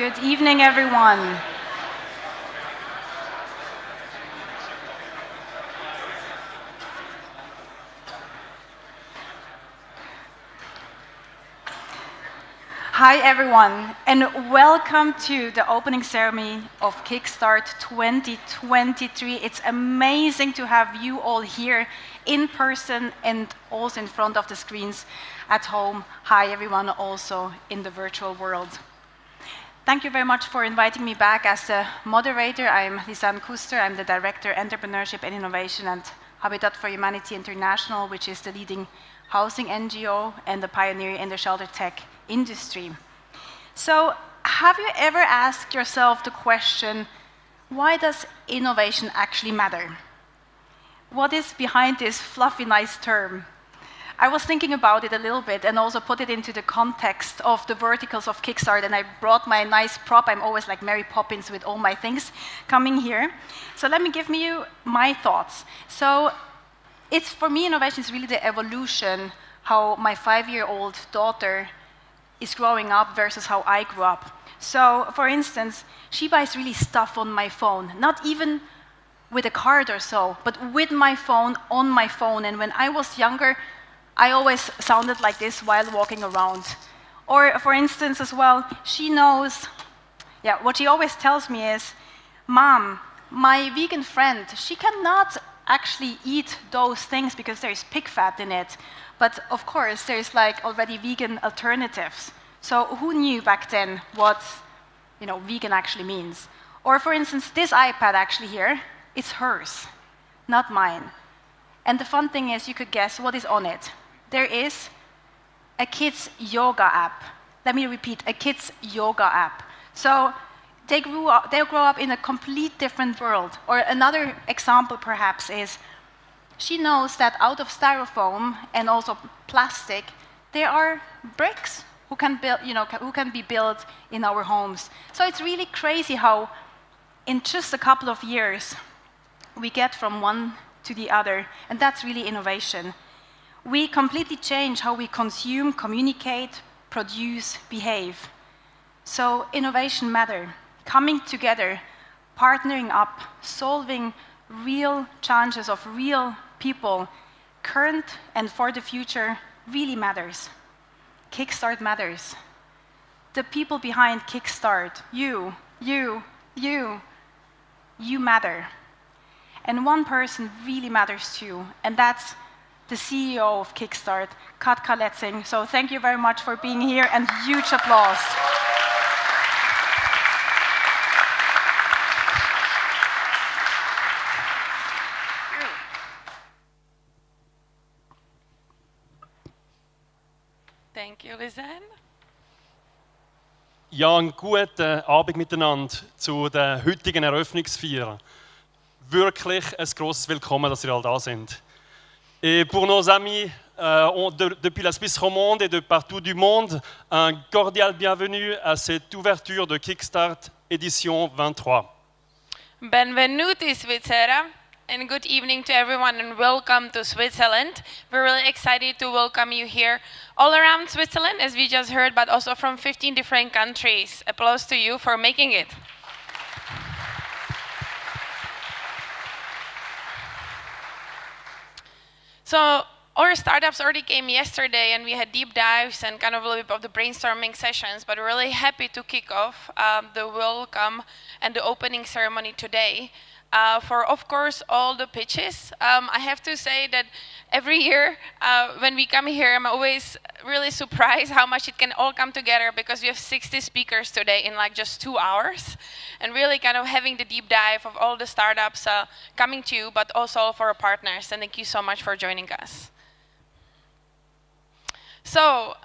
Good evening, everyone. Hi, everyone, and welcome to the opening ceremony of Kickstart 2023. It's amazing to have you all here in person and also in front of the screens at home. Hi, everyone, also in the virtual world. Thank you very much for inviting me back as the moderator. I'm Lisanne Kuster. I'm the Director, Entrepreneurship and Innovation at Habitat for Humanity International, which is the leading housing NGO and the pioneer in the shelter tech industry. So, have you ever asked yourself the question, why does innovation actually matter? What is behind this fluffy, nice term? I was thinking about it a little bit and also put it into the context of the verticals of Kickstart, and I brought my nice prop. I'm always like Mary Poppins with all my things coming here. So let me give you my thoughts. So for me, innovation is really the evolution, how my 5-year-old daughter is growing up versus how I grew up. So for instance, she buys really stuff on my phone, not even with a card or so, but with my phone, on my phone. And when I was younger, I always sounded like this while walking around. Or, for instance, as well, she knows, what she always tells me is, Mom, my vegan friend, she cannot actually eat those things because there's pig fat in it. But of course, there's like already vegan alternatives. So who knew back then what vegan actually means? Or, for instance, this iPad actually here, it's hers, not mine. And the fun thing is, you could guess what is on it. There is a kids yoga app. Let me repeat, a kids yoga app. So they grow up in a complete different world. Or another example perhaps is, she knows that out of styrofoam and also plastic, there are bricks who can be built in our homes. So it's really crazy how in just a couple of years we get from one to the other, and that's really innovation. We completely change how we consume, communicate, produce, behave. So innovation matters. Coming together, partnering up, solving real challenges of real people, current and for the future, really matters. Kickstart matters. The people behind Kickstart, you matter. And one person really matters too, and that's the CEO of Kickstart, Katka Letzing. So thank you very much for being here, and huge applause. Thank you, Lisanne. Ja, einen guten Abend miteinander zu der heutigen Eröffnungsfeier. Wirklich ein grosses Willkommen, dass ihr alle da sind. Et pour nos amis depuis la Suisse romande et de partout du monde, un cordial bienvenue à cette ouverture de Kickstart édition 23. Benvenuti Svizzera, and good evening to everyone and welcome to Switzerland. We're really excited to welcome you here all around Switzerland, as we just heard, but also from 15 different countries. Applause to you for making it. So our startups already came yesterday, and we had deep dives and kind of a little bit of the brainstorming sessions, but we're really happy to kick off the welcome and the opening ceremony today. For, of course, all the pitches. I have to say that every year when we come here, I'm always really surprised how much it can all come together, because we have 60 speakers today in like just 2 hours, and really kind of having the deep dive of all the startups coming to you, but also for our partners. And thank you so much for joining us. So,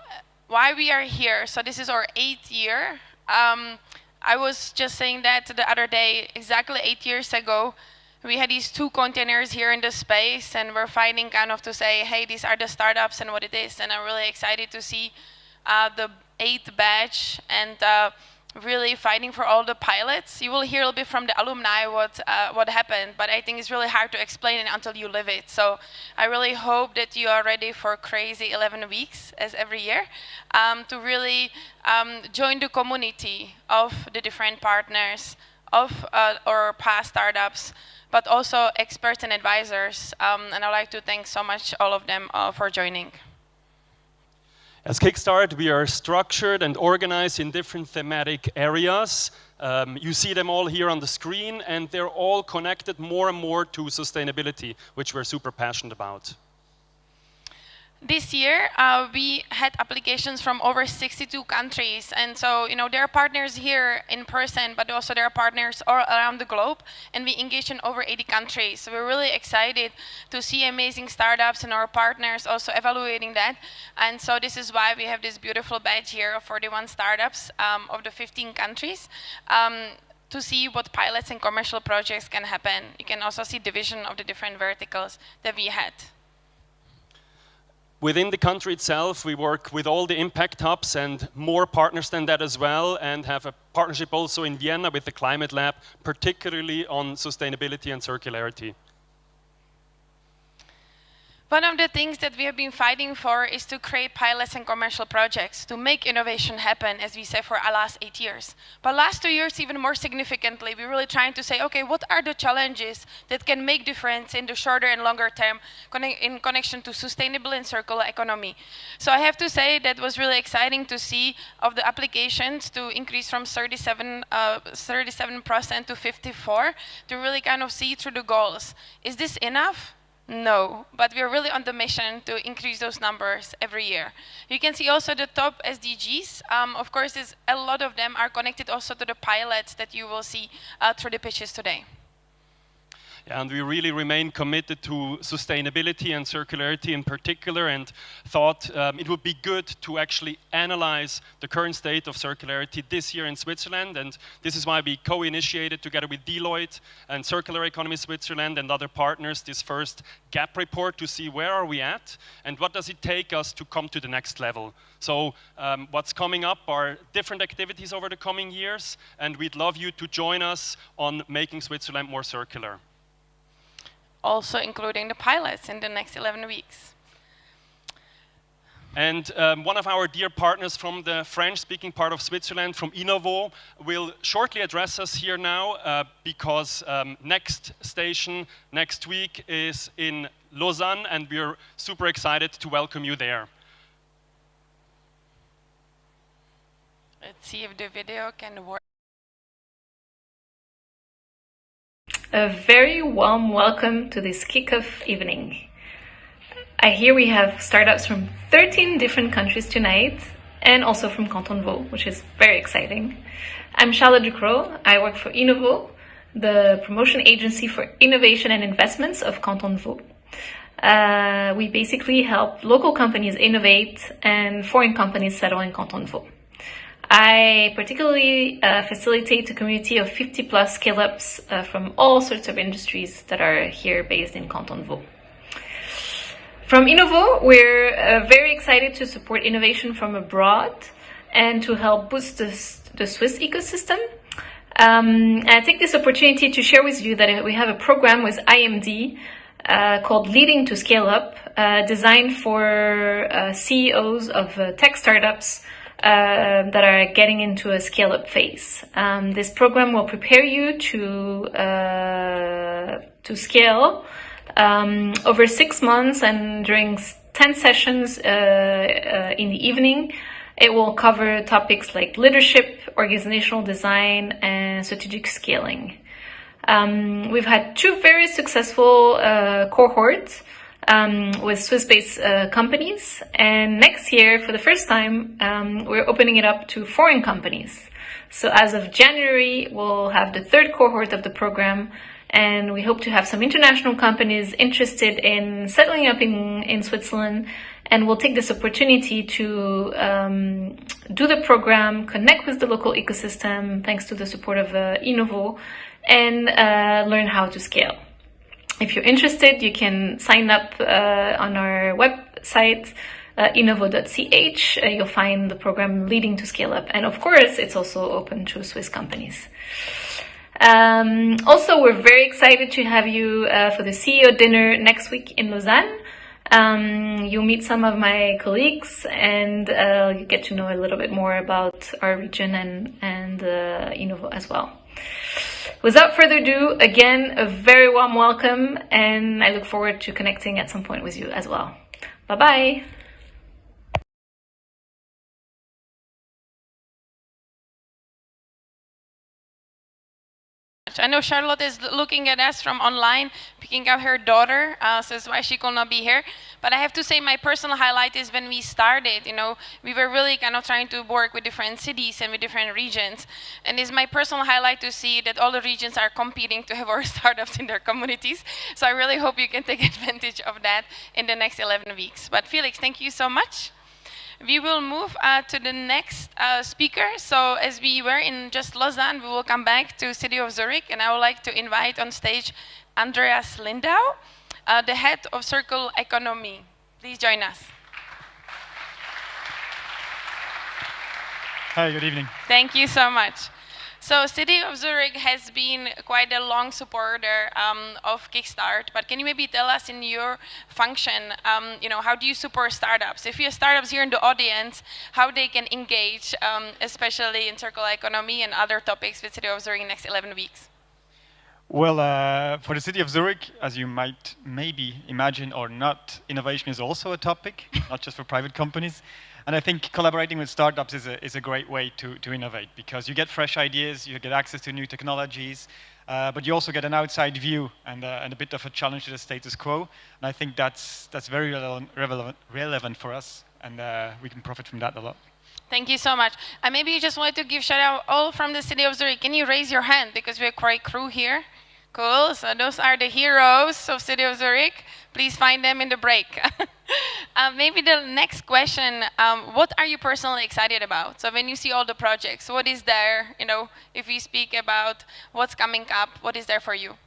why we are here? So this is our 8th year. I was just saying that the other day, exactly 8 years ago, we had these 2 containers here in the space, and we're fighting kind of to say, hey, these are the startups and what it is. And I'm really excited to see the 8th batch, and really fighting for all the pilots. You will hear a little bit from the alumni what happened, but I think it's really hard to explain it until you live it. So I really hope that you are ready for crazy 11 weeks, as every year, to really join the community of the different partners, of our past startups, but also experts and advisors. And I'd like to thank so much all of them for joining. As Kickstart, we are structured and organized in different thematic areas. You see them all here on the screen, and they're all connected more and more to sustainability, which we're super passionate about. This year, we had applications from over 62 countries, and so there are partners here in person, but also there are partners all around the globe, and we engage in over 80 countries. So we're really excited to see amazing startups and our partners also evaluating that, and so this is why we have this beautiful badge here of 41 startups of the 15 countries. To see what pilots and commercial projects can happen. You can also see division of the different verticals that we had. Within the country itself, we work with all the impact hubs and more partners than that as well, and have a partnership also in Vienna with the Climate Lab, particularly on sustainability and circularity. One of the things that we have been fighting for is to create pilots and commercial projects, to make innovation happen, as we say, for our last 8 years. But last 2 years, even more significantly, we're really trying to say, okay, what are the challenges that can make difference in the shorter and longer term in connection to sustainable and circular economy? So I have to say that was really exciting to see of the applications to increase from 37% to 54%, to really kind of see through the goals. Is this enough? No, but we're really on the mission to increase those numbers every year. You can see also the top SDGs. Of course, a lot of them are connected also to the pilots that you will see through the pitches today. Yeah, and we really remain committed to sustainability and circularity in particular, and thought it would be good to actually analyze the current state of circularity this year in Switzerland. And this is why we co-initiated together with Deloitte and Circular Economy Switzerland and other partners this first gap report to see where are we at and what does it take us to come to the next level. So what's coming up are different activities over the coming years, and we'd love you to join us on making Switzerland more circular. Also including the pilots in the next 11 weeks. And one of our dear partners from the French-speaking part of Switzerland, from Innovo, will shortly address us here now because next station next week is in Lausanne, and we're super excited to welcome you there. Let's see if the video can work. A very warm welcome to this kickoff evening. I hear we have startups from 13 different countries tonight, and also from Canton Vaud, which is very exciting. I'm Charlotte Ducrot. I work for Innovo, the promotion agency for innovation and investments of Canton Vaud. We basically help local companies innovate and foreign companies settle in Canton Vaud. I particularly facilitate a community of 50 plus scale-ups from all sorts of industries that are here based in Canton Vaud. From Innovo, we're very excited to support innovation from abroad and to help boost the Swiss ecosystem. And I take this opportunity to share with you that we have a program with IMD called Leading to Scale Up, designed for CEOs of tech startups that are getting into a scale-up phase. This program will prepare you to scale over 6 months, and during 10 sessions in the evening. It will cover topics like leadership, organizational design, and strategic scaling. We've had 2 very successful cohorts with Swiss-based companies, and next year, for the first time, we're opening it up to foreign companies. So as of January, we'll have the 3rd cohort of the program, and we hope to have some international companies interested in settling up in Switzerland, and we'll take this opportunity to do the program, connect with the local ecosystem, thanks to the support of Innovo, and learn how to scale. If you're interested, you can sign up on our website innovo.ch. You'll find the program Leading to Scale Up. And of course, it's also open to Swiss companies. Also, we're very excited to have you for the CEO dinner next week in Lausanne. You'll meet some of my colleagues and you get to know a little bit more about our region and Innovo as well. Without further ado, again, a very warm welcome, and I look forward to connecting at some point with you as well. Bye-bye. I know Charlotte is looking at us from online, picking up her daughter, so that's why she could not be here. But I have to say my personal highlight is when we started, we were really kind of trying to work with different cities and with different regions. And it's my personal highlight to see that all the regions are competing to have our startups in their communities. So I really hope you can take advantage of that in the next 11 weeks. But Felix, thank you so much. We will move to the next speaker. So as we were in just Lausanne, we will come back to City of Zurich, and I would like to invite on stage Andreas Lindau, the head of Circle Economy. Please join us. Hi, good evening. Thank you so much. So City of Zurich has been quite a long supporter of Kickstart, but can you maybe tell us in your function, how do you support startups? If you have startups here in the audience, how they can engage, especially in circular economy and other topics with City of Zurich in the next 11 weeks? Well, for the City of Zurich, as you might maybe imagine or not, innovation is also a topic, not just for private companies. And I think collaborating with startups is a great way to innovate, because you get fresh ideas, you get access to new technologies, but you also get an outside view and a bit of a challenge to the status quo. And I think that's very relevant for us, and we can profit from that a lot. Thank you so much. And maybe you just wanted to give shout out all from the City of Zurich. Can you raise your hand, because we're quite crew here? Cool, so those are the heroes of City of Zurich. Please find them in the break. Maybe the next question, what are you personally excited about? So when you see all the projects, what is there, if we speak about what's coming up, what is there for you?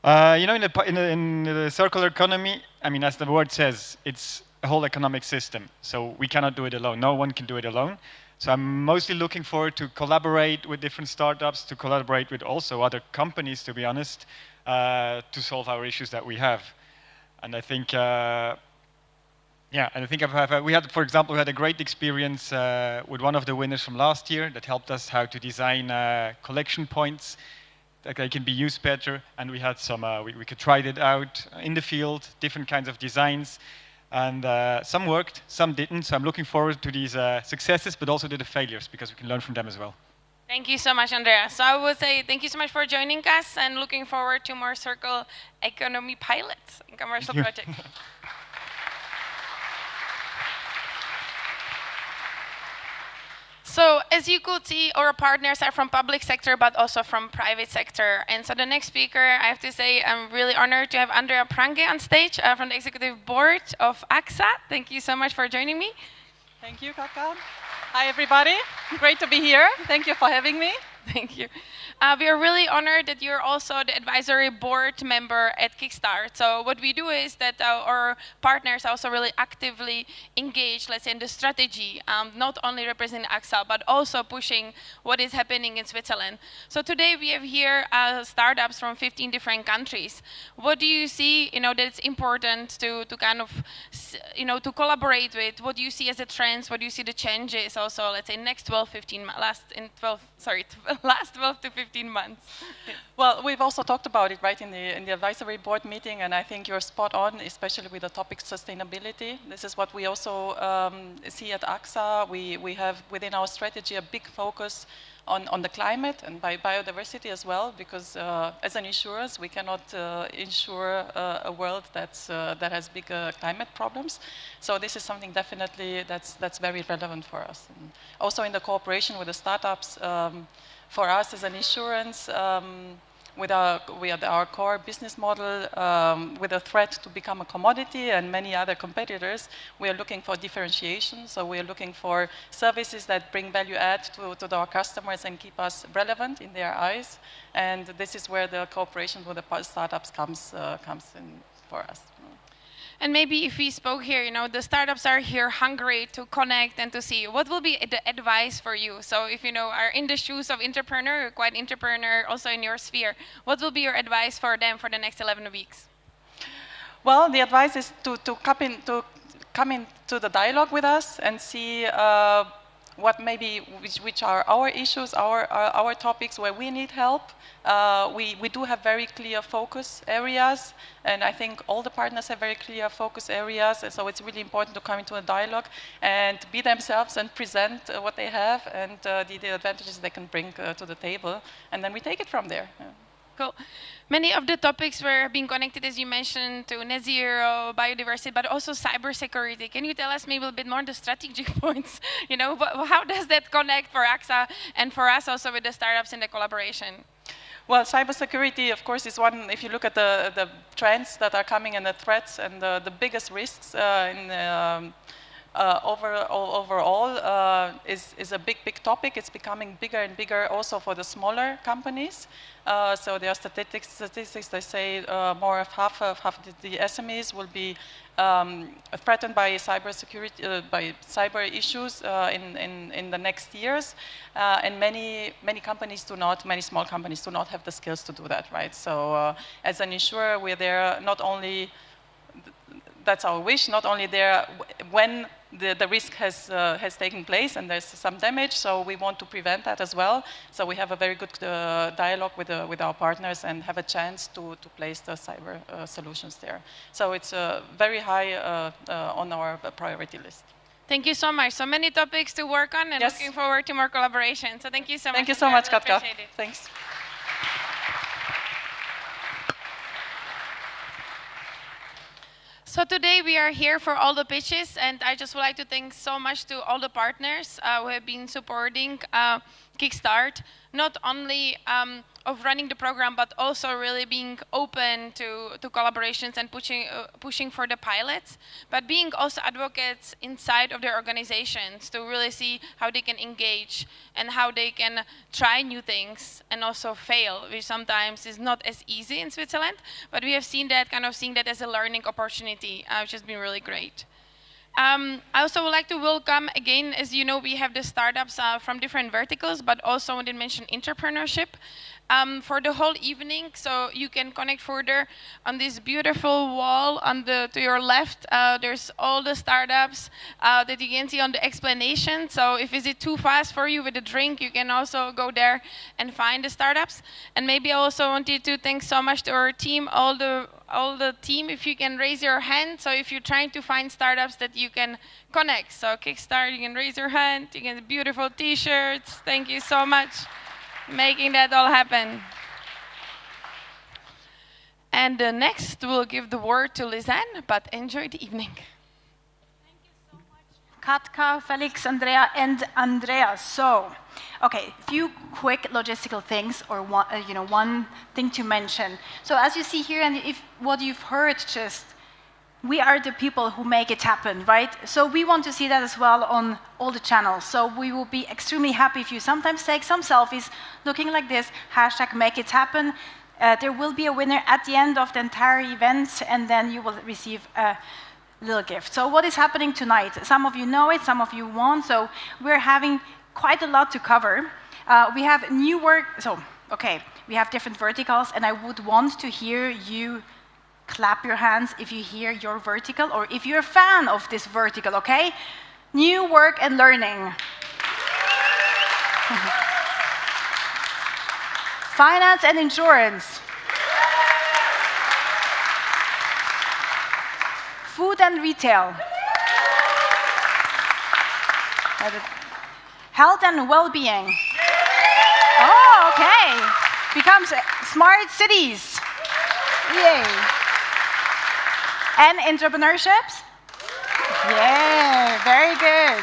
In the circular economy, I mean, as the word says, it's a whole economic system. So we cannot do it alone. No one can do it alone. So I'm mostly looking forward to collaborate with different startups, to collaborate with also other companies, to be honest, to solve our issues that we have. And I think, we had, for example, we had a great experience with one of the winners from last year that helped us how to design collection points that they can be used better. And we had some, we could try it out in the field, different kinds of designs. And some worked, some didn't. So I'm looking forward to these successes, but also to the failures, because we can learn from them as well. Thank you so much, Andrea. So I would say thank you so much for joining us, and looking forward to more circle economy pilots and commercial projects. So as you could see, our partners are from public sector, but also from private sector. And so the next speaker, I have to say, I'm really honored to have Andrea Prange on stage from the executive board of AXA. Thank you so much for joining me. Thank you, Kaka. Hi, everybody. Great to be here. Thank you for having me. Thank you. We are really honored that you're also the advisory board member at Kickstart. So what we do is that our partners also really actively engage, let's say, in the strategy, not only representing AXA, but also pushing what is happening in Switzerland. So today we have here startups from 15 different countries. What do you see, that it's important to kind of, to collaborate with? What do you see as the trends? What do you see the changes also, let's say, next last 12 to 15 months? Well, we've also talked about it, right, in the advisory board meeting, and I think you're spot on, especially with the topic sustainability. This is what we also see at AXA. We have within our strategy a big focus on the climate and by biodiversity as well, because as an insurance, we cannot insure a world that has big climate problems. So this is something definitely that's very relevant for us. And also in the cooperation with the startups, for us as an insurance, with our core business model, with a threat to become a commodity and many other competitors, we are looking for differentiation. So we are looking for services that bring value add to our customers and keep us relevant in their eyes. And this is where the cooperation with the startups comes in for us. And maybe if we spoke here, the startups are here hungry to connect and to see what will be the advice for you. So if are in the shoes of entrepreneur, you're quite entrepreneur also in your sphere, what will be your advice for them for the next 11 weeks? Well, the advice is to come into the dialogue with us and see what which are our issues, our topics where we need help. We do have very clear focus areas, and I think all the partners have very clear focus areas, and so it's really important to come into a dialogue and be themselves and present what they have and the advantages they can bring to the table, and then we take it from there. Yeah. Cool. Many of the topics were being connected, as you mentioned, to net zero, biodiversity, but also cybersecurity. Can you tell us maybe a bit more the strategic points? How does that connect for AXA and for us also with the startups in the collaboration? Well, cybersecurity, of course, is one. If you look at the trends that are coming and the threats and the biggest risks overall is a big topic. It's becoming bigger and bigger also for the smaller companies. So there are statistics that say more of half the SMEs will be threatened by cybersecurity, by cyber issues in the next years, and many small companies do not have the skills to do that, right? So as an insurer, we're there not only. That's our wish, not only there when the risk has taken place and there's some damage, so we want to prevent that as well. So we have a very good dialogue with our partners and have a chance to place the cyber solutions there. So it's very high on our priority list. Thank you so much. So many topics to work on, and yes. Looking forward to more collaboration. So thank you so much. Thank you so much, Katka. Thanks. So today we are here for all the pitches, and I just would like to thank so much to all the partners who have been supporting Kickstart, not only of running the program, but also really being open to collaborations and pushing for the pilots, but being also advocates inside of their organizations to really see how they can engage and how they can try new things and also fail, which sometimes is not as easy in Switzerland, but we have seen that, seeing that as a learning opportunity, which has been really great. I also would like to welcome again, as you know, we have the startups from different verticals, but also I did mention entrepreneurship for the whole evening. So you can connect further on this beautiful wall to your left. There's all the startups that you can see on the explanation. So if is it too fast for you with a drink, you can also go there and find the startups. And maybe I also wanted to thank so much to our team, all the team, if you can raise your hand. So if you're trying to find startups that you can connect. So Kickstart, you can raise your hand. You can beautiful t-shirts. Thank you so much. Making that all happen. And next we'll give the word to Lisanne, but enjoy the evening. Thank you so much, Katka, Felix, Andrea, and Andreas. So, okay, a few quick logistical things, or one thing to mention. So as you see here, and if what you've heard just, we are the people who make it happen, right? So we want to see that as well on all the channels. So we will be extremely happy if you sometimes take some selfies looking like this, #MakeItHappen. There will be a winner at the end of the entire event, and then you will receive a little gift. So what is happening tonight? Some of you know it, some of you won't. So we're having quite a lot to cover. We have new work. So, okay, we have different verticals, and I would want to hear you clap your hands if you hear your vertical or if you're a fan of this vertical, okay? New work and learning. Finance and insurance. Food and retail. Health and well-being. Oh, okay. Becomes smart cities. Yay. And entrepreneurships? Yeah, very good.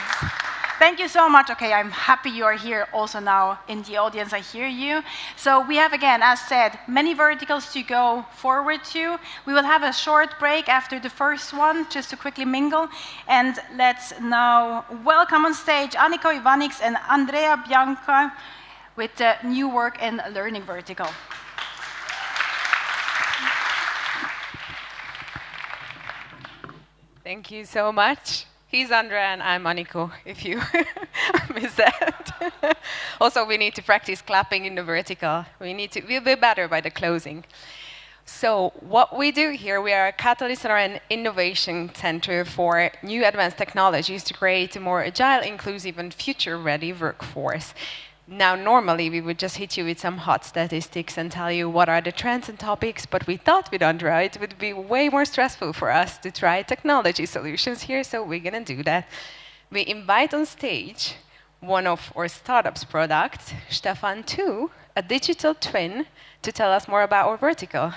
Thank you so much. Okay, I'm happy you are here also now in the audience. I hear you. So we have, again, as said, many verticals to go forward to. We will have a short break after the first one, just to quickly mingle. And let's now welcome on stage Anniko Ivanix and Andrea Bianca with the new work and learning vertical. Thank you so much. He's Andrea and I'm Aniko, if you missed that. Also, we need to practice clapping in the vertical. We'll be better by the closing. So what we do here, we are a catalyst or an innovation center for new advanced technologies to create a more agile, inclusive, and future-ready workforce. Now, normally, we would just hit you with some hot statistics and tell you what are the trends and topics, but we thought with Andrea it would be way more stressful for us to try technology solutions here, so we're going to do that. We invite on stage one of our startups products, Stefan too, a digital twin, to tell us more about our vertical.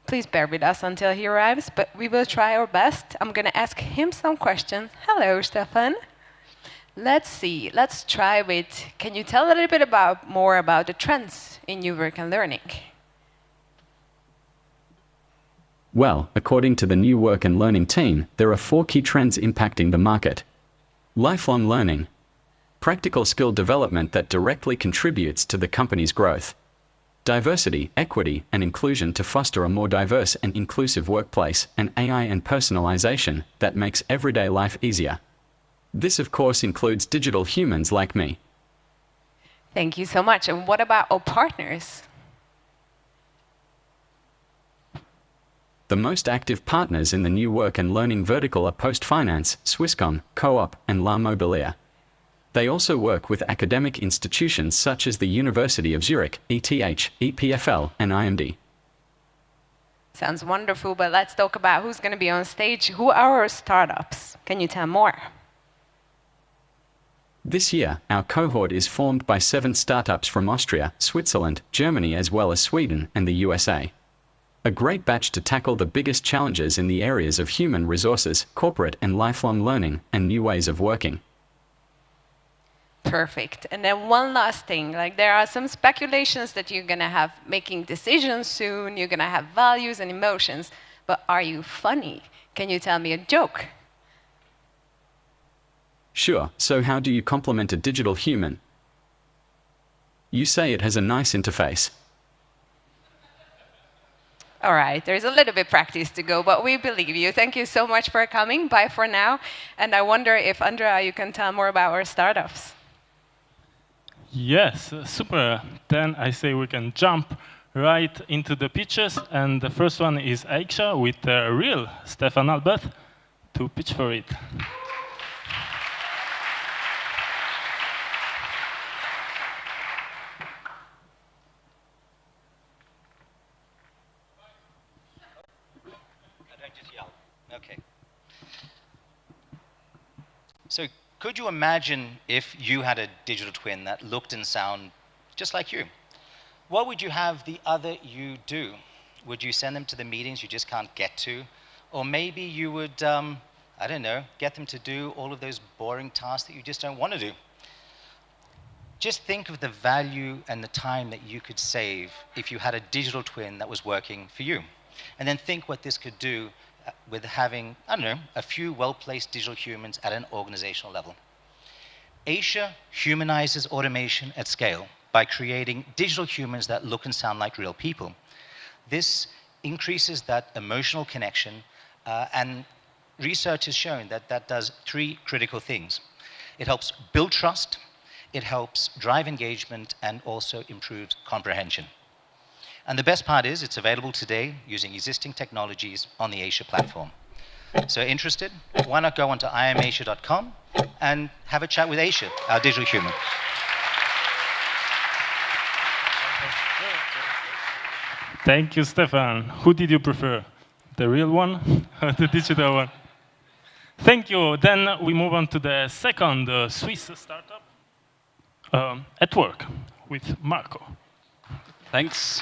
Please bear with us until he arrives, but we will try our best. I'm going to ask him some questions. Hello, Stefan. Let's see. Let's try with, can you tell a little bit more about the trends in new work and learning? Well, according to the New Work and Learning team, there are 4 key trends impacting the market. Lifelong learning. Practical skill development that directly contributes to the company's growth. Diversity, equity, and inclusion to foster a more diverse and inclusive workplace, and AI and personalization that makes everyday life easier. This, of course, includes digital humans like me. Thank you so much. And what about our partners? The most active partners in the New Work and Learning vertical are Post-Finance, Swisscom, Co-op, and La Mobilier. They also work with academic institutions such as the University of Zurich, ETH, EPFL, and IMD. Sounds wonderful, but let's talk about who's going to be on stage. Who are our startups? Can you tell more? This year, our cohort is formed by 7 startups from Austria, Switzerland, Germany, as well as Sweden and the USA. A great batch to tackle the biggest challenges in the areas of human resources, corporate and lifelong learning, and new ways of working. Perfect. And then one last thing, like there are some speculations that you're going to have making decisions soon, you're going to have values and emotions, but are you funny? Can you tell me a joke? Sure, so how do you complement a digital human? You say it has a nice interface. All right, there's a little bit practice to go, but we believe you. Thank you so much for coming. Bye for now. And I wonder if, Andrea, you can tell more about our startups. Yes, super. Then I say we can jump right into the pitches. And the first one is Aisha with the real Stefan Albert to pitch for it. Okay. So could you imagine if you had a digital twin that looked and sounded just like you? What would you have the other you do? Would you send them to the meetings you just can't get to? Or maybe you would, I don't know, get them to do all of those boring tasks that you just don't want to do. Just think of the value and the time that you could save if you had a digital twin that was working for you. And then think what this could do with having, I don't know, a few well-placed digital humans at an organizational level. Aisha humanizes automation at scale by creating digital humans that look and sound like real people. This increases that emotional connection, and research has shown that that does 3 critical things. It helps build trust, it helps drive engagement, and also improves comprehension. And the best part is it's available today using existing technologies on the Aisha platform. So interested? Why not go onto iamaisha.com and have a chat with Aisha, our digital human. Thank you, Stefan. Who did you prefer? The real one or the digital one? Thank you. Then we move on to the second Swiss startup, At Work, with Marco. Thanks.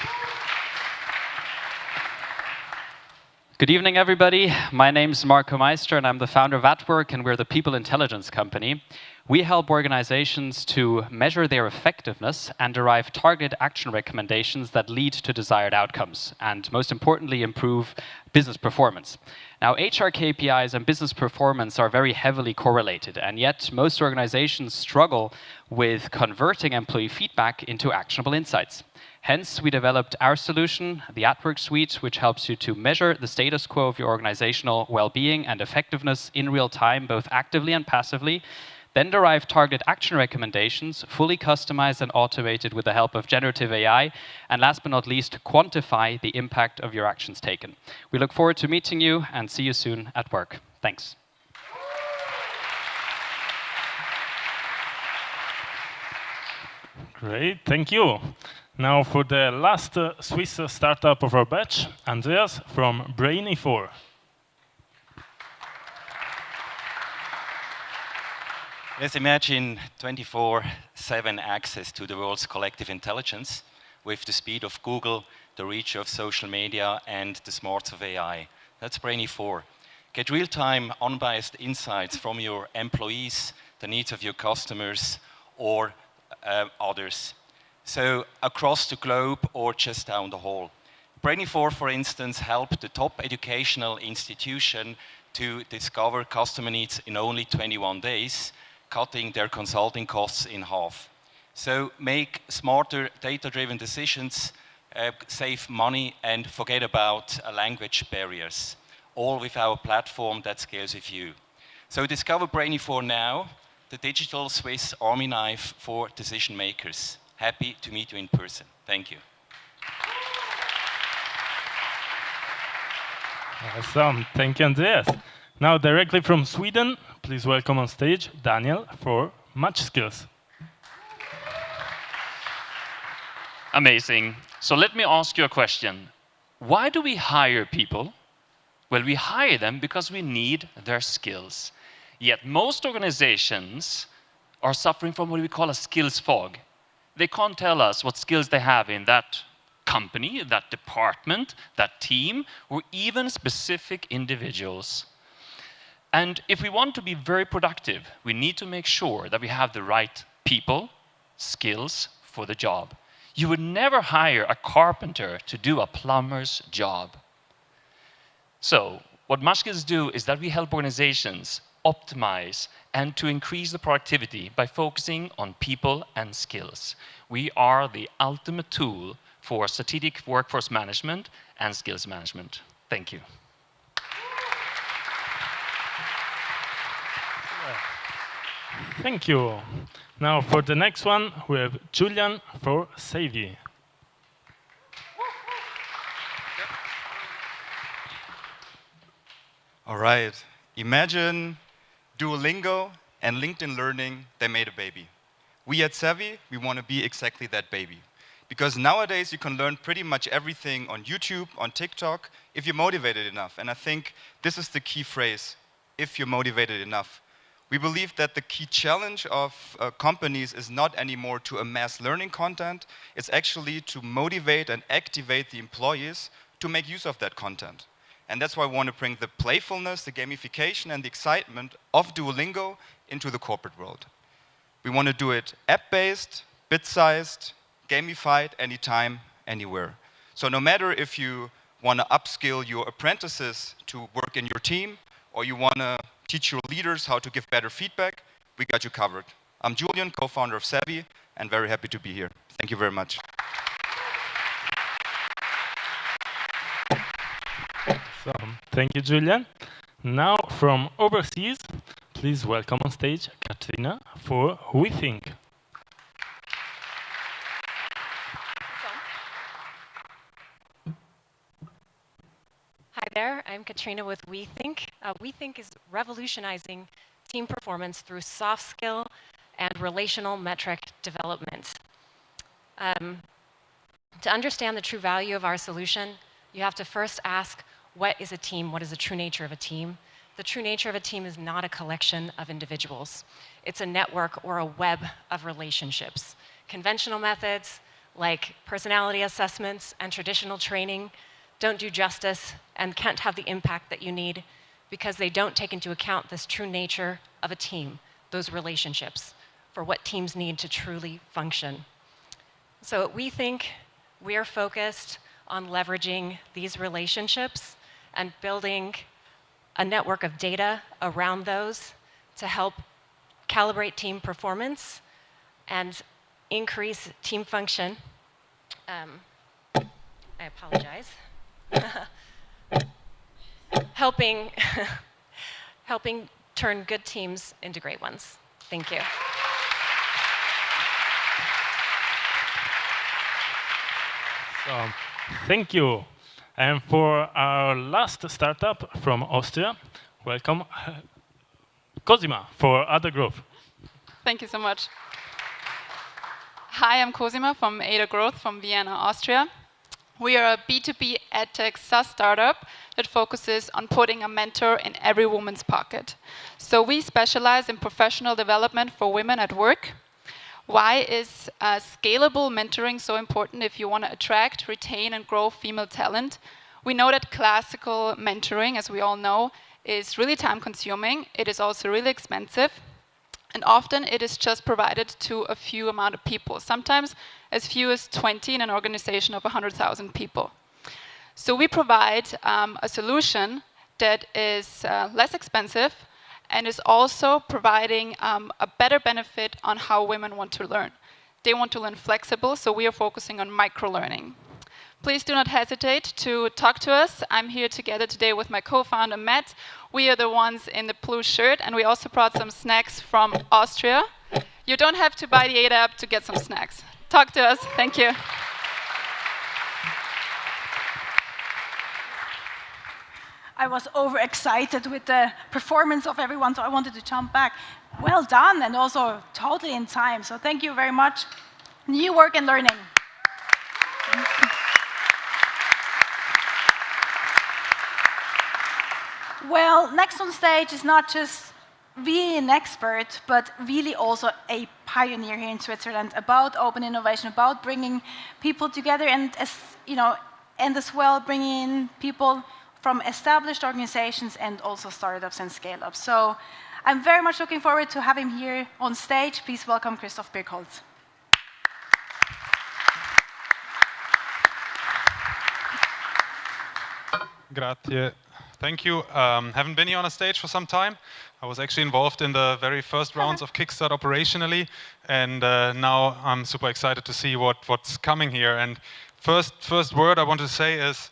Good evening, everybody. My name is Marco Meister, and I'm the founder of At Work, and we're the people intelligence company. We help organizations to measure their effectiveness and derive targeted action recommendations that lead to desired outcomes, and most importantly, improve business performance. Now, HR KPIs and business performance are very heavily correlated, and yet most organizations struggle with converting employee feedback into actionable insights. Hence, we developed our solution, the AtWork Suite, which helps you to measure the status quo of your organizational well-being and effectiveness in real time, both actively and passively, then derive target action recommendations, fully customized and automated with the help of generative AI, and last but not least, quantify the impact of your actions taken. We look forward to meeting you and see you soon at work. Thanks. Great, thank you. Now for the last Swiss startup of our batch, Andreas from Brainy4. Let's imagine 24/7 access to the world's collective intelligence with the speed of Google, the reach of social media, and the smarts of AI. That's Brainy4. Get real-time, unbiased insights from your employees, the needs of your customers, or others. So across the globe or just down the hall. Brainy4, for instance, helped the top educational institution to discover customer needs in only 21 days, cutting their consulting costs in half. So make smarter data-driven decisions, save money, and forget about language barriers, all with our platform that scales with you. So discover Brainy4 now, the digital Swiss army knife for decision makers. Happy to meet you in person. Thank you. Awesome, thank you, Andreas. Now, directly from Sweden, please welcome on stage Daniel for Match Skills. Amazing. So let me ask you a question. Why do we hire people? Well, we hire them because we need their skills. Yet most organizations are suffering from what we call a skills fog. They can't tell us what skills they have in that company, that department, that team, or even specific individuals. And if we want to be very productive, we need to make sure that we have the right people, skills for the job. You would never hire a carpenter to do a plumber's job. So what Matchskills do is that we help organizations optimize and to increase the productivity by focusing on people and skills. We are the ultimate tool for strategic workforce management and skills management. Thank you. Thank you. Now for the next one, we have Julian for Savvy. All right. Imagine Duolingo and LinkedIn Learning, they made a baby. We at Savvy, we want to be exactly that baby. Because nowadays you can learn pretty much everything on YouTube, on TikTok, if you're motivated enough. And I think this is the key phrase, if you're motivated enough. We believe that the key challenge of companies is not anymore to amass learning content, it's actually to motivate and activate the employees to make use of that content. And that's why we want to bring the playfulness, the gamification, and the excitement of Duolingo into the corporate world. We want to do it app-based, bit-sized, gamified, anytime, anywhere. So no matter if you want to upskill your apprentices to work in your team, or you want to teach your leaders how to give better feedback, we got you covered. I'm Julian, co-founder of Savvy, and very happy to be here. Thank you very much. So, thank you, Julian. Now, from overseas, please welcome on stage Katrina for We Think. Hi there, I'm Katrina with We Think. We Think is revolutionizing team performance through soft skill and relational metric development. To understand the true value of our solution, you have to first ask, what is a team? What is the true nature of a team? The true nature of a team is not a collection of individuals. It's a network or a web of relationships. Conventional methods like personality assessments and traditional training don't do justice and can't have the impact that you need because they don't take into account this true nature of a team, those relationships for what teams need to truly function. So we think we're focused on leveraging these relationships and building a network of data around those to help calibrate team performance and increase team function. I apologize. helping turn good teams into great ones. Thank you. So, thank you. And for our last startup from Austria, welcome Cosima for Other Growth. Thank you so much. Hi, I'm Cosima from Ada Growth from Vienna, Austria. We are a B2B edtech SaaS startup that focuses on putting a mentor in every woman's pocket. So we specialize in professional development for women at work. Why is scalable mentoring so important if you want to attract, retain, and grow female talent? We know that classical mentoring, as we all know, is really time-consuming. It is also really expensive. And often it is just provided to a few amount of people, sometimes as few as 20 in an organization of 100,000 people. So we provide a solution that is less expensive and is also providing a better benefit on how women want to learn. They want to learn flexible, so we are focusing on micro-learning. Please do not hesitate to talk to us. I'm here together today with my co-founder, Matt. We are the ones in the blue shirt, and we also brought some snacks from Austria. You don't have to buy the Ada app to get some snacks. Talk to us. Thank you. I was overexcited with the performance of everyone, so I wanted to jump back. Well done, and also totally in time. So thank you very much. New work and learning. Well, next on stage is not just really an expert, but really also a pioneer here in Switzerland about open innovation, about bringing people together, and as well bringing in people from established organizations and also startups and scale-ups. So I'm very much looking forward to having him here on stage. Please welcome Christoph Birkholz. Grazie. Thank you. Haven't been here on a stage for some time. I was actually involved in the very first rounds of Kickstart operationally, and now I'm super excited to see what's coming here. And first word I want to say is,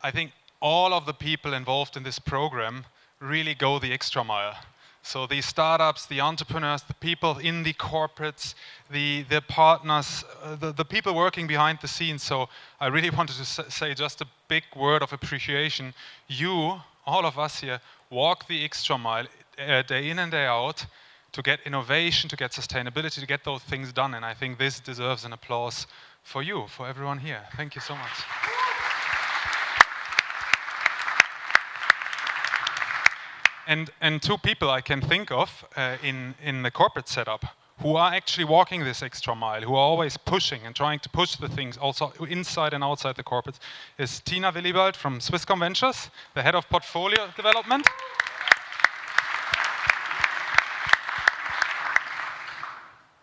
I think all of the people involved in this program really go the extra mile. So the startups, the entrepreneurs, the people in the corporates, the partners, the people working behind the scenes. So I really wanted to say just a big word of appreciation. You, all of us here, walk the extra mile day in and day out to get innovation, to get sustainability, to get those things done. And I think this deserves an applause for you, for everyone here. Thank you so much. And two people I can think of in the corporate setup who are actually walking this extra mile, who are always pushing and trying to push the things also inside and outside the corporates, is Tina Willibald from Swisscom Ventures, the head of portfolio development.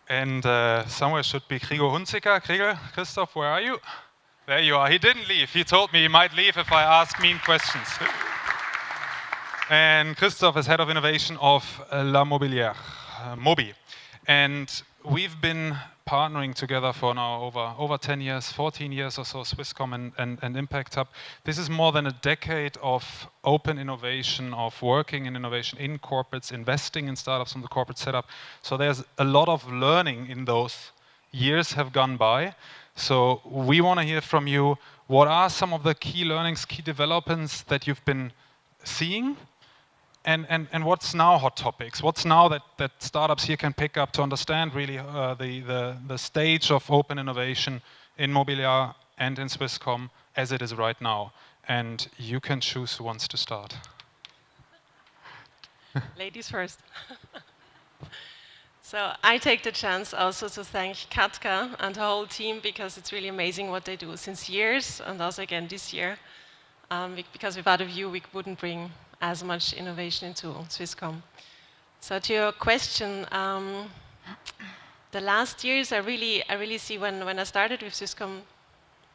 And somewhere should be Gregor Hunziker. Gregor, Christoph, where are you? There you are. He didn't leave. He told me he might leave if I ask mean questions. And Christoph is head of innovation of La Mobilière, Mobi. And we've been partnering together for now over 10 years, 14 years or so, Swisscom and Impact Hub. This is more than a decade of open innovation, of working in innovation in corporates, investing in startups from the corporate setup. So there's a lot of learning in those years have gone by. So we want to hear from you, what are some of the key learnings, key developments that you've been seeing? And what's now hot topics? What's now that startups here can pick up to understand really the stage of open innovation in Mobiliar and in Swisscom as it is right now? And you can choose who wants to start. Ladies first. So I take the chance also to thank Katka and her whole team, because it's really amazing what they do since years, and also again this year. Because without you, we wouldn't bring as much innovation into Swisscom. So to your question, the last years I really see when I started with Swisscom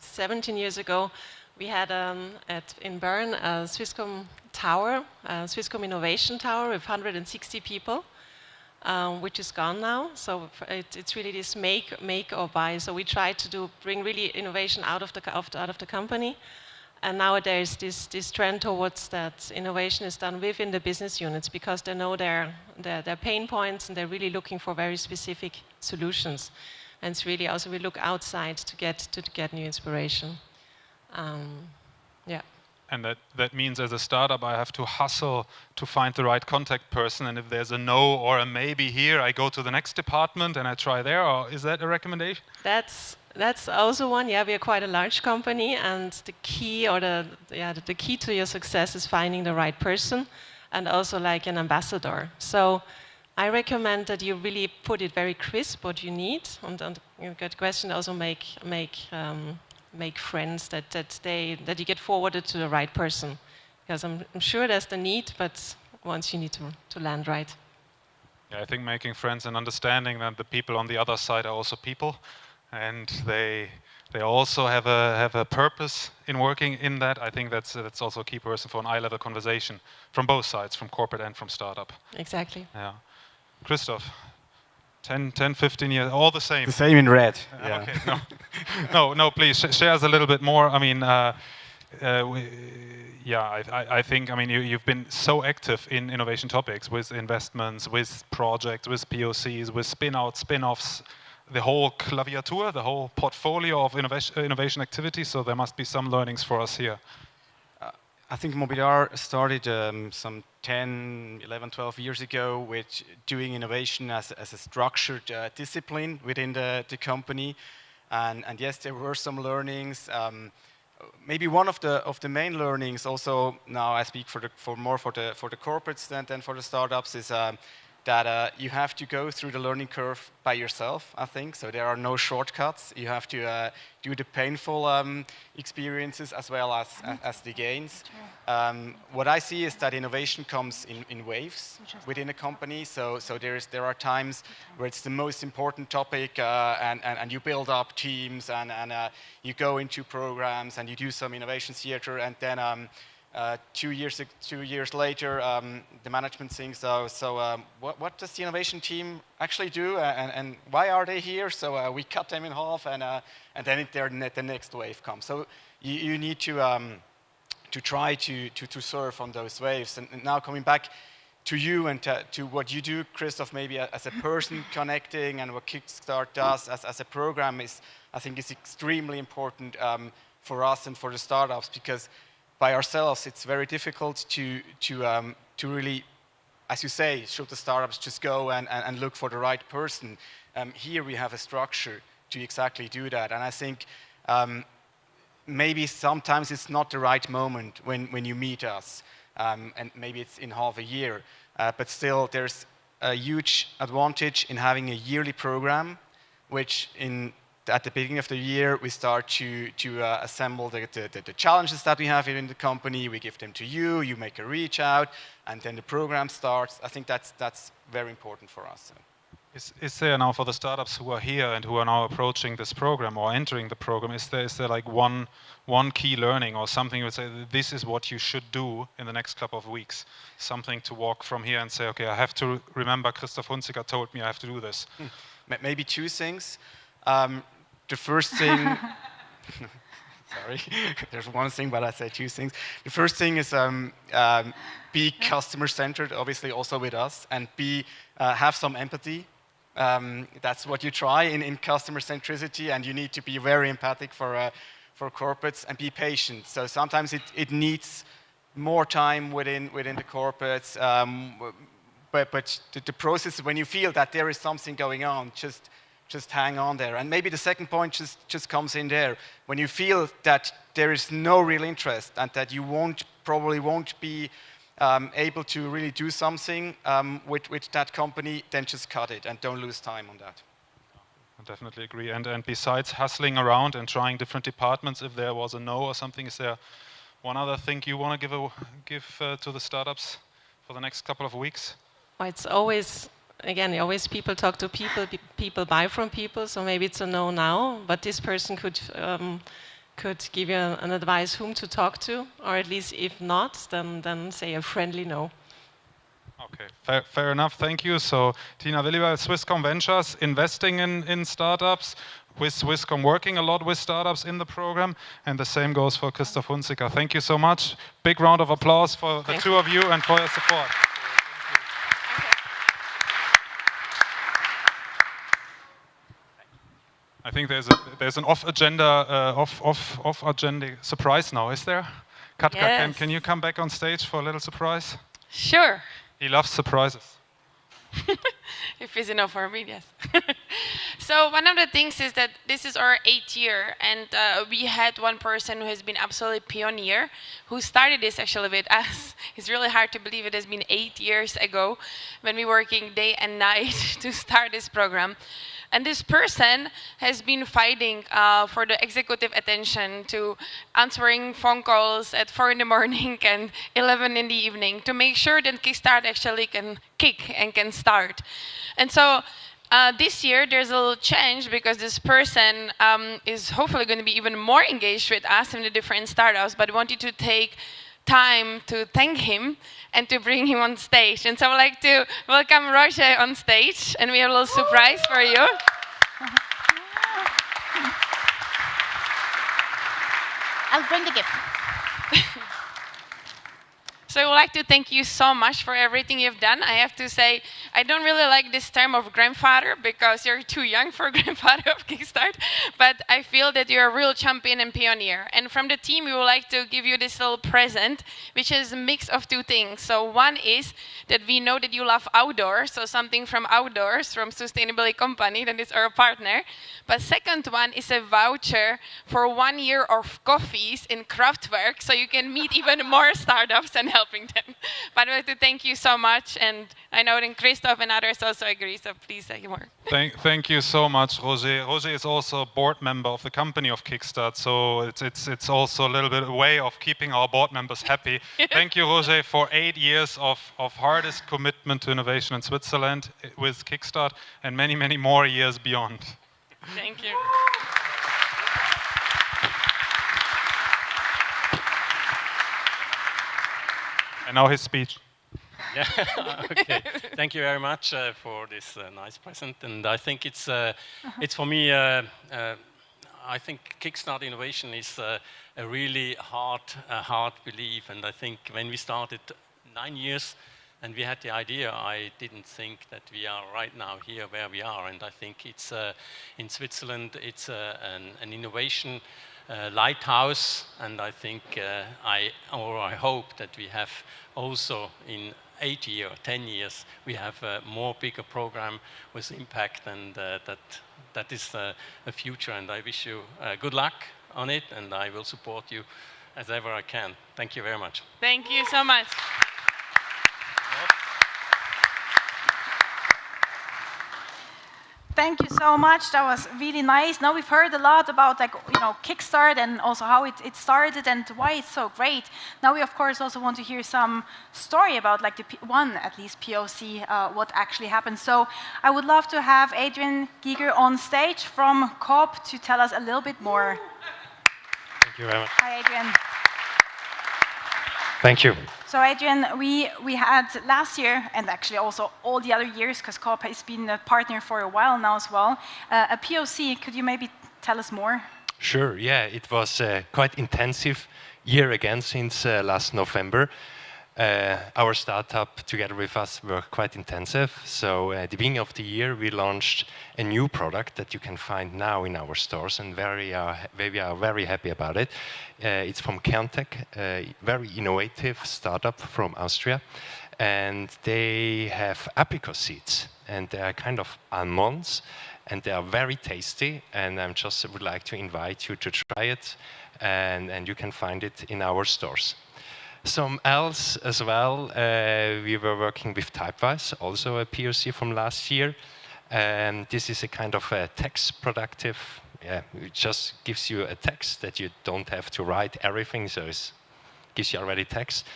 17 years ago, we had in Bern a Swisscom tower, a Swisscom Innovation Tower with 160 people, which is gone now. So it's really this make or buy. So we try to bring really innovation out of the company. And nowadays, this trend towards that innovation is done within the business units because they know their pain points and they're really looking for very specific solutions. And it's really also we look outside to get new inspiration. Yeah. And that means as a startup, I have to hustle to find the right contact person. And if there's a no or a maybe here, I go to the next department and I try there. Or is that a recommendation? That's also one. Yeah, we are quite a large company, and the key or the key to your success is finding the right person, and also like an ambassador. So I recommend that you really put it very crisp what you need, and you get question also make friends that you get forwarded to the right person, because I'm sure there's the need, but once you need to land right. Yeah, I think making friends and understanding that the people on the other side are also people. And they also have a purpose in working in that. I think that's also a key person for an eye-level conversation from both sides, from corporate and from startup. Exactly. Yeah. Christoph, 10, 15 years, all the same. The same in red. Yeah. Okay, no, please share us a little bit more. I mean, I think you've been so active in innovation topics with investments, with projects, with POCs, with spin-outs, spin-offs. The whole claviature, the whole portfolio of innovation activities, so there must be some learnings for us here. I think Mobiliar started some 10, 11, 12 years ago with doing innovation as a structured discipline within the company. And yes, there were some learnings. Maybe one of the main learnings also, now I speak more for the corporates than for the startups, is that you have to go through the learning curve by yourself, I think. So there are no shortcuts. You have to do the painful experiences as well as the gains. What I see is that innovation comes in waves within a company. So there are times where it's the most important topic and you build up teams and you go into programs and you do some innovation theater, and then 2 years later, the management thinks, so what does the innovation team actually do, and why are they here? So we cut them in half, and then the next wave comes. So you need to try to surf on those waves. And now coming back to you and to what you do, Christoph, maybe as a person connecting, and what Kickstart does as a program I think is extremely important for us and for the startups, because by ourselves, it's very difficult to really, as you say, should the startups just go and look for the right person. Here we have a structure to exactly do that. And I think maybe sometimes it's not the right moment when you meet us, and maybe it's in half a year. But still, there's a huge advantage in having a yearly program, which at the beginning of the year, we start to assemble the challenges that we have here in the company. We give them to you, you make a reach out, and then the program starts. I think that's very important for us. Is there now, for the startups who are here and who are now approaching this program or entering the program, is there like one key learning or something you would say, this is what you should do in the next couple of weeks? Something to walk from here and say, okay, I have to remember Christoph Hunziker told me I have to do this. Maybe two things. The first thing, sorry, there's one thing, but I say two things. The first thing is be customer-centered, obviously also with us, and have some empathy. That's what you try in customer centricity, and you need to be very empathic for corporates, and be patient. So sometimes it needs more time within the corporates, but the process, when you feel that there is something going on, just hang on there. And maybe the second point just comes in there. When you feel that there is no real interest and that you probably won't be able to really do something with that company, then just cut it and don't lose time on that. I definitely agree. And besides hustling around and trying different departments, if there was a no or something, is there one other thing you want to give to the startups for the next couple of weeks? it's always, again, always people talk to people, people buy from people, so maybe it's a no now, but this person could give you an advice whom to talk to, or at least if not, then say a friendly no. Okay, fair enough. Thank you. So Tina Willibald, Swisscom Ventures, investing in startups, with Swisscom working a lot with startups in the program, and the same goes for Christoph Hunziker. Thank you so much. Big round of applause for the two of you and for your support. I think there's an off agenda surprise now. Is there? Katka, Yes. can you come back on stage for a little surprise? Sure. He loves surprises. If it's enough for me, yes. So one of the things is that this is our 8th year, and we had one person who has been absolutely pioneer, who started this actually with us. It's really hard to believe it has been 8 years ago when we were working day and night to start this program. And this person has been fighting for the executive attention, to answering phone calls at 4 in the morning and 11 in the evening to make sure that Kickstart actually can kick and can start. And so this year there's a little change, because this person is hopefully going to be even more engaged with us in the different startups, but I wanted to take time to thank him and to bring him on stage. And so I'd like to welcome Roger on stage, and we have a little surprise for you. I'll bring the gift. So I would like to thank you so much for everything you've done. I have to say, I don't really like this term of grandfather, because you're too young for grandfather of Kickstart, but I feel that you're a real champion and pioneer. And from the team, we would like to give you this little present, which is a mix of two things. So one is that we know that you love outdoors, so something from outdoors, from Sustainability Company, that is our partner. But second one is a voucher for 1 year of coffees in Kraftwerk, so you can meet even more startups and helping them. But I want to thank you so much, and I know that Christoph and others also agree, so please say more. Thank you so much, Roger. Roger is also a board member of the company of Kickstart, so it's also a little bit a way of keeping our board members happy. Thank you, Roger, for 8 years of hardest commitment to innovation in Switzerland with Kickstart, and many, many more years beyond. Thank you. And now his speech. Yeah, okay. Thank you very much for this nice present. And I think it's for me, I think Kickstart innovation is a really hard belief. And I think when we started 9 years and we had the idea, I didn't think that we are right now here where we are. And I think it's in Switzerland, it's an innovation lighthouse, and I think I hope that we have also in 8 years, 10 years, we have a more bigger program with impact, and that is a future. And I wish you good luck on it, and I will support you as ever I can. Thank you very much. Thank you so much. Thank you so much. That was really nice. Now we've heard a lot about, like, Kickstart, and also how it started and why it's so great. Now we of course also want to hear some story about, like, the one at least POC, what actually happened. So I would love to have Adrian Giger on stage from Coop to tell us a little bit more. Thank you very much. Hi, Adrian. Thank you. So Adrian, we had last year, and actually also all the other years, because Coop has been a partner for a while now as well, a POC. Could you maybe tell us more? Sure, yeah, it was quite intensive year again since last November. Our startup together with us were quite intensive. So at the beginning of the year, we launched a new product that you can find now in our stores, and we are very happy about it. It's from Kerntech, a very innovative startup from Austria, and they have apricot seeds, and they are kind of almonds, and they are very tasty. And I just would like to invite you to try it, and you can find it in our stores. Some else as well, we were working with Typewise, also a POC from last year. And this is a kind of a text productive, it just gives you a text that you don't have to write everything, so it's gives you already text.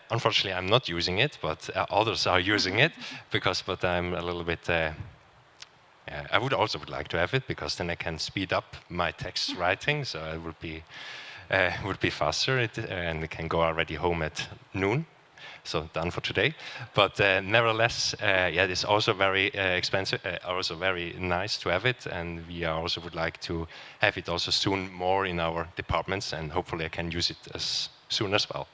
Unfortunately, I'm not using it, but others are using it but I'm a little bit. I would like to have it because then I can speed up my text writing, so it would be faster, and I can go already home at noon. So done for today. But nevertheless, yeah, it's also very expensive, also very nice to have it, and we also would like to have it also soon more in our departments, and hopefully I can use it as soon as well.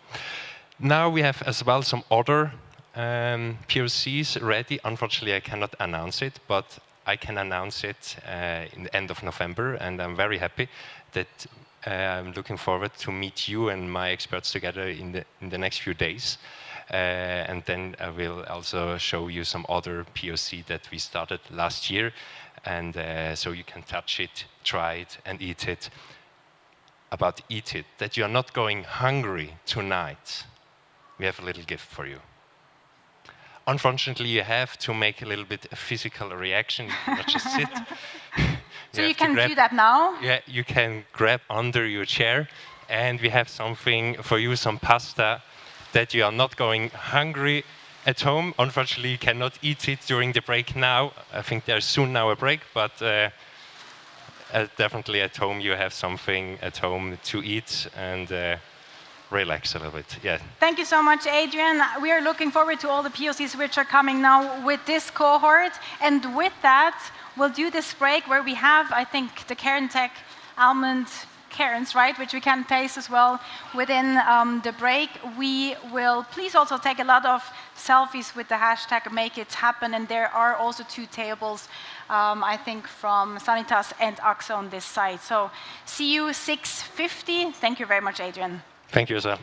Now we have as well some other POCs ready. Unfortunately, I cannot announce it, but I can announce it in the end of November, and I'm very happy that I'm looking forward to meet you and my experts together in the next few days. And then I will also show you some other POC that we started last year, and so you can touch it, try it, and eat it. About eat it, that you are not going hungry tonight, we have a little gift for you. Unfortunately, you have to make a little bit a physical reaction. You cannot just sit. So you can do that now? Yeah, you can grab under your chair, and we have something for you, some pasta, that you are not going hungry at home. Unfortunately, you cannot eat it during the break now. I think there's soon now a break, but definitely at home you have something at home to eat and relax a little bit. Yeah. Thank you so much, Adrian. We are looking forward to all the POCs which are coming now with this cohort. And with that, we'll do this break where we have, I think, the Karen Tech almond Karens, right, which we can taste as well within the break. We will please also take a lot of selfies with the hashtag Make It Happen, and there are also 2 tables, I think, from Sanitas and AXA on this side. So see you 6:50. Thank you very much, Adrian. Thank you, sir.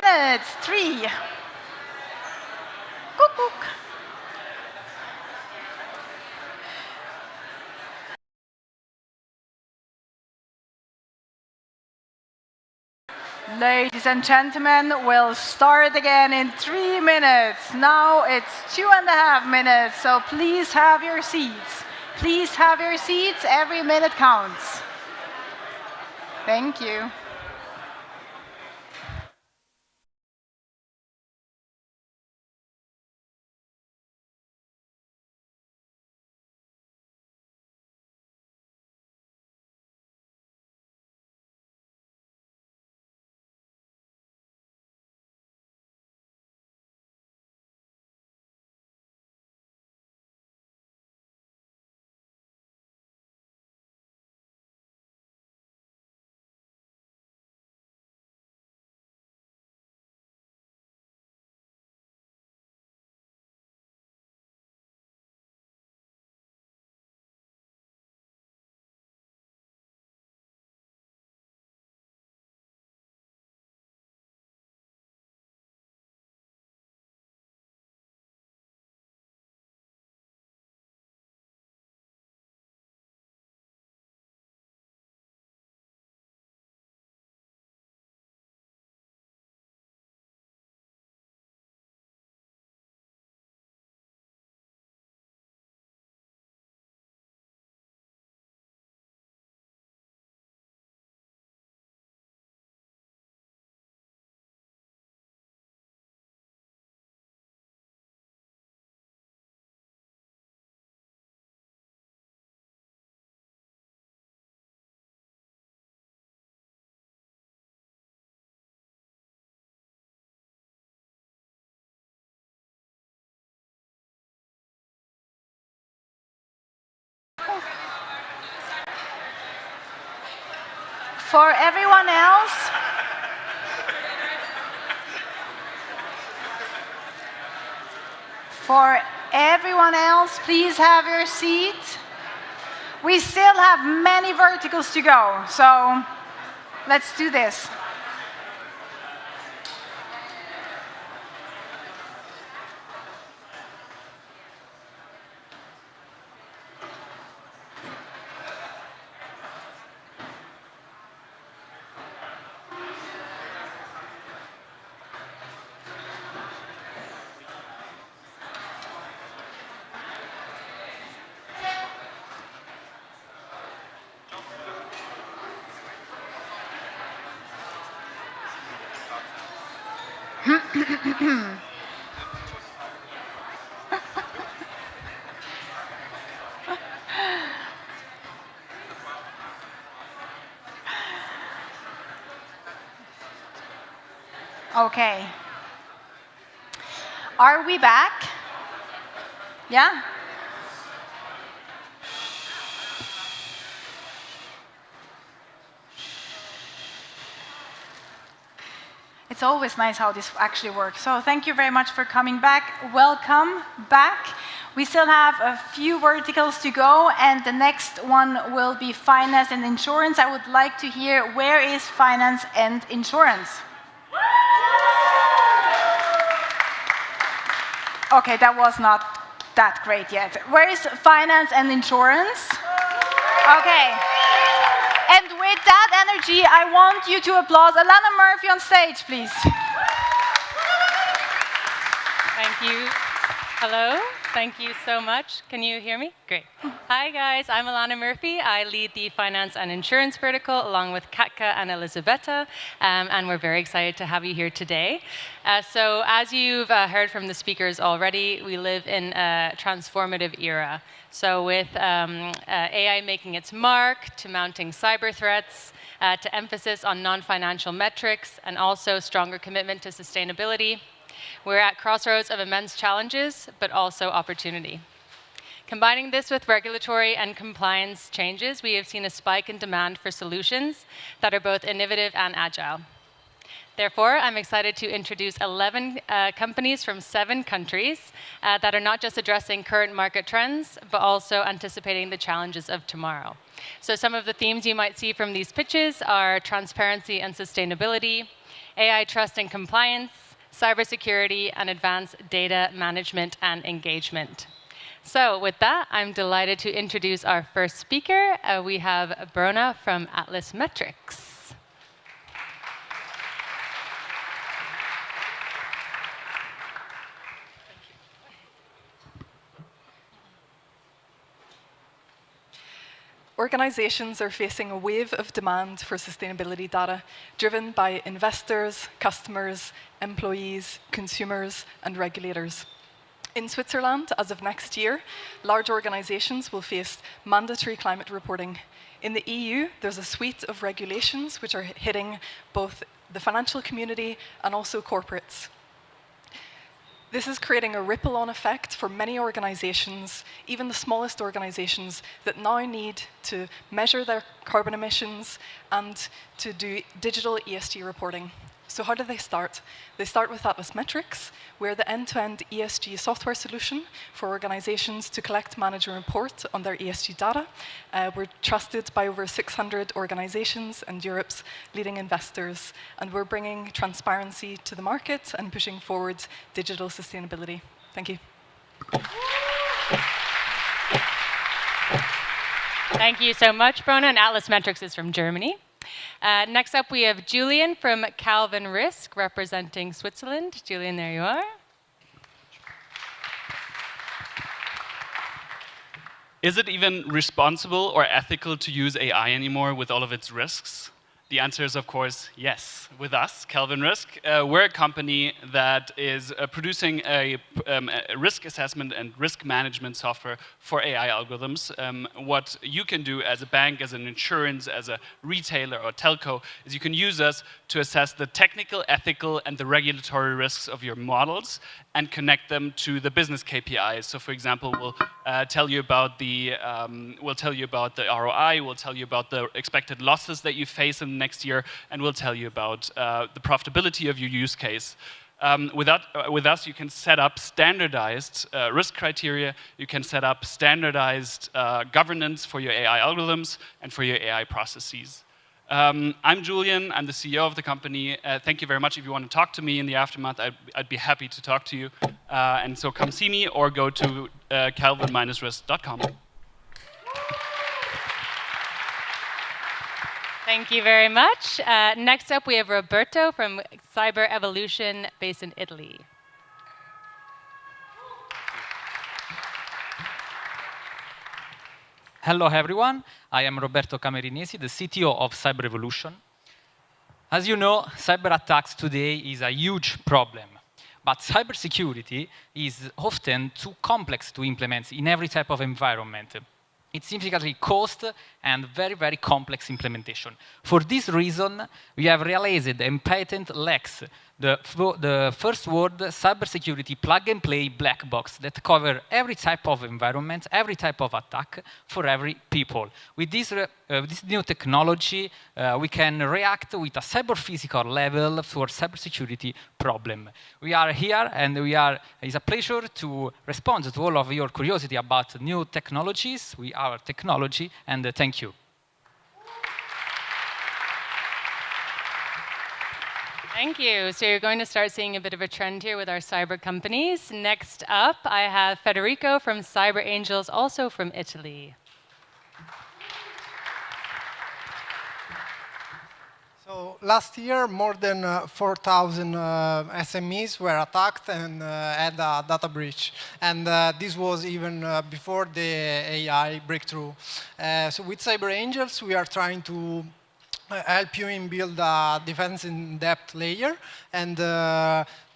minutes. 3. Koek. Ladies and gentlemen, we'll start again in 3 minutes. Now it's 2.5 minutes, so please have your seats. Please have your seats, every minute counts. Thank you. For everyone else, please have your seat. We still have many verticals to go, so let's do this. Okay. Are we back? Yeah? It's always nice how this actually works. So thank you very much for coming back. Welcome back. We still have a few verticals to go, and the next one will be finance and insurance. I would like to hear, where is finance and insurance? Okay, that was not that great yet. Where is finance and insurance? Okay. And with that energy, I want you to applaud Alana Murphy on stage, please. Thank you. Hello. Thank you so much. Can you hear me? Great. Hi, guys. I'm Alana Murphy. I lead the finance and insurance vertical along with Katka and Elisabetta, and we're very excited to have you here today. So as you've heard from the speakers already, we live in a transformative era. So with AI making its mark, to mounting cyber threats, to emphasis on non-financial metrics, and also stronger commitment to sustainability, we're at crossroads of immense challenges, but also opportunity. Combining this with regulatory and compliance changes, we have seen a spike in demand for solutions that are both innovative and agile. Therefore, I'm excited to introduce 11 companies from 7 countries that are not just addressing current market trends, but also anticipating the challenges of tomorrow. So some of the themes you might see from these pitches are transparency and sustainability, AI trust and compliance, cybersecurity, and advanced data management and engagement. So with that, I'm delighted to introduce our first speaker. We have Brona from Atlas Metrics. Organizations are facing a wave of demand for sustainability data, driven by investors, customers, employees, consumers, and regulators. In Switzerland, as of next year, large organizations will face mandatory climate reporting. In the EU, there's a suite of regulations which are hitting both the financial community and also corporates. This is creating a ripple-on effect for many organizations, even the smallest organizations, that now need to measure their carbon emissions and to do digital ESG reporting. So how do they start? They start with Atlas Metrics. We're the end-to-end ESG software solution for organizations to collect, manage, and report on their ESG data. We're trusted by over 600 organizations and Europe's leading investors. And we're bringing transparency to the market and pushing forward digital sustainability. Thank you. Thank you so much, Brona. And Atlas Metrics is from Germany. Next up, we have Julian from Calvin Risk, representing Switzerland. Julian, there you are. Is it even responsible or ethical to use AI anymore with all of its risks? The answer is, of course, yes. With us, Calvin Risk, we're a company that is producing a risk assessment and risk management software for AI algorithms. What you can do as a bank, as an insurance, as a retailer or telco, is you can use us to assess the technical, ethical, and the regulatory risks of your models and connect them to the business KPIs. So, for example, we'll tell you about the ROI, we'll tell you about the expected losses that you face in the next year, and we'll tell you about the profitability of your use case. With us, you can set up standardized risk criteria, you can set up standardized governance for your AI algorithms and for your AI processes. I'm Julian, I'm the CEO of the company. Thank you very much. If you want to talk to me in the aftermath, I'd be happy to talk to you. And so come see me or go to calvin-risk.com. Thank you very much. Next up, we have Roberto from Cyber Evolution, based in Italy. Hello, everyone. I am Roberto Camerinesi, the CTO of Cyber Evolution. As you know, cyber attacks today is a huge problem. But cybersecurity is often too complex to implement in every type of environment. It's significantly cost and very, very complex implementation. For this reason, we have realized and patented Lex, the first word cybersecurity plug-and-play black box that cover every type of environment, every type of attack for every people. With this new technology, we can react with a cyber-physical level for cybersecurity problem. We are here, and it's a pleasure to respond to all of your curiosity about new technologies. We are technology, and thank you. Thank you. So you're going to start seeing a bit of a trend here with our cyber companies. Next up, I have Federico from Cyber Angels, also from Italy. So last year, more than 4,000 SMEs were attacked and had a data breach. And this was even before the AI breakthrough. So with Cyber Angels, we are trying to help you in build a defense in-depth layer, and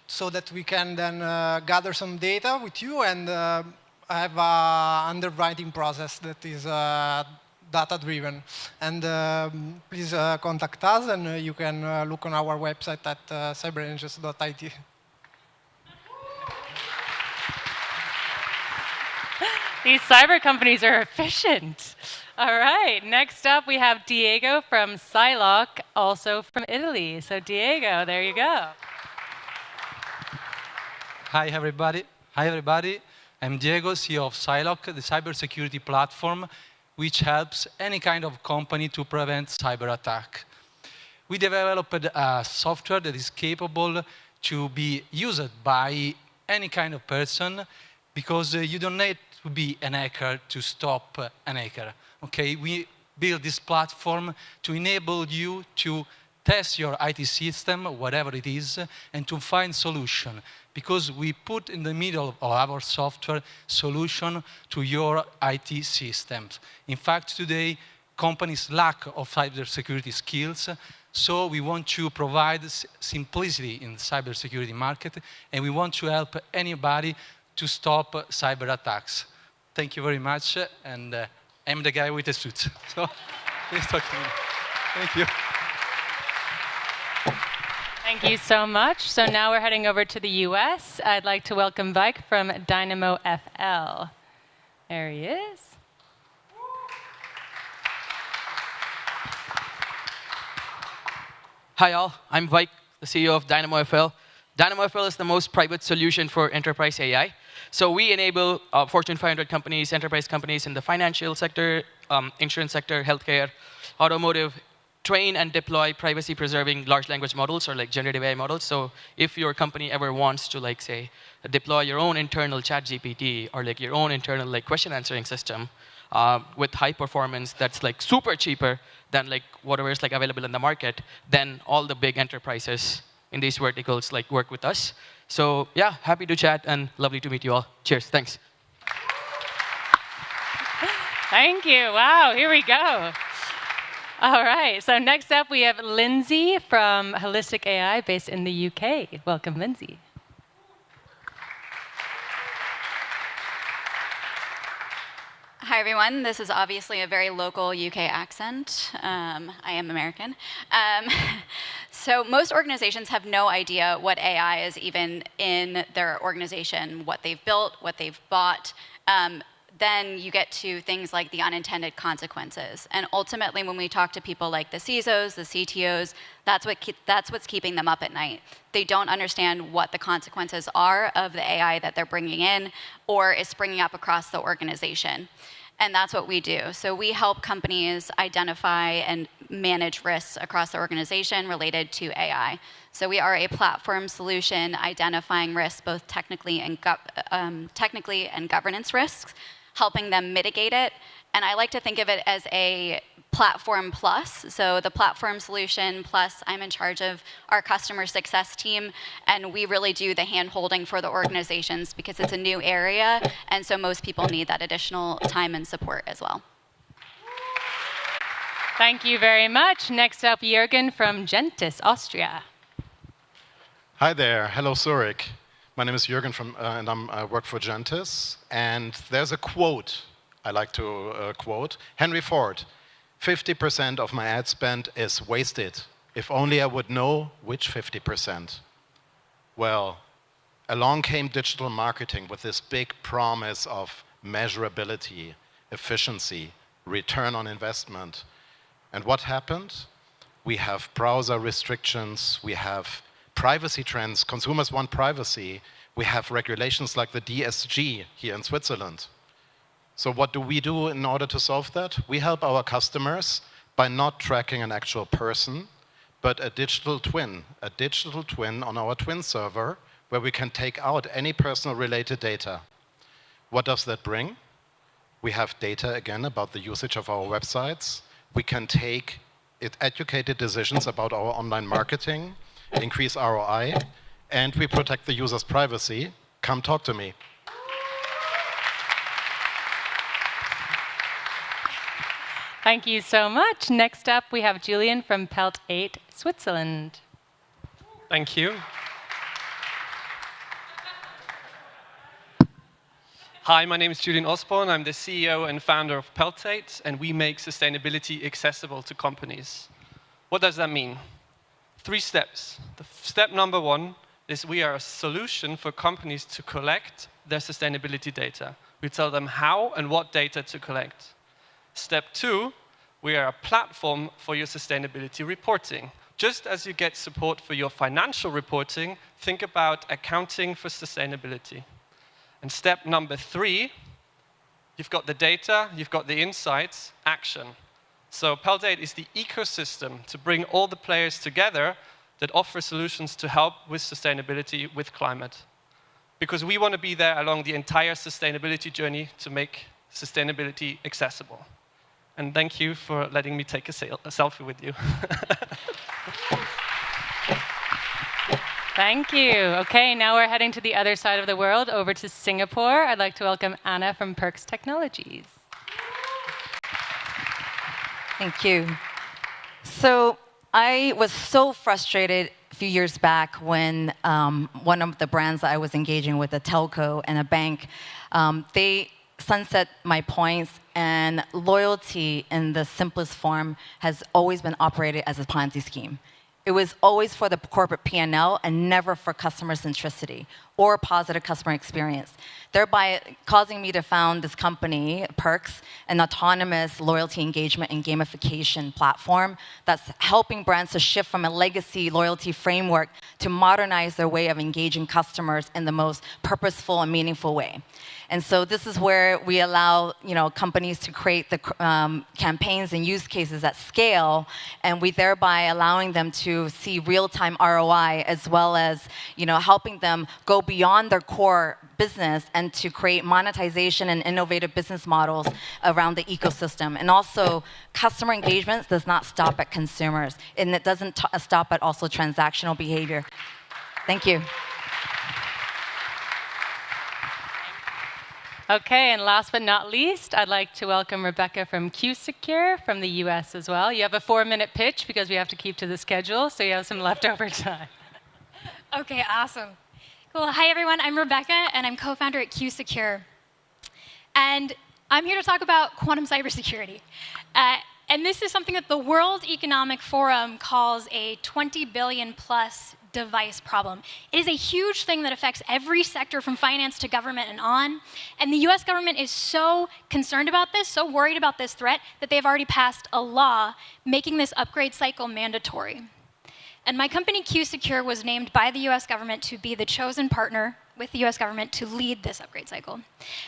so that we can then gather some data with you and have an underwriting process that is data-driven. And please contact us, and you can look on our website at cyberangels.it. These cyber companies are efficient. All right, next up we have Diego from Siloc, also from Italy. So Diego, there you go. Hi, everybody. Hi, everybody. I'm Diego, CEO of Siloc, the cybersecurity platform which helps any kind of company to prevent cyber attack. We developed a software that is capable to be used by any kind of person because you don't need to be an hacker to stop an hacker. Okay, we build this platform to enable you to test your IT system, whatever it is, and to find solution. Because we put in the middle of our software solution to your IT systems. In fact, today, companies lack of cybersecurity skills, so we want to provide simplicity in the cybersecurity market, and we want to help anybody to stop cyber attacks. Thank you very much, and I'm the guy with the suit. So please talk to me. Thank you. Thank you so much. So now we're heading over to the US. I'd like to welcome Vike from Dynamo FL. There he is. Hi all, I'm Vike, the CEO of Dynamo FL. Dynamo FL is the most private solution for enterprise AI. So we enable Fortune 500 companies, enterprise companies in the financial sector, insurance sector, healthcare, automotive, train and deploy privacy-preserving large language models or like generative AI models. So if your company ever wants to like say deploy your own internal chat GPT or like your own internal like question answering system with high performance that's like super cheaper than like whatever is like available in the market, then all the big enterprises in these verticals like work with us. So yeah, happy to chat and lovely to meet you all. Cheers, thanks. Thank you. Wow, here we go. All right, so next up we have Lindsay from Holistic AI based in the UK. Welcome, Lindsay. Hi, everyone. This is obviously a very local UK accent. I am American. So most organizations have no idea what AI is even in their organization, what they've built, what they've bought. Then you get to things like the unintended consequences. And ultimately, when we talk to people like the CISOs, the CTOs, that's what's keeping them up at night. They don't understand what the consequences are of the AI that they're bringing in or is springing up across the organization. And that's what we do. So we help companies identify and manage risks across the organization related to AI. So we are a platform solution identifying risks, both technically and governance risks, helping them mitigate it. And I like to think of it as a platform plus. So the platform solution plus I'm in charge of our customer success team, and we really do the hand-holding for the organizations because it's a new area, and so most people need that additional time and support as well. Thank you very much. Next up, Jürgen from Gentis, Austria. Hi there. Hello, Zurich. My name is Jürgen and I work for Gentis. And there's a quote I like to quote. Henry Ford, 50% of my ad spend is wasted. If only I would know which 50%. Well, along came digital marketing with this big promise of measurability, efficiency, return on investment. And what happened? We have browser restrictions, we have privacy trends, consumers want privacy, we have regulations like the DSG here in Switzerland. So what do we do in order to solve that? We help our customers by not tracking an actual person, but a digital twin on our twin server where we can take out any personal related data. What does that bring? We have data again about the usage of our websites. We can take educated decisions about our online marketing, increase ROI, and we protect the user's privacy. Come talk to me. Thank you so much. Next up, we have Julian from Pelt 8, Switzerland. Thank you. Hi, my name is Julian Osborne. I'm the CEO and founder of Peltate, and we make sustainability accessible to companies. What does that mean? 3 steps. Step number 1 is we are a solution for companies to collect their sustainability data. We tell them how and what data to collect. Step 2, we are a platform for your sustainability reporting. Just as you get support for your financial reporting, think about accounting for sustainability. And step number 3, you've got the data, you've got the insights, action. So Pelt8 is the ecosystem to bring all the players together that offer solutions to help with sustainability, with climate. Because we want to be there along the entire sustainability journey to make sustainability accessible. And thank you for letting me take a selfie with you. Thank you. Okay, now we're heading to the other side of the world, over to Singapore. I'd like to welcome Anna from Perks Technologies. Thank you. So I was so frustrated a few years back when one of the brands that I was engaging with, a telco and a bank, they sunset my points, and loyalty in the simplest form has always been operated as a Ponzi scheme. It was always for the corporate P&L and never for customer centricity or positive customer experience, thereby causing me to found this company, Perks, an autonomous loyalty engagement and gamification platform that's helping brands to shift from a legacy loyalty framework to modernize their way of engaging customers in the most purposeful and meaningful way. And so this is where we allow companies to create the campaigns and use cases at scale, and we thereby allowing them to see real-time ROI, as well as helping them go beyond their core business and to create monetization and innovative business models around the ecosystem. And also, customer engagement does not stop at consumers, and it doesn't stop at also transactional behavior. Thank you. Okay, and last but not least, I'd like to welcome Rebecca from Q-Secure from the US as well. You have a 4-minute pitch because we have to keep to the schedule, so you have some leftover time. Okay, awesome. Cool. Hi, everyone. I'm Rebecca, and I'm co-founder at Q-Secure. And I'm here to talk about quantum cybersecurity. And this is something that the World Economic Forum calls a 20 billion plus device problem. It is a huge thing that affects every sector from finance to government and on. And the US government is so concerned about this, so worried about this threat, that they've already passed a law making this upgrade cycle mandatory. And my company, Q-Secure, was named by the US government to be the chosen partner with the US government to lead this upgrade cycle.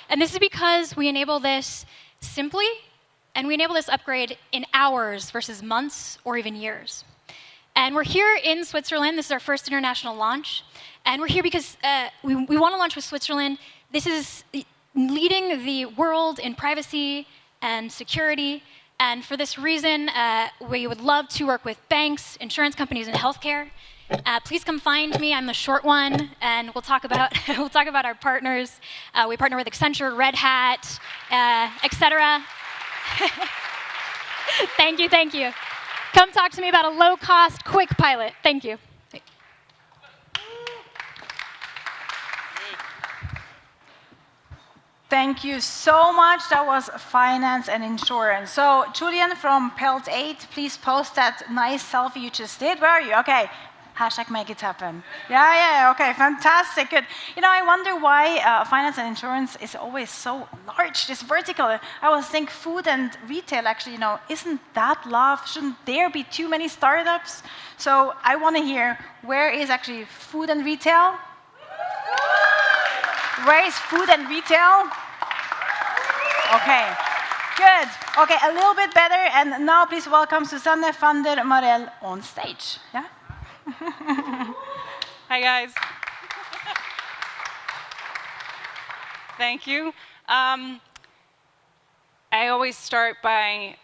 And this is because we enable this simply, and we enable this upgrade in hours versus months or even years. And we're here in Switzerland. This is our first international launch. And we're here because we want to launch with Switzerland. This is leading the world in privacy and security. And for this reason, we would love to work with banks, insurance companies, and healthcare. Please come find me. I'm the short one, and we'll talk about our partners. We partner with Accenture, Red Hat, etc. Thank you, thank you. Come talk to me about a low-cost, quick pilot. Thank you. Thank you so much. That was finance and insurance. So Julian from Pelt8, please post that nice selfie you just did. Where are you? Okay. Hashtag make it happen. Yeah, okay, fantastic, good. I wonder why finance and insurance is always so large, this vertical. I always think food and retail actually, isn't that love? Shouldn't there be too many startups? So I want to hear, where is actually food and retail? Where is food and retail? Okay, good. Okay, a little bit better. And now please welcome Susanne van der Marel on stage. Yeah? Hi, guys. Thank you. I always start by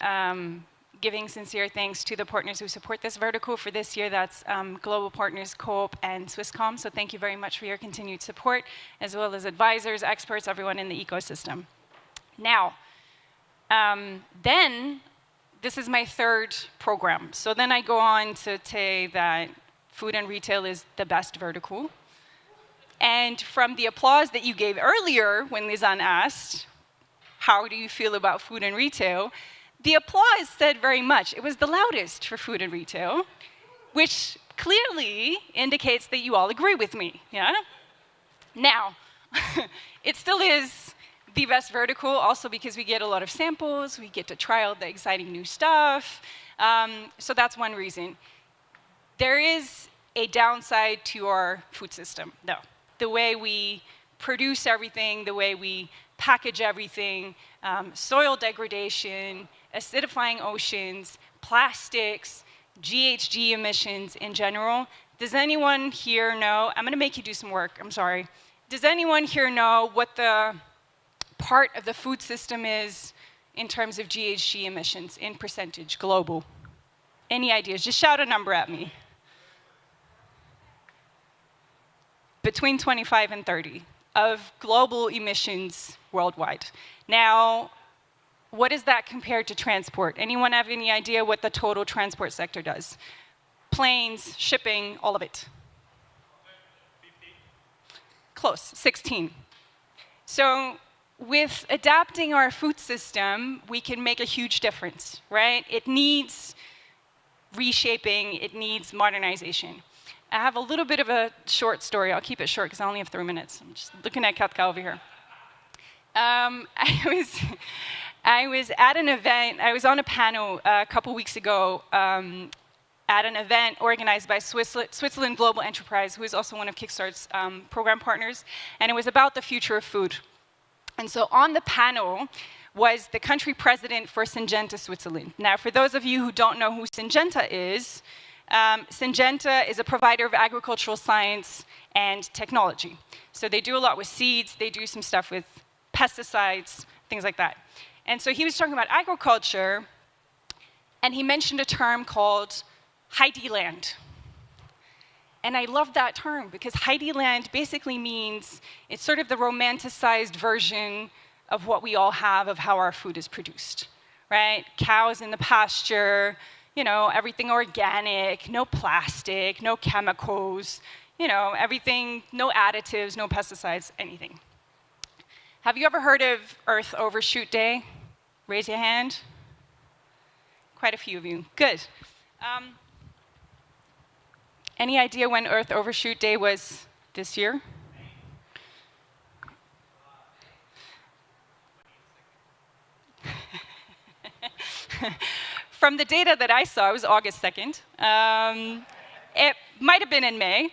giving sincere thanks to the partners who support this vertical. For this year, that's Global Partners, Coop, and Swisscom. So thank you very much for your continued support, as well as advisors, experts, everyone in the ecosystem. Now, then, this is my third program. So then I go on to say that food and retail is the best vertical. And from the applause that you gave earlier when Lisanne asked, how do you feel about food and retail? The applause said very much. It was the loudest for food and retail, which clearly indicates that you all agree with me, yeah? Now, it still is the best vertical, also because we get a lot of samples, we get to try out the exciting new stuff. So that's one reason. There is a downside to our food system, though. The way we produce everything, the way we package everything, soil degradation, acidifying oceans, plastics, GHG emissions in general. Does anyone here know, I'm gonna make you do some work, I'm sorry. Does anyone here know what the part of the food system is in terms of GHG emissions in percentage, global? Any ideas? Just shout a number at me. Between 25 and 30 of global emissions worldwide. Now, what does that compare to transport? Anyone have any idea what the total transport sector does? Planes, shipping, all of it. Close, 16. So with adapting our food system, we can make a huge difference, right? It needs reshaping, it needs modernization. I have a little bit of a short story. I'll keep it short because I only have 3 minutes. I'm just looking at Katka over here. I was at an event, I was on a panel a couple weeks ago at an event organized by Switzerland Global Enterprise, who is also one of Kickstart's program partners, and it was about the future of food. And so on the panel was the country president for Syngenta Switzerland. Now, for those of you who don't know who Syngenta is, Syngenta is a provider of agricultural science and technology. So they do a lot with seeds, they do some stuff with pesticides, things like that. And so he was talking about agriculture, and he mentioned a term called Heidi Land. And I love that term because Heidi Land basically means it's sort of the romanticized version of what we all have of how our food is produced, right? Cows in the pasture, you know, everything organic, no plastic, no chemicals, you know, everything, no additives, no pesticides, anything. Have you ever heard of Earth Overshoot Day? Raise your hand. Quite a few of you. Good. Any idea when Earth Overshoot Day was this year? From the data that I saw, it was August 2nd. It might have been in May.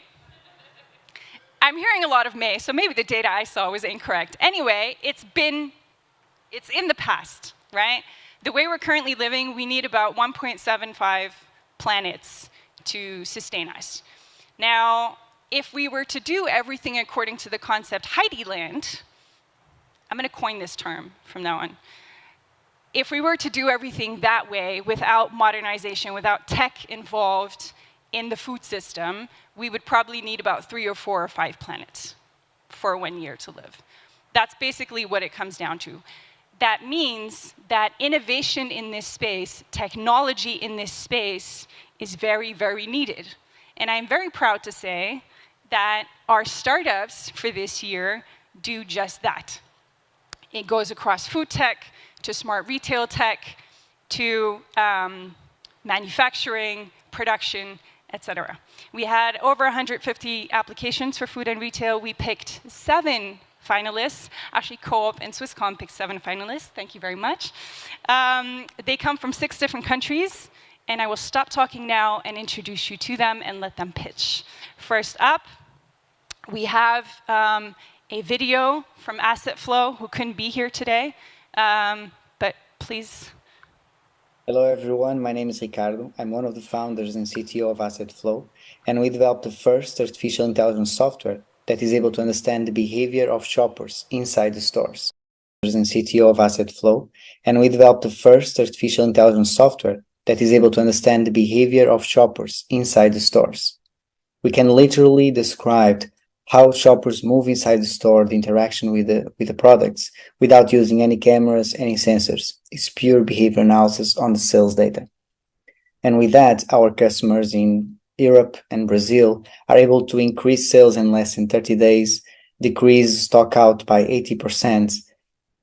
I'm hearing a lot of May, so maybe the data I saw was incorrect. Anyway, it's in the past, right? The way we're currently living, we need about 1.75 planets to sustain us. Now, if we were to do everything according to the concept Heidi Land, I'm going to coin this term from now on. If we were to do everything that way without modernization, without tech involved in the food system, we would probably need about 3 or 4 or 5 planets for 1 year to live. That's basically what it comes down to. That means that innovation in this space, technology in this space, is very, very needed. And I'm very proud to say that our startups for this year do just that. It goes across food tech, to smart retail tech, to manufacturing, production, etc. We had over 150 applications for food and retail. We picked 7 finalists. Actually, Co-op and Swisscom picked 7 finalists. Thank you very much. They come from 6 different countries, and I will stop talking now and introduce you to them and let them pitch. First up, we have a video from Asset Flow, who couldn't be here today. But please. Hello everyone, my name is Ricardo. I'm one of the founders and CTO of Asset Flow, and we developed the first artificial intelligence software that is able to understand the behavior of shoppers inside the stores. And CTO of Asset Flow, and we developed the first artificial intelligence software that is able to understand the behavior of shoppers inside the stores. We can literally describe how shoppers move inside the store, the interaction with the products, without using any cameras, any sensors. It's pure behavior analysis on the sales data. And with that, our customers in Europe and Brazil are able to increase sales in less than 30 days, decrease stock out by 80%,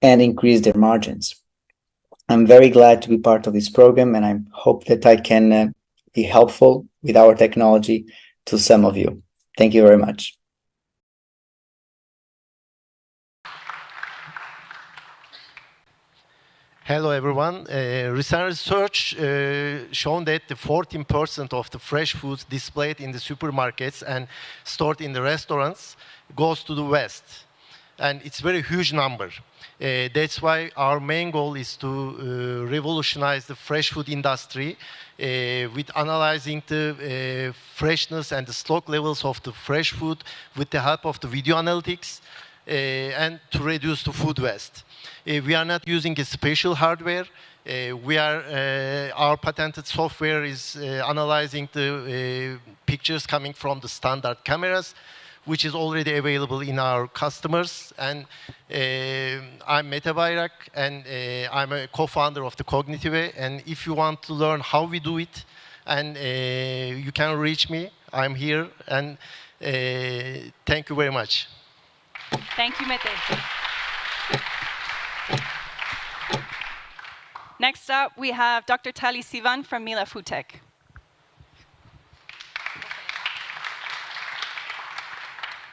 and increase their margins. I'm very glad to be part of this program, and I hope that I can be helpful with our technology to some of you. Thank you very much. Hello, everyone. Recent research shown that the 14% of the fresh foods displayed in the supermarkets and stored in the restaurants goes to the West. And it's a very huge number. That's why our main goal is to revolutionize the fresh food industry with analyzing the freshness and the stock levels of the fresh food with the help of the video analytics and to reduce the food waste. We are not using a special hardware. Our patented software is analyzing the pictures coming from the standard cameras, which is already available in our customers. And I'm Mete Bayrak, and I'm a co-founder of the Cognitive. And if you want to learn how we do it, and you can reach me, I'm here. And thank you very much. Thank you, Mete. Next up, we have Dr. Tali Sivan from Mila Foodtech.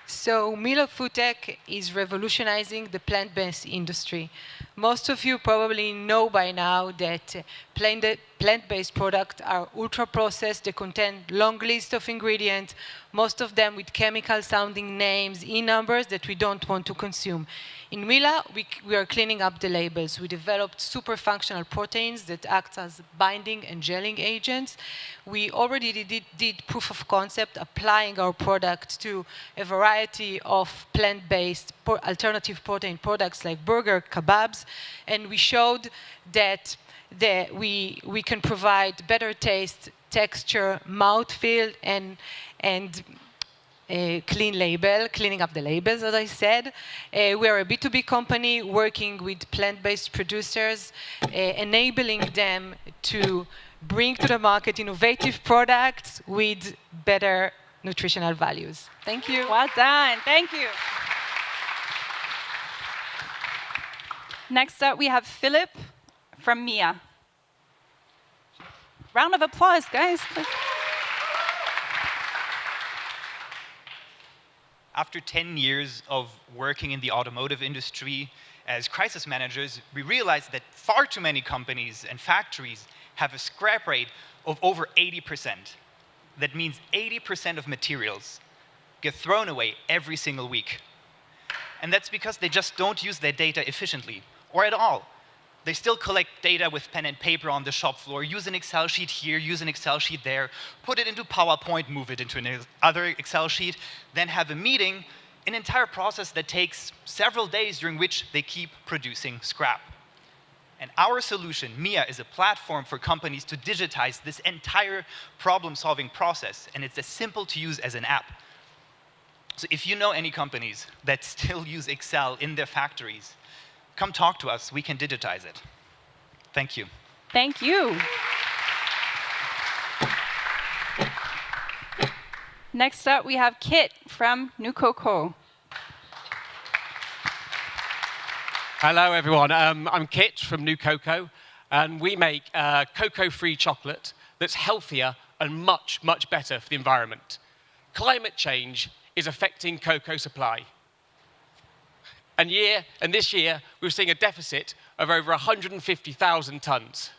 So Mila Foodtech is revolutionizing the plant-based industry. Most of you probably know by now that plant-based products are ultra-processed. They contain long list of ingredients, most of them with chemical-sounding names in numbers that we don't want to consume. In Mila, we are cleaning up the labels. We developed super functional proteins that act as binding and gelling agents. We already did proof of concept applying our product to a variety of plant-based alternative protein products like burger, kebabs, and we showed that we can provide better taste, texture, mouthfeel, and cleaning up the labels, as I said. We are a B2B company working with plant-based producers, enabling them to bring to the market innovative products with better nutritional values. Thank you. Well done. Thank you. Next up, we have Philip from Mia. Round of applause, guys. After 10 years of working in the automotive industry as crisis managers, we realized that far too many companies and factories have a scrap rate of over 80%. That means 80% of materials get thrown away every single week. And that's because they just don't use their data efficiently, or at all. They still collect data with pen and paper on the shop floor, use an Excel sheet here, use an Excel sheet there, put it into PowerPoint, move it into another Excel sheet, then have a meeting, an entire process that takes several days during which they keep producing scrap. And our solution, Mia, is a platform for companies to digitize this entire problem-solving process, and it's as simple to use as an app. So if you know any companies that still use Excel in their factories, come talk to us. We can digitize it. Thank you. Thank you. Next up, we have Kit from New Cocoa. Hello, everyone. I'm Kit from New Cocoa, and we make cocoa-free chocolate that's healthier and much, much better for the environment. Climate change is affecting cocoa supply. And this year, we're seeing a deficit of over 150,000 tons.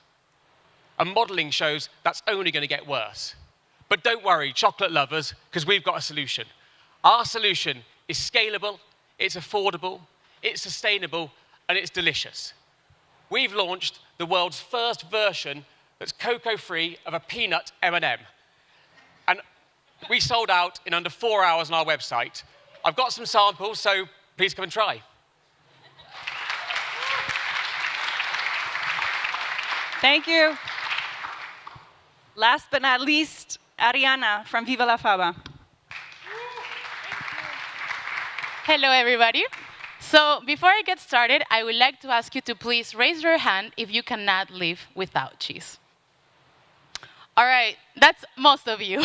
And modeling shows that's only going to get worse. But don't worry, chocolate lovers, because we've got a solution. Our solution is scalable, it's affordable, it's sustainable, and it's delicious. We've launched the world's first version that's cocoa-free of a peanut M&M. And we sold out in under 4 hours on our website. I've got some samples, so please come and try. Thank you. Last but not least, Ariana from Viva la Faba. Hello, everybody. So before I get started, I would like to ask you to please raise your hand if you cannot live without cheese. All right, that's most of you.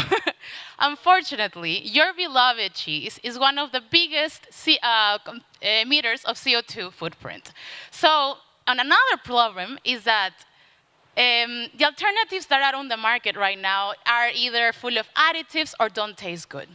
Unfortunately, your beloved cheese is one of the biggest emitters of CO2 footprint. So, and another problem is that the alternatives that are on the market right now are either full of additives or don't taste good.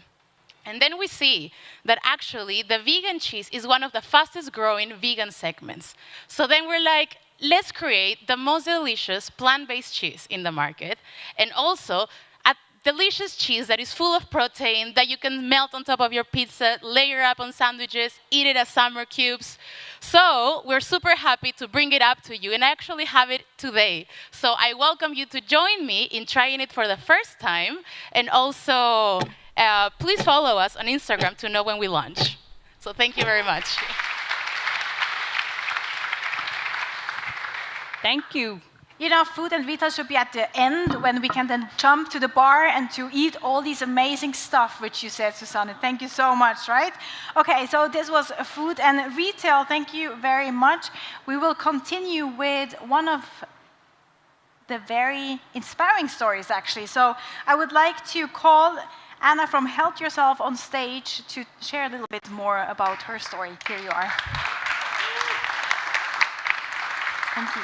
And then we see that actually the vegan cheese is one of the fastest growing vegan segments. So then we're like, let's create the most delicious plant-based cheese in the market, and also a delicious cheese that is full of protein that you can melt on top of your pizza, layer up on sandwiches, eat it as summer cubes. So we're super happy to bring it up to you and actually have it today. So I welcome you to join me in trying it for the first time, and also please follow us on Instagram to know when we launch. So thank you very much. Thank you. You know, food and retail should be at the end when we can then jump to the bar and to eat all these amazing stuff, which you said, Susanne. Thank you so much, right? Okay, so this was food and retail. Thank you very much. We will continue with one of the very inspiring stories, actually. So I would like to call Anna from Help Yourself on stage to share a little bit more about her story. Here you are. Thank you.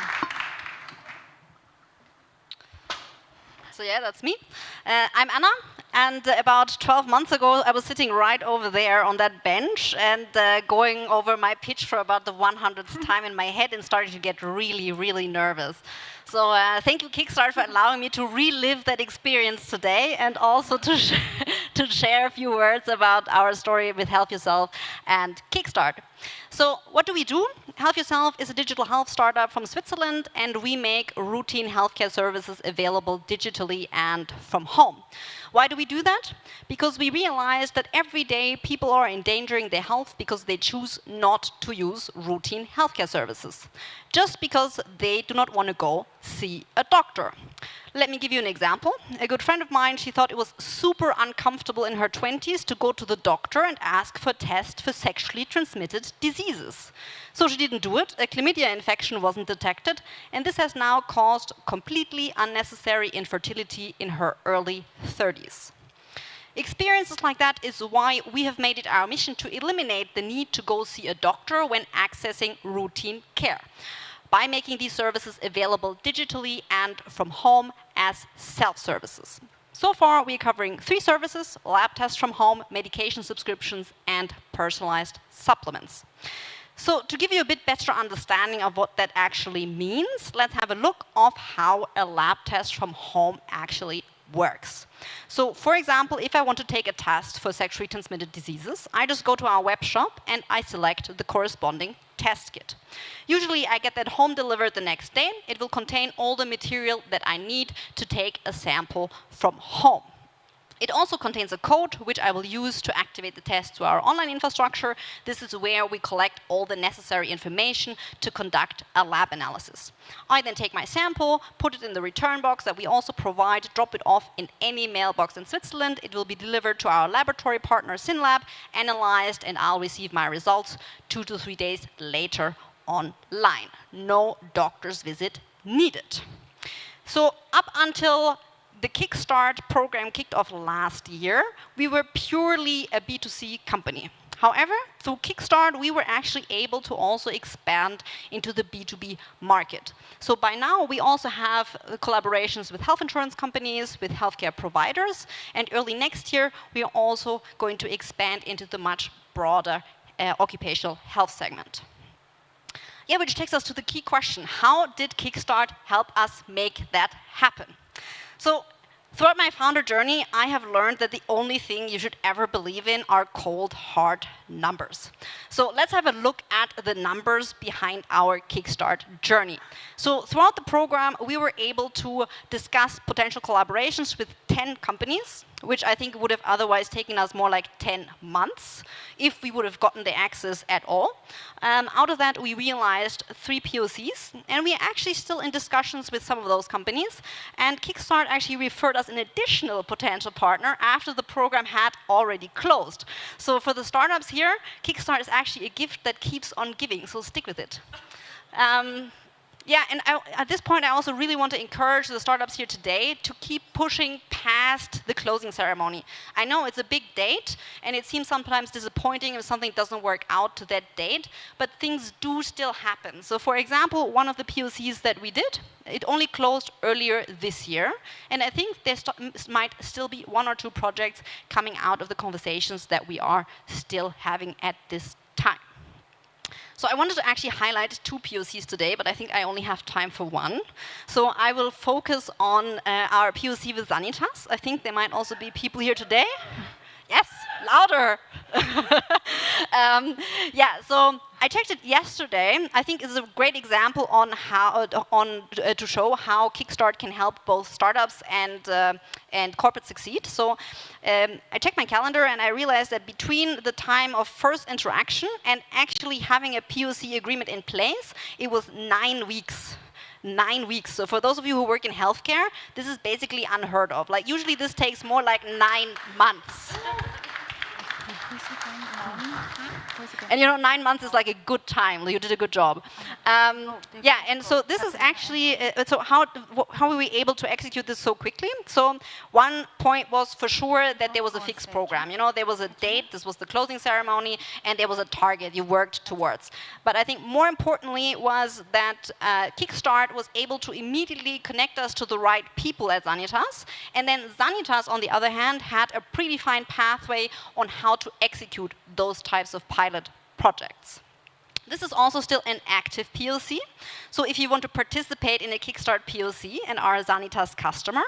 So yeah, that's me. I'm Anna, and about 12 months ago, I was sitting right over there on that bench and going over my pitch for about the 100th time in my head and starting to get really, really nervous. So thank you, Kickstart, for allowing me to relive that experience today and also to, to share a few words about our story with Help Yourself and Kickstart. So what do we do? Help Yourself is a digital health startup from Switzerland, and we make routine healthcare services available digitally and from home. Why do we do that? Because we realize that every day people are endangering their health because they choose not to use routine healthcare services, just because they do not want to go see a doctor. Let me give you an example. A good friend of mine, she thought it was super uncomfortable in her 20s to go to the doctor and ask for a test for sexually transmitted diseases. So she didn't do it, a chlamydia infection wasn't detected, and this has now caused completely unnecessary infertility in her early 30s. Experiences like that is why we have made it our mission to eliminate the need to go see a doctor when accessing routine care, by making these services available digitally and from home as self-services. So far, we're covering 3 services: lab tests from home, medication subscriptions, and personalized supplements. So to give you a bit better understanding of what that actually means, let's have a look of how a lab test from home actually works. So for example, if I want to take a test for sexually transmitted diseases, I just go to our web shop and I select the corresponding test kit. Usually I get that home delivered the next day. It will contain all the material that I need to take a sample from home. It also contains a code, which I will use to activate the test to our online infrastructure. This is where we collect all the necessary information to conduct a lab analysis. I then take my sample, put it in the return box that we also provide, drop it off in any mailbox in Switzerland. It will be delivered to our laboratory partner, SynLab, analyzed, and I'll receive my results 2 to 3 days later online. No doctor's visit needed. So up until the Kickstart program kicked off last year, we were purely a B2C company. However, through Kickstart, we were actually able to also expand into the B2B market. So by now, we also have collaborations with health insurance companies, with healthcare providers, and early next year, we are also going to expand into the much broader occupational health segment. Yeah, which takes us to the key question: how did Kickstart help us make that happen? So throughout my founder journey, I have learned that the only thing you should ever believe in are cold, hard numbers. So let's have a look at the numbers behind our Kickstart journey. So throughout the program, we were able to discuss potential collaborations with 10 companies, which I think would have otherwise taken us more like 10 months if we would have gotten the access at all. Out of that, we realized 3 POCs, and we are actually still in discussions with some of those companies. And Kickstart actually referred us an additional potential partner after the program had already closed. So for the startups here, Kickstart is actually a gift that keeps on giving, so stick with it. Yeah, and at this point, I also really want to encourage the startups here today to keep pushing past the closing ceremony. I know it's a big date, and it seems sometimes disappointing if something doesn't work out to that date, but things do still happen. So for example, one of the POCs that we did, it only closed earlier this year, and I think there might still be 1 or 2 projects coming out of the conversations that we are still having at this time. So I wanted to actually highlight 2 POCs today, but I think I only have time for 1. So I will focus on our POC with Sanitas. I think there might also be people here today. Yes, louder. Yeah, so I checked it yesterday. I think it's a great example on how to show how Kickstart can help both startups and corporate succeed. So I checked my calendar and I realized that between the time of first interaction and actually having a POC agreement in place, it was 9 weeks. 9 weeks. So for those of you who work in healthcare, this is basically unheard of. Like usually this takes more like 9 months. And 9 months is like a good time. You did a good job. Yeah, and so this is actually, so how were we able to execute this so quickly? So one point was for sure that there was a fixed program. There was a date, this was the closing ceremony, and there was a target you worked towards. But I think more importantly was that Kickstart was able to immediately connect us to the right people at Sanitas. And then Sanitas, on the other hand, had a predefined pathway on how to execute those types of pilot projects. This is also still an active POC. So if you want to participate in a Kickstart POC and are a Sanitas customer,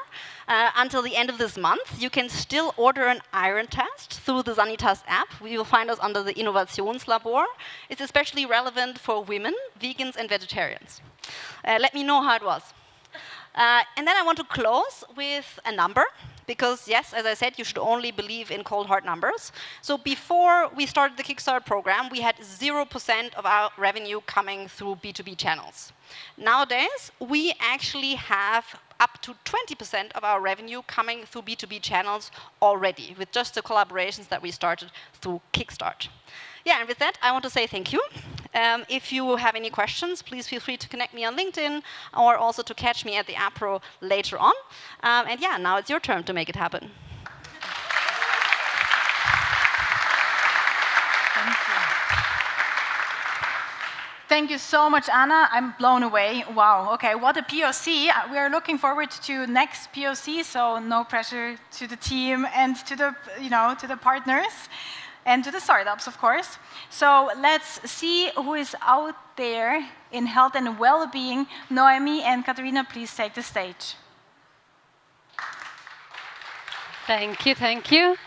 until the end of this month, you can still order an iron test through the Sanitas app. You will find us under the Innovationslabor. It's especially relevant for women, vegans, and vegetarians. Let me know how it was. And then I want to close with a number. Because yes, as I said, you should only believe in cold hard numbers. So before we started the Kickstart program, we had 0% of our revenue coming through B2B channels. Nowadays, we actually have up to 20% of our revenue coming through B2B channels already, with just the collaborations that we started through Kickstart. Yeah, and with that, I want to say thank you. If you have any questions, please feel free to connect me on LinkedIn or also to catch me at the Apro later on. And yeah, now it's your turn to make it happen. Thank you. Thank you so much, Anna. I'm blown away. Wow. Okay, what a POC. We are looking forward to next POC, so no pressure to the team and to the, to the partners. And to the startups, of course. So let's see who is out there in health and well-being. Noemi and Katarina, please take the stage. Thank you, thank you.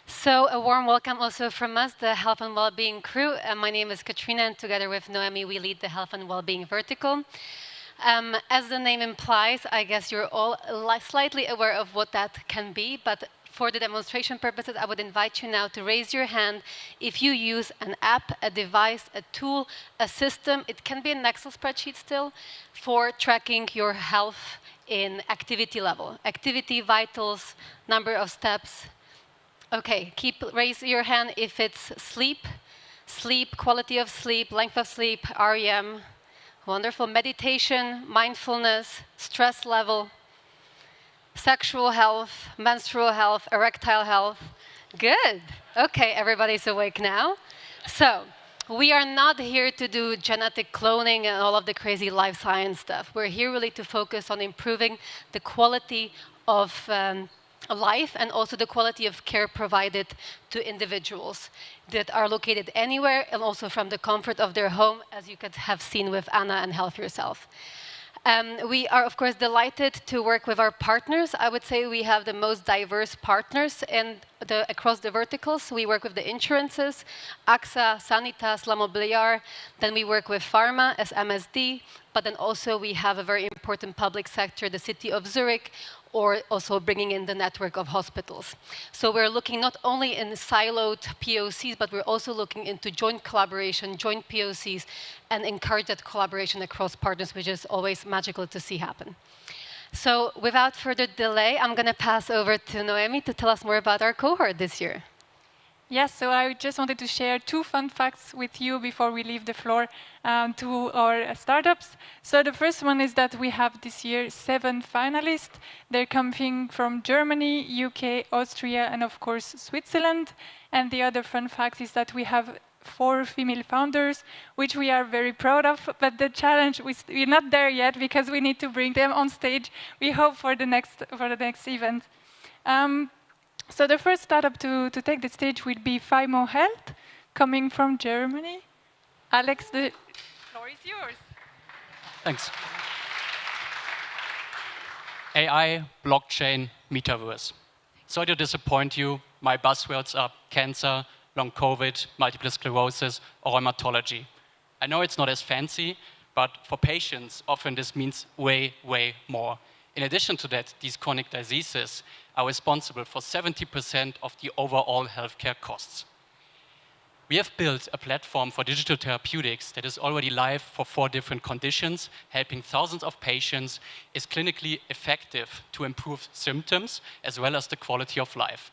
So a warm welcome also from us, the Health and Wellbeing crew. My name is Katrina, and together with Noemi, we lead the Health and Wellbeing vertical. As the name implies, I guess you're all slightly aware of what that can be, but for the demonstration purposes, I would invite you now to raise your hand if you use an app, a device, a tool, a system. It can be an Excel spreadsheet still for tracking your health in activity level. Activity, vitals, number of steps. Okay, raise your hand if it's sleep, quality of sleep, length of sleep, REM. Wonderful. Meditation, mindfulness, stress level. Sexual health, menstrual health, erectile health. Good. Okay, everybody's awake now. So, we are not here to do genetic cloning and all of the crazy life science stuff. We're here really to focus on improving the quality of life and also the quality of care provided to individuals that are located anywhere and also from the comfort of their home, as you could have seen with Anna and Health Yourself. We are, of course, delighted to work with our partners. I would say we have the most diverse partners across the verticals. We work with the insurances, AXA, Sanitas, La Mobiliar. Then we work with pharma as MSD. But then also we have a very important public sector, the city of Zurich, or also bringing in the network of hospitals. So we're looking not only in siloed POCs, but we're also looking into joint collaboration, joint POCs, and encourage that collaboration across partners, which is always magical to see happen. So without further delay, I'm going to pass over to Noemi to tell us more about our cohort this year. Yes, so I just wanted to share 2 fun facts with you before we leave the floor to our startups. So the first one is that we have this year 7 finalists. They're coming from Germany, UK, Austria, and of course Switzerland. And the other fun fact is that we have 4 female founders, which we are very proud of. But the challenge, we're not there yet because we need to bring them on stage. We hope for the next event. So the first startup to take the stage will be FIMO Health. coming from Germany. Alex, the floor is yours. Thanks. AI, blockchain, metaverse. Sorry to disappoint you. My buzzwords are cancer, long COVID, multiple sclerosis, or rheumatology. I know it's not as fancy, but for patients, often this means way, way more. In addition to that, these chronic diseases are responsible for 70% of the overall healthcare costs. We have built a platform for digital therapeutics that is already live for 4 different conditions, helping thousands of patients, is clinically effective to improve symptoms as well as the quality of life.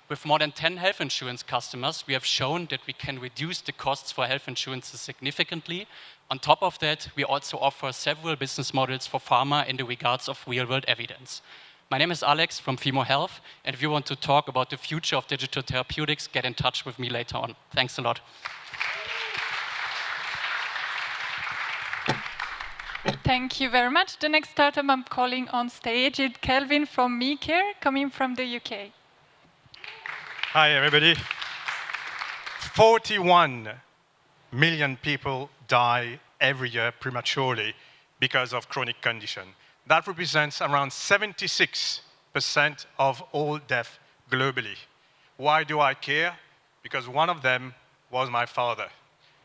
With more than 10 health insurance customers, we have shown that we can reduce the costs for health insurances significantly. On top of that, we also offer several business models for pharma in the regards of real-world evidence. My name is Alex from Fimo Health, and if you want to talk about the future of digital therapeutics, get in touch with me later on. Thanks a lot. Thank you very much. The next startup I'm calling on stage is Kelvin from MeCare, coming from the UK. Hi, everybody. 41 million people die every year prematurely because of chronic condition. That represents around 76% of all deaths globally. Why do I care? Because one of them was my father.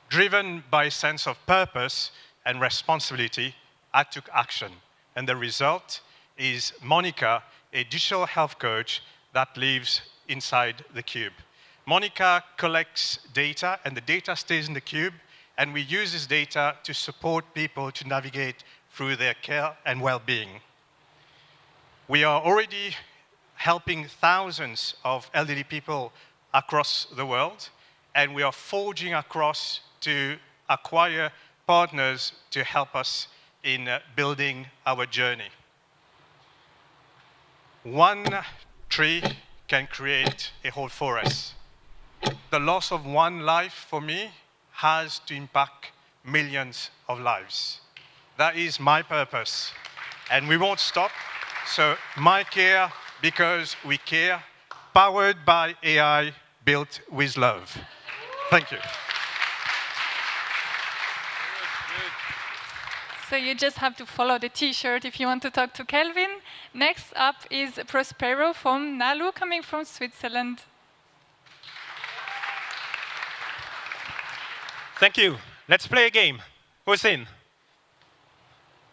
Driven by a sense of purpose and responsibility, I took action. And the result is Monica, a digital health coach that lives inside the cube. Monica collects data, and the data stays in the cube, and we use this data to support people to navigate through their care and well-being. We are already helping thousands of elderly people across the world, and we are forging across to acquire partners to help us in building our journey. One tree can create a whole forest. The loss of one life for me has to impact millions of lives. That is my purpose, and we won't stop. So my care, because we care, powered by AI, built with love. Thank you. So you just have to follow the T-shirt if you want to talk to Kelvin. Next up is Prospero from Nalu, coming from Switzerland. Thank you. Let's play a game. Who's in?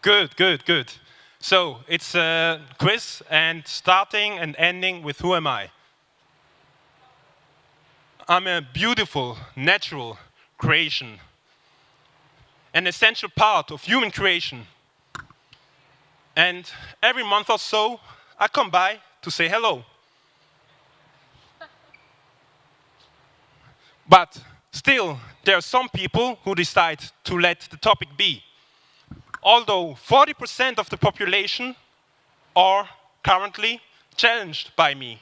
Good, good, good. So it's a quiz, and starting and ending with who am I? I'm a beautiful, natural creation, an essential part of human creation. And every month or so, I come by to say hello. But still, there are some people who decide to let the topic be. Although 40% of the population are currently challenged by me.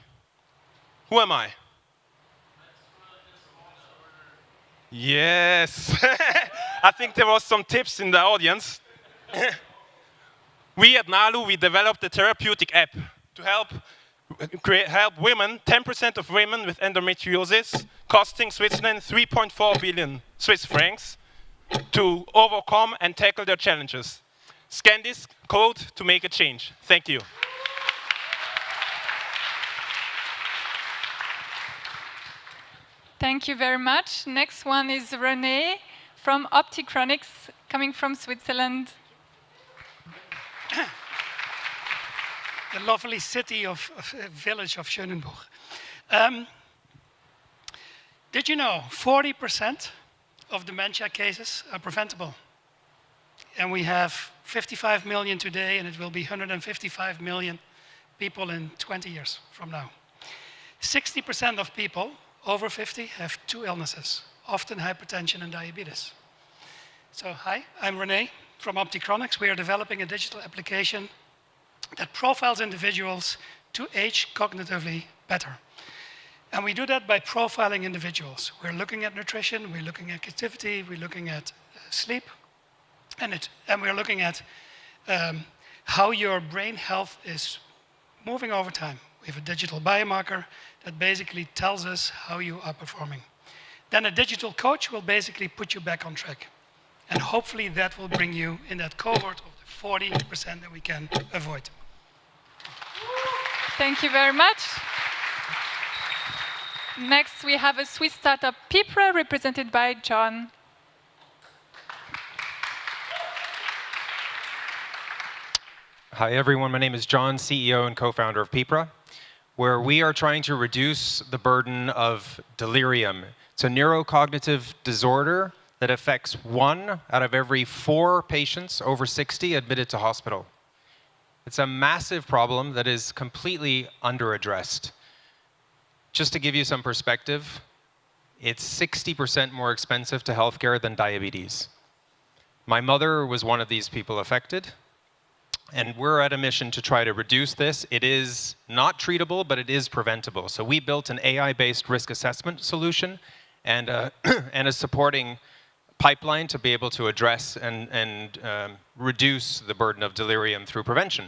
Who am I? Yes. I think there was some tips in the audience. We at Nalu, we developed a therapeutic app to help women, 10% of women with endometriosis, costing Switzerland 3.4 billion Swiss francs, to overcome and tackle their challenges. Scan this code to make a change. Thank you. Thank you very much. Next one is René from Opticronics, coming from Switzerland. The lovely city of village of Schönenburg. Did you know 40% of dementia cases are preventable? And we have 55 million today, and it will be 155 million people in 20 years from now. 60% of people over 50 have 2 illnesses, often hypertension and diabetes. So hi, I'm René from Opticronics. We are developing a digital application that profiles individuals to age cognitively better. And we do that by profiling individuals. We're looking at nutrition, we're looking at activity, we're looking at sleep, and we're looking at how your brain health is moving over time. We have a digital biomarker that basically tells us how you are performing. then a digital coach will basically put you back on track. And hopefully that will bring you in that cohort of the 40% that we can avoid. Thank you very much. Next, we have a Swiss startup, Pipra, represented by John. Hi, everyone. My name is John, CEO and co-founder of Pipra, where we are trying to reduce the burden of delirium. It's a neurocognitive disorder that affects 1 out of every 4 patients over 60 admitted to hospital. It's a massive problem that is completely underaddressed. Just to give you some perspective, it's 60% more expensive to healthcare than diabetes. My mother was one of these people affected, and we're at a mission to try to reduce this. It is not treatable, but it is preventable. So we built an AI-based risk assessment solution and a supporting pipeline to be able to address and reduce the burden of delirium through prevention.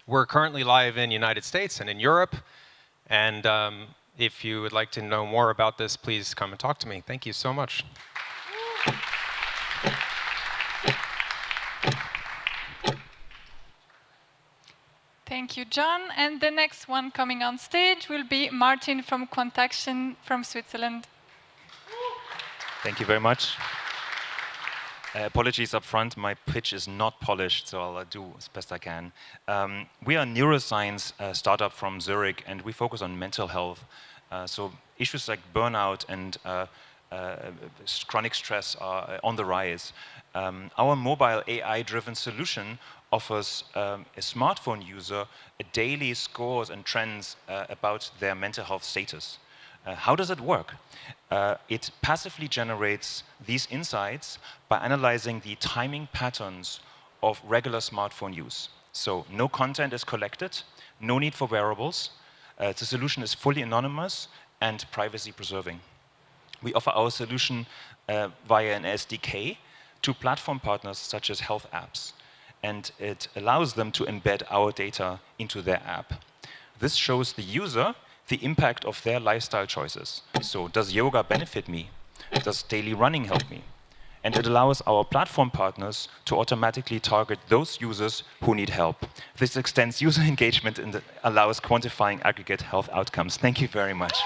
We're currently live in the United States and in Europe. And if you would like to know more about this, please come and talk to me. Thank you so much. Thank you, John. And the next one coming on stage will be Martin from Quantaction from Switzerland. Thank you very much. Apologies up front, my pitch is not polished, so I'll do as best I can. We are a neuroscience startup from Zurich, and we focus on mental health. So issues like burnout and chronic stress are on the rise. Our mobile AI-driven solution offers a smartphone user a daily scores and trends about their mental health status. How does it work? It passively generates these insights by analyzing the timing patterns of regular smartphone use. So no content is collected, no need for wearables. The solution is fully anonymous and privacy preserving. We offer our solution via an SDK to platform partners such as health apps. And it allows them to embed our data into their app. This shows the user the impact of their lifestyle choices. So does yoga benefit me? Does daily running help me? And it allows our platform partners to automatically target those users who need help. This extends user engagement and allows quantifying aggregate health outcomes. Thank you very much.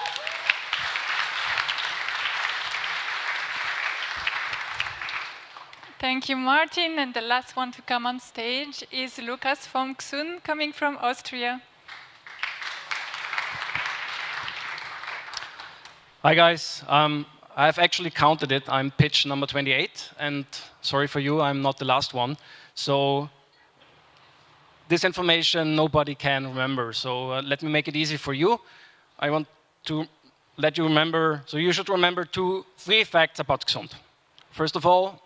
Thank you, Martin. And the last one to come on stage is Lukas from Xun, coming from Austria. Hi, guys. I've actually counted it. I'm pitch number 28. And sorry for you, I'm not the last one. So this information nobody can remember. So let me make it easy for you. I want to let you remember. So you should remember 3 facts about Gesund. First of all,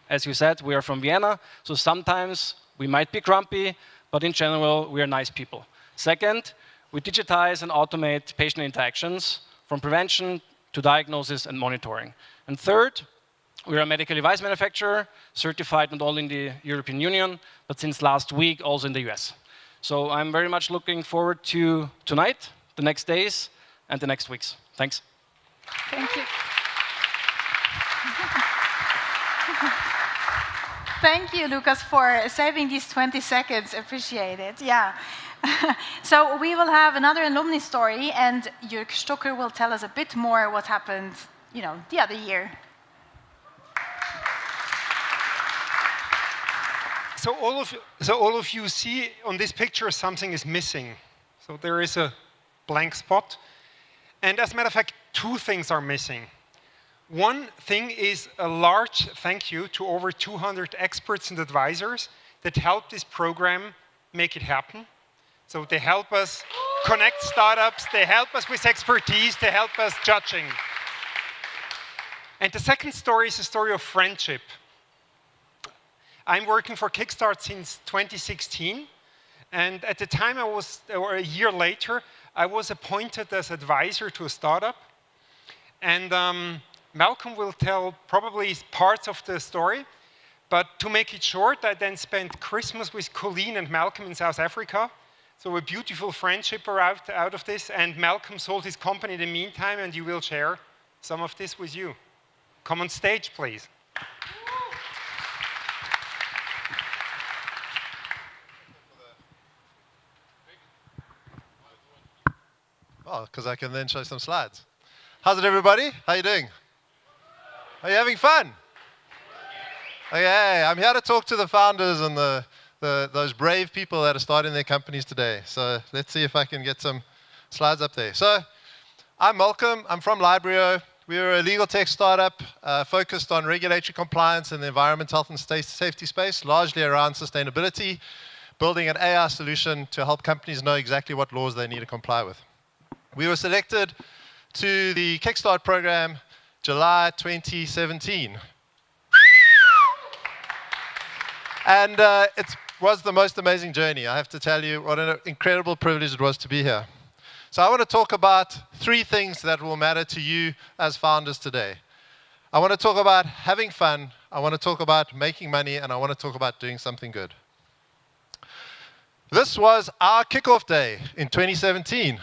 as you said, we are from Vienna, so sometimes we might be grumpy, but in general, we are nice people. Second, we digitize and automate patient interactions from prevention to diagnosis and monitoring. And third, we are a medical device manufacturer, certified not only in the European Union, but since last week also in the US. So I'm very much looking forward to tonight, the next days, and the next weeks. Thanks. Thank you. Thank you, Lucas, for saving these 20 seconds. Appreciate it. Yeah. So we will have another alumni story, and Jörg Stocker will tell us a bit more what happened, the other year. So all of you see on this picture something is missing. So there is a blank spot. And as a matter of fact, 2 things are missing. One thing is a large thank you to over 200 experts and advisors that helped this program make it happen. So they help us connect startups, they help us with expertise, they help us judging. And the second story is a story of friendship. I'm working for Kickstart since 2016. And at the time or a year later, I was appointed as advisor to a startup. And Malcolm will tell probably parts of the story, but to make it short, I then spent Christmas with Colleen and Malcolm in South Africa. So a beautiful friendship out of this, and Malcolm sold his company in the meantime, and you will share some of this with you. Come on stage, please. Oh, because I can then show some slides. How's it, everybody? How you doing? Are you having fun? Okay, I'm here to talk to the founders and those brave people that are starting their companies today. So let's see if I can get some slides up there. So I'm Malcolm. I'm from Librio. We're a legal tech startup focused on regulatory compliance in the environment, health, and safety space, largely around sustainability, building an AI solution to help companies know exactly what laws they need to comply with. We were selected to the Kickstart program July 2017. And it was the most amazing journey. I have to tell you what an incredible privilege it was to be here. So I want to talk about 3 things that will matter to you as founders today. I want to talk about having fun, I want to talk about making money, and I want to talk about doing something good. This was our kickoff day in 2017.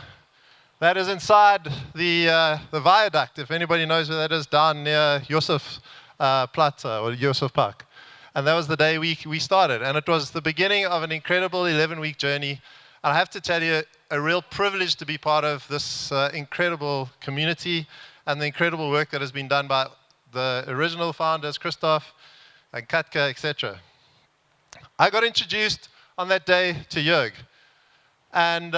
That is inside the viaduct, if anybody knows where that is, down near Josef Plaza or Josef Park. And that was the day we started. And it was the beginning of an incredible 11-week journey. And I have to tell you, a real privilege to be part of this incredible community and the incredible work that has been done by the original founders, Christoph and Katka, etc. I got introduced on that day to Jörg. And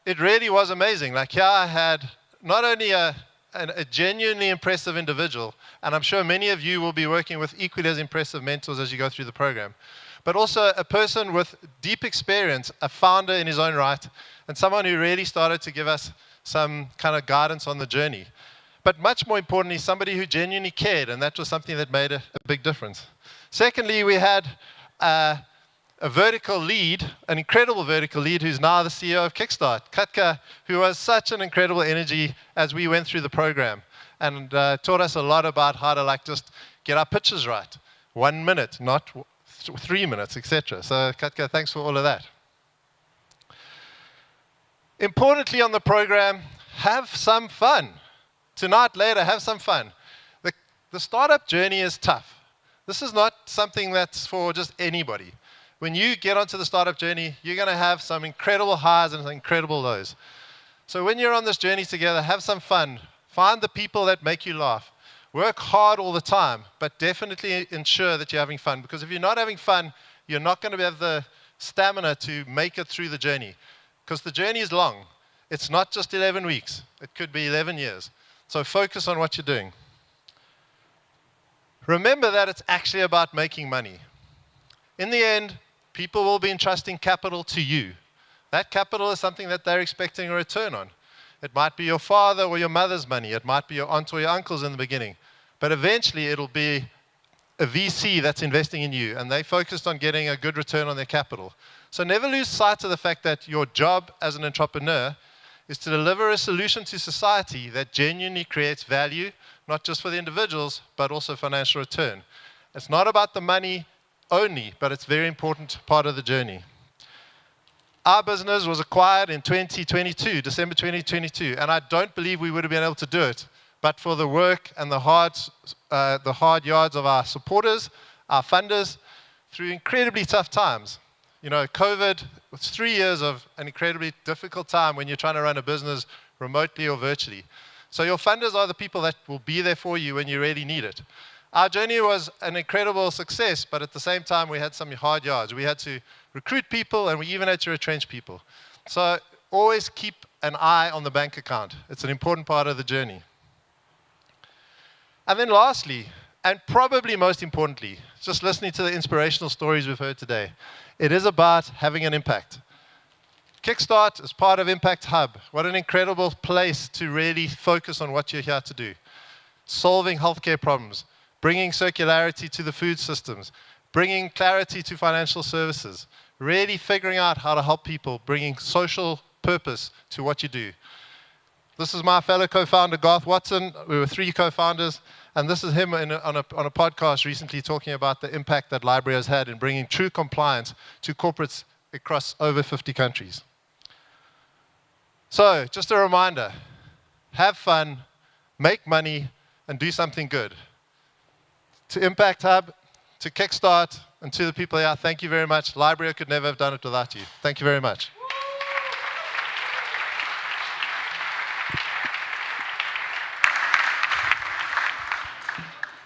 it really was amazing. Like here I had not only a genuinely impressive individual, and I'm sure many of you will be working with equally as impressive mentors as you go through the program, but also a person with deep experience, a founder in his own right, and someone who really started to give us some kind of guidance on the journey. But much more importantly, somebody who genuinely cared, and that was something that made a big difference. Secondly, we had a vertical lead, an incredible vertical lead, who's now the CEO of Kickstart, Katka, who was such an incredible energy as we went through the program and taught us a lot about how to just get our pitches right. 1 minute, not 3 minutes, etc. So Katka, thanks for all of that. Importantly on the program, have some fun. Tonight, later, have some fun. The startup journey is tough. This is not something that's for just anybody. When you get onto the startup journey, you're going to have some incredible highs and some incredible lows. So when you're on this journey together, have some fun. Find the people that make you laugh. Work hard all the time, but definitely ensure that you're having fun. Because if you're not having fun, you're not going to have the stamina to make it through the journey. Because the journey is long. It's not just 11 weeks. It could be 11 years. So focus on what you're doing. Remember that it's actually about making money. In the end, people will be entrusting capital to you. That capital is something that they're expecting a return on. It might be your father or your mother's money. It might be your aunt or your uncle's in the beginning. But eventually, it'll be a VC that's investing in you, and they focused on getting a good return on their capital. So never lose sight of the fact that your job as an entrepreneur is to deliver a solution to society that genuinely creates value, not just for the individuals, but also financial return. It's not about the money only, but it's a very important part of the journey. Our business was acquired in 2022, December 2022, and I don't believe we would have been able to do it, but for the work and the hard yards of our supporters, our funders, through incredibly tough times. You know, COVID was 3 years of an incredibly difficult time when you're trying to run a business remotely or virtually. So your funders are the people that will be there for you when you really need it. Our journey was an incredible success, but at the same time, we had some hard yards. We had to recruit people, and we even had to retrench people. So always keep an eye on the bank account. It's an important part of the journey. And then lastly, and probably most importantly, just listening to the inspirational stories we've heard today, it is about having an impact. Kickstart is part of Impact Hub. What an incredible place to really focus on what you're here to do. Solving healthcare problems, bringing circularity to the food systems, bringing clarity to financial services, really figuring out how to help people, bringing social purpose to what you do. This is my fellow co-founder, Garth Watson. We were 3 co-founders, and this is him on a podcast recently talking about the impact that Librio has had in bringing true compliance to corporates across over 50 countries. So, just a reminder, have fun, make money, and do something good. To Impact Hub, to Kickstart, and to the people here, thank you very much. Library could never have done it without you. Thank you very much.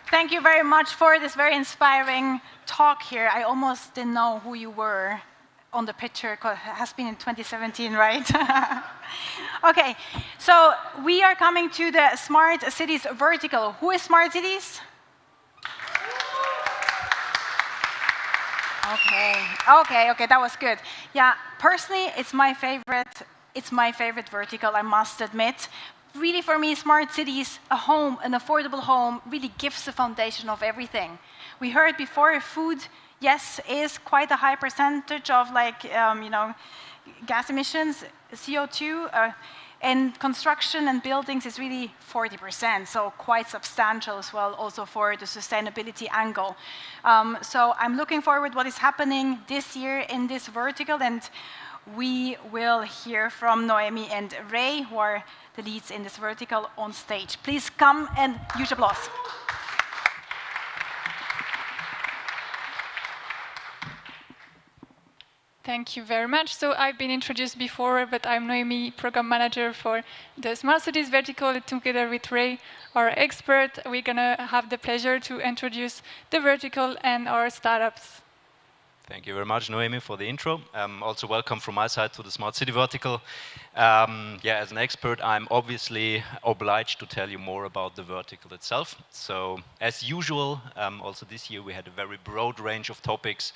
Thank you very much for this very inspiring talk here. I almost didn't know who you were on the picture, because it has been in 2017, right? Okay, so we are coming to the Smart Cities vertical. Who is Smart Cities? Okay, that was good. Yeah, personally, it's my favorite vertical, I must admit. Really, for me, smart cities, a home, an affordable home, really gives the foundation of everything. We heard before, food, yes, is quite a high percentage of gas emissions, CO2, and construction and buildings is really 40%, so quite substantial as well, also for the sustainability angle. So I'm looking forward what is happening this year in this vertical, and we will hear from Noemi and Ray, who are the leads in this vertical, on stage. Please come and huge applause. Thank you very much. So I've been introduced before, but I'm Noemi, Program Manager for the Smart Cities vertical. Together with Ray, our expert, we're going to have the pleasure to introduce the vertical and our startups. Thank you very much, Noemi, for the intro. Also welcome from my side to the Smart City vertical. As an expert, I'm obviously obliged to tell you more about the vertical itself. So, as usual, also this year we had a very broad range of topics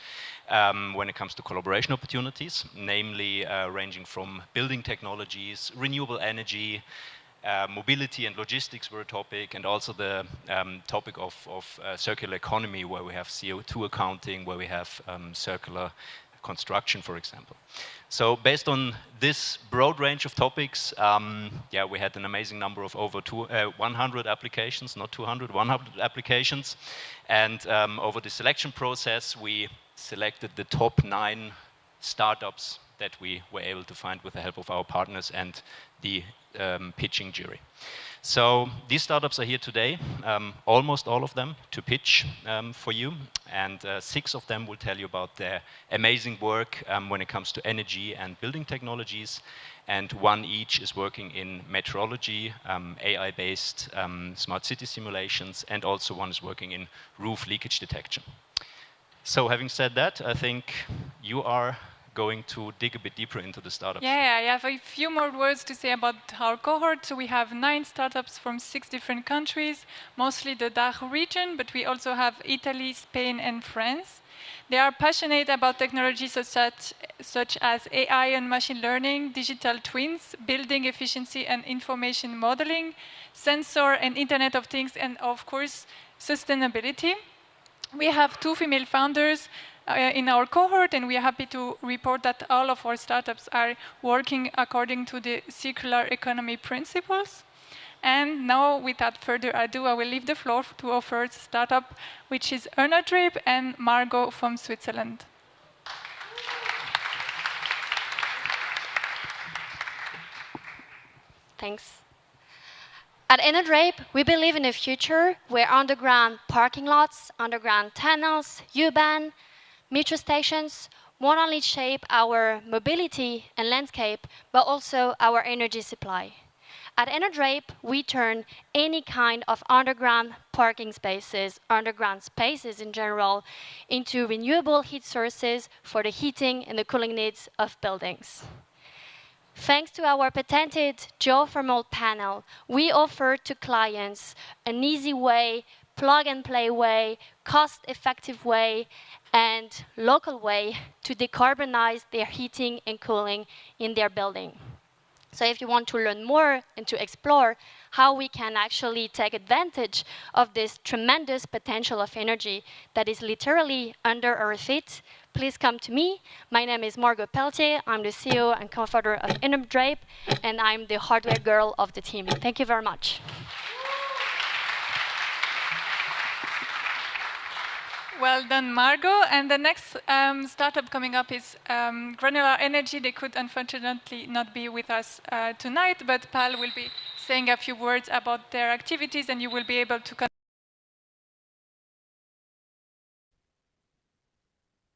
when it comes to collaboration opportunities, namely ranging from building technologies, renewable energy, mobility and logistics were a topic, and also the topic of circular economy, where we have CO2 accounting, where we have circular construction, for example. So based on this broad range of topics, we had an amazing number of over 100 applications, not 200, 100 applications. And over the selection process, we selected the top 9 startups that we were able to find with the help of our partners and the pitching jury. So these startups are here today, almost all of them, to pitch for you. And 6 of them will tell you about their amazing work when it comes to energy and building technologies. And 1 each is working in meteorology, AI-based smart city simulations, and also 1 is working in roof leakage detection. So having said that, I think you are going to dig a bit deeper into the startups. Yeah, I have a few more words to say about our cohort. So we have 9 startups from 6 different countries, mostly the DACH region, but we also have Italy, Spain, and France. They are passionate about technologies such as AI and machine learning, digital twins, building efficiency and information modeling, sensor and Internet of Things, and of course, sustainability. We have 2 female founders in our cohort, and we are happy to report that all of our startups are working according to the circular economy principles. And now, without further ado, I will leave the floor to our first startup, which is Ernadrape and Margot from Switzerland. Thanks. At Ernadrape, we believe in a future where underground parking lots, underground tunnels, U-Bahn, metro stations won't only shape our mobility and landscape, but also our energy supply. At Ernadrape, we turn any kind of underground parking spaces, underground spaces in general, into renewable heat sources for the heating and the cooling needs of buildings. Thanks to our patented geothermal panel, we offer to clients an easy way, plug-and-play way, cost-effective way, and local way to decarbonize their heating and cooling in their building. So if you want to learn more and to explore how we can actually take advantage of this tremendous potential of energy that is literally under our feet, please come to me. My name is Margot Pelletier. I'm the CEO and co-founder of Ernadrape, and I'm the hardware girl of the team. Thank you very much. Well done, Margot. And the next startup coming up is Granular Energy. They could unfortunately not be with us tonight, but Pal will be saying a few words about their activities, and you will be able to connect.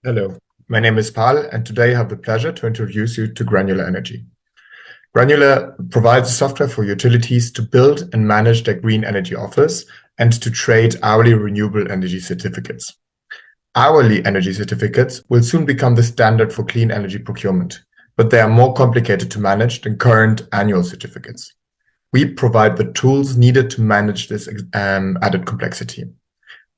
Hello, my name is Pal, and today I have the pleasure to introduce you to Granular Energy. Granular provides software for utilities to build and manage their green energy offers and to trade hourly renewable energy certificates. Hourly energy certificates will soon become the standard for clean energy procurement, but they are more complicated to manage than current annual certificates. We provide the tools needed to manage this added complexity.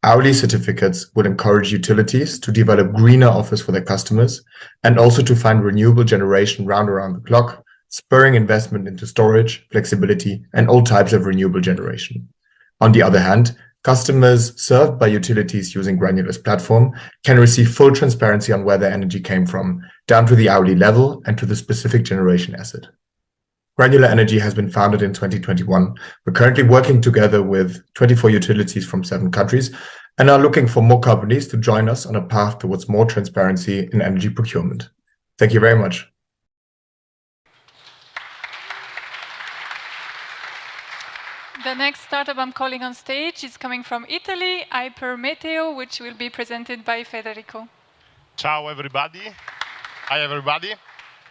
Hourly certificates will encourage utilities to develop greener offers for their customers and also to find renewable generation round around the clock, spurring investment into storage, flexibility, and all types of renewable generation. On the other hand, customers served by utilities using Granular's platform can receive full transparency on where their energy came from, down to the hourly level and to the specific generation asset. Granular Energy has been founded in 2021. We're currently working together with 24 utilities from 7 countries and are looking for more companies to join us on a path towards more transparency in energy procurement. Thank you very much. The next startup I'm calling on stage is coming from Italy, Hypermeteo, which will be presented by Federico. Ciao everybody. Hi everybody.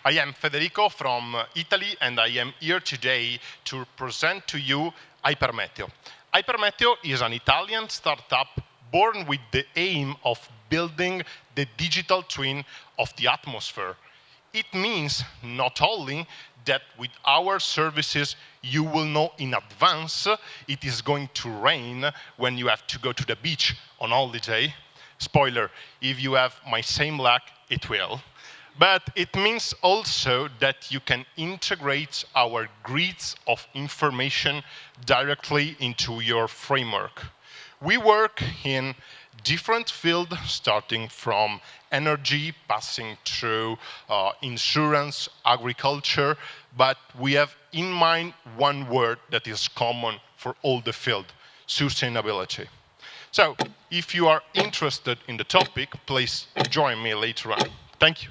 I am Federico from Italy and I am here today to present to you Hypermeteo. Hypermeteo is an Italian startup born with the aim of building the digital twin of the atmosphere. It means not only that with our services you will know in advance it is going to rain when you have to go to the beach on holiday. Spoiler, if you have my same luck, it will. But it means also that you can integrate our grids of information directly into your framework. We work in different fields, starting from energy, passing through insurance, agriculture, but we have in mind one word that is common for all the field: sustainability. So, if you are interested in the topic, please join me later on. Thank you.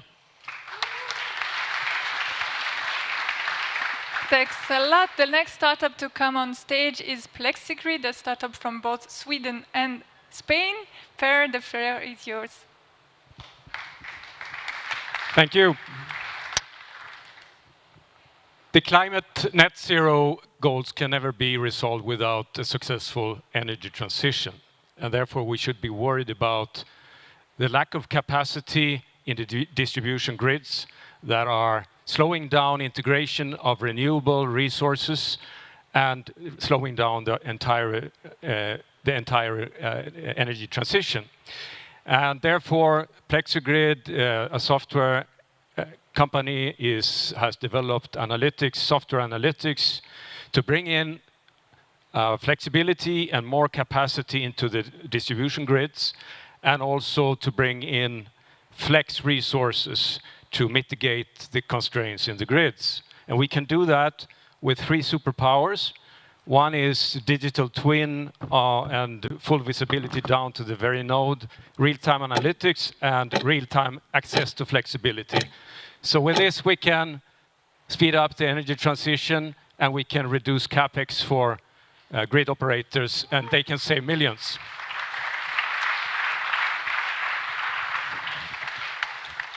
Thanks a lot. The next startup to come on stage is Plexigrid, a startup from both Sweden and Spain. Per, the floor is yours. Thank you. The climate net zero goals can never be resolved without a successful energy transition. And therefore, we should be worried about the lack of capacity in the distribution grids that are slowing down integration of renewable resources and slowing down the entire energy transition. And therefore, Plexigrid, a software company, has developed analytics, software analytics, to bring in flexibility and more capacity into the distribution grids, and also to bring in flex resources to mitigate the constraints in the grids. And we can do that with 3 superpowers. One is digital twin and full visibility down to the very node, real-time analytics, and real-time access to flexibility. So with this, we can speed up the energy transition, and we can reduce capex for grid operators, and they can save millions.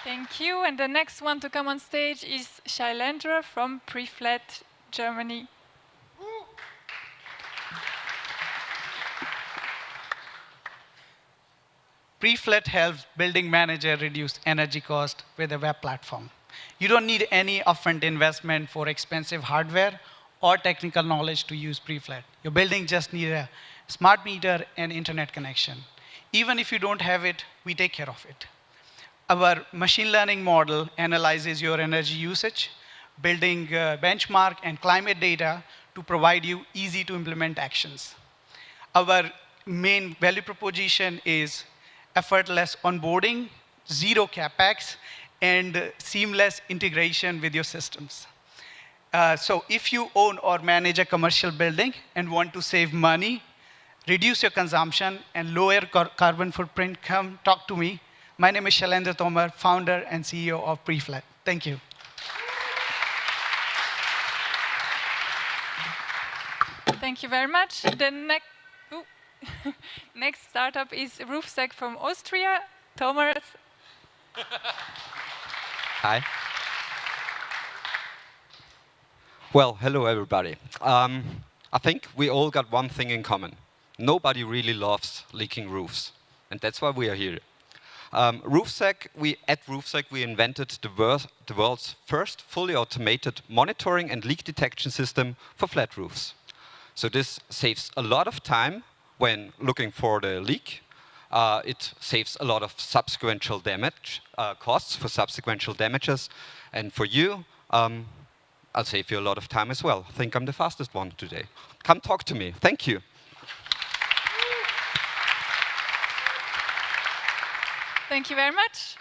Thank you. And the next one to come on stage is Shailendra from Preflat, Germany. Preflat helps building manager reduce energy cost with a web platform. You don't need any upfront investment for expensive hardware or technical knowledge to use Preflat. Your building just needs a smart meter and internet connection. Even if you don't have it, we take care of it. Our machine learning model analyzes your energy usage, building benchmark and climate data to provide you easy to implement actions. Our main value proposition is effortless onboarding, zero capex, and seamless integration with your systems. So if you own or manage a commercial building and want to save money, reduce your consumption, and lower carbon footprint, come talk to me. My name is Shailendra Tomar, founder and CEO of Preflat. Thank you. Thank you very much. The next startup is Roofsec from Austria. Thomas. Hi. Well, hello everybody. I think we all got one thing in common. Nobody really loves leaking roofs, and that's why we are here. At Roofsec, we invented the world's first fully automated monitoring and leak detection system for flat roofs. So this saves a lot of time when looking for the leak. It saves a lot of subsequential damage, costs for subsequential damages. And for you, I'll save you a lot of time as well. I think I'm the fastest one today. Come talk to me. Thank you. Thank you very much.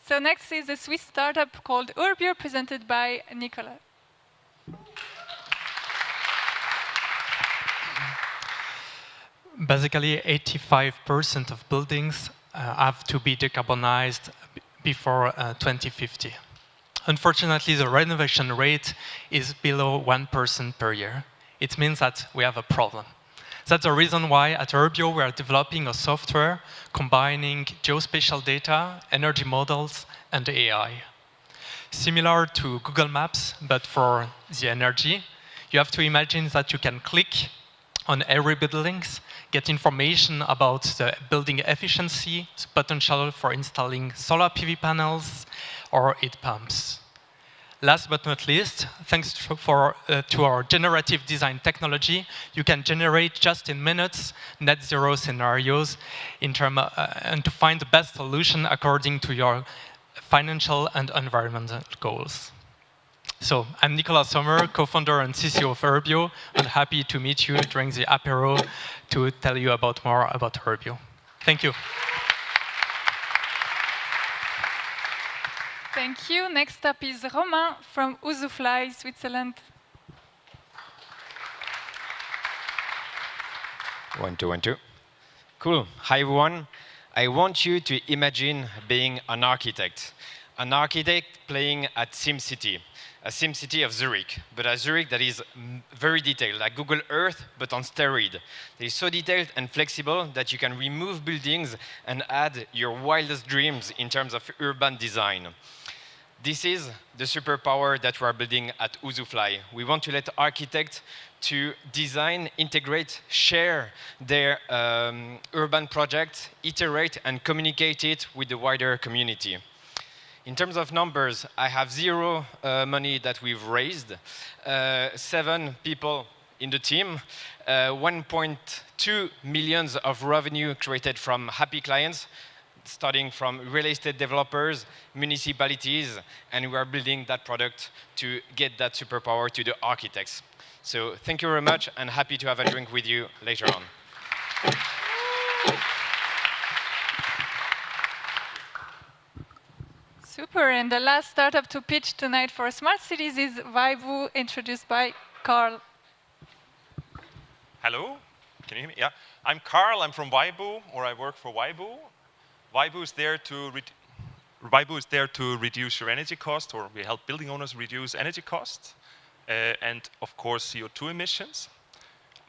So next is a Swiss startup called Urbio, presented by Nicola. Basically, 85% of buildings have to be decarbonized before 2050. Unfortunately, the renovation rate is below 1% per year. It means that we have a problem. That's the reason why at Urbio we are developing a software combining geospatial data, energy models, and AI. Similar to Google Maps, but for the energy, you have to imagine that you can click on every building, get information about the building efficiency, the potential for installing solar PV panels or heat pumps. Last but not least, thanks to our generative design technology, you can generate just in minutes net zero scenarios and to find the best solution according to your financial and environmental goals. So I'm Nicolas Sommer, co-founder and CCO of Urbio, and happy to meet you during the apéro to tell you more about Urbio. Thank you. Thank you. Next up is Romain from Uzufly, Switzerland. 1, 2, 1, 2. Cool. Hi, everyone. I want you to imagine being an architect playing at SimCity, a SimCity of Zurich, but a Zurich that is very detailed, like Google Earth, but on steroid. It is so detailed and flexible that you can remove buildings and add your wildest dreams in terms of urban design. This is the superpower that we are building at Uzufly. We want to let architects to design, integrate, share their urban projects, iterate, and communicate it with the wider community. In terms of numbers, I have zero money that we've raised, 7 people in the team, 1.2 million of revenue created from happy clients, starting from real estate developers, municipalities, and we are building that product to get that superpower to the architects. So thank you very much, and happy to have a drink with you later on. Super, and the last startup to pitch tonight for smart cities is Vaibu, introduced by Carl. Hello, can you hear me? Yeah, I'm Carl, I'm from Vaibu, or I work for Vaibu. Vaibu is there to reduce your energy cost, or we help building owners reduce energy costs, and of course CO2 emissions.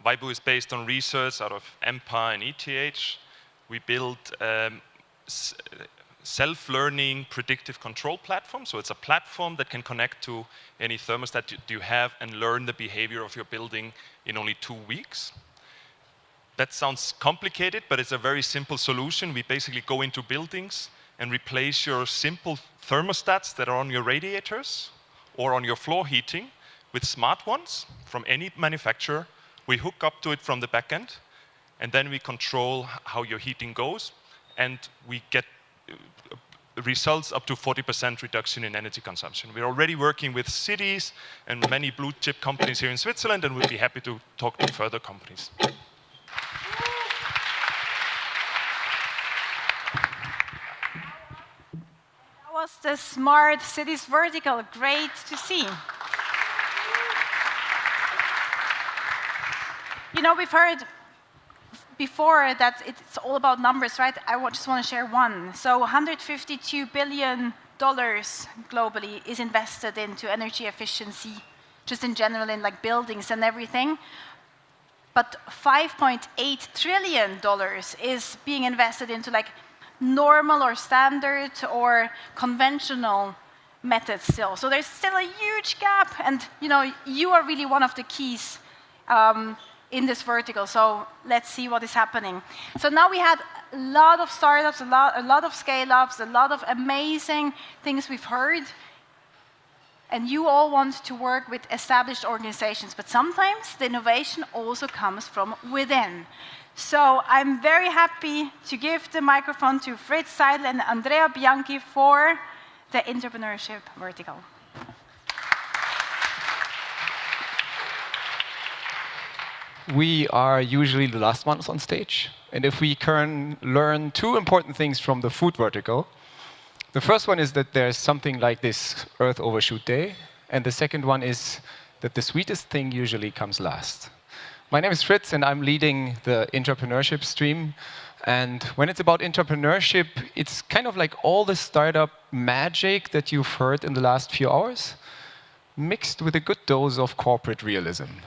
Vaibu is based on research out of EMPA and ETH. We build self-learning predictive control platform. So it's a platform that can connect to any thermostat you have and learn the behavior of your building in only 2 weeks. That sounds complicated, but it's a very simple solution. We basically go into buildings and replace your simple thermostats that are on your radiators or on your floor heating with smart ones from any manufacturer. We hook up to it from the back end, and then we control how your heating goes, and we get results up to 40% reduction in energy consumption. We're already working with cities and many blue chip companies here in Switzerland, and we'll be happy to talk to further companies. That was the Smart Cities vertical. Great to see. You know, we've heard before that it's all about numbers, right? I just want to share one. So $152 billion globally is invested into energy efficiency just in general in like buildings and everything. But $5.8 trillion is being invested into like normal or standard or conventional methods still. So there's still a huge gap, and you are really one of the keys in this vertical. So let's see what is happening. So now we had a lot of startups, a lot of scale-ups, a lot of amazing things we've heard. And you all want to work with established organizations, but sometimes the innovation also comes from within. So I'm very happy to give the microphone to Fritz Seidel and Andrea Bianchi for the entrepreneurship vertical. We are usually the last ones on stage. And if we can learn two important things from the food vertical, the first one is that there's something like this Earth Overshoot Day. And the second one is that the sweetest thing usually comes last. My name is Fritz, and I'm leading the entrepreneurship stream. And when it's about entrepreneurship, it's kind of like all the startup magic that you've heard in the last few hours, mixed with a good dose of corporate realism.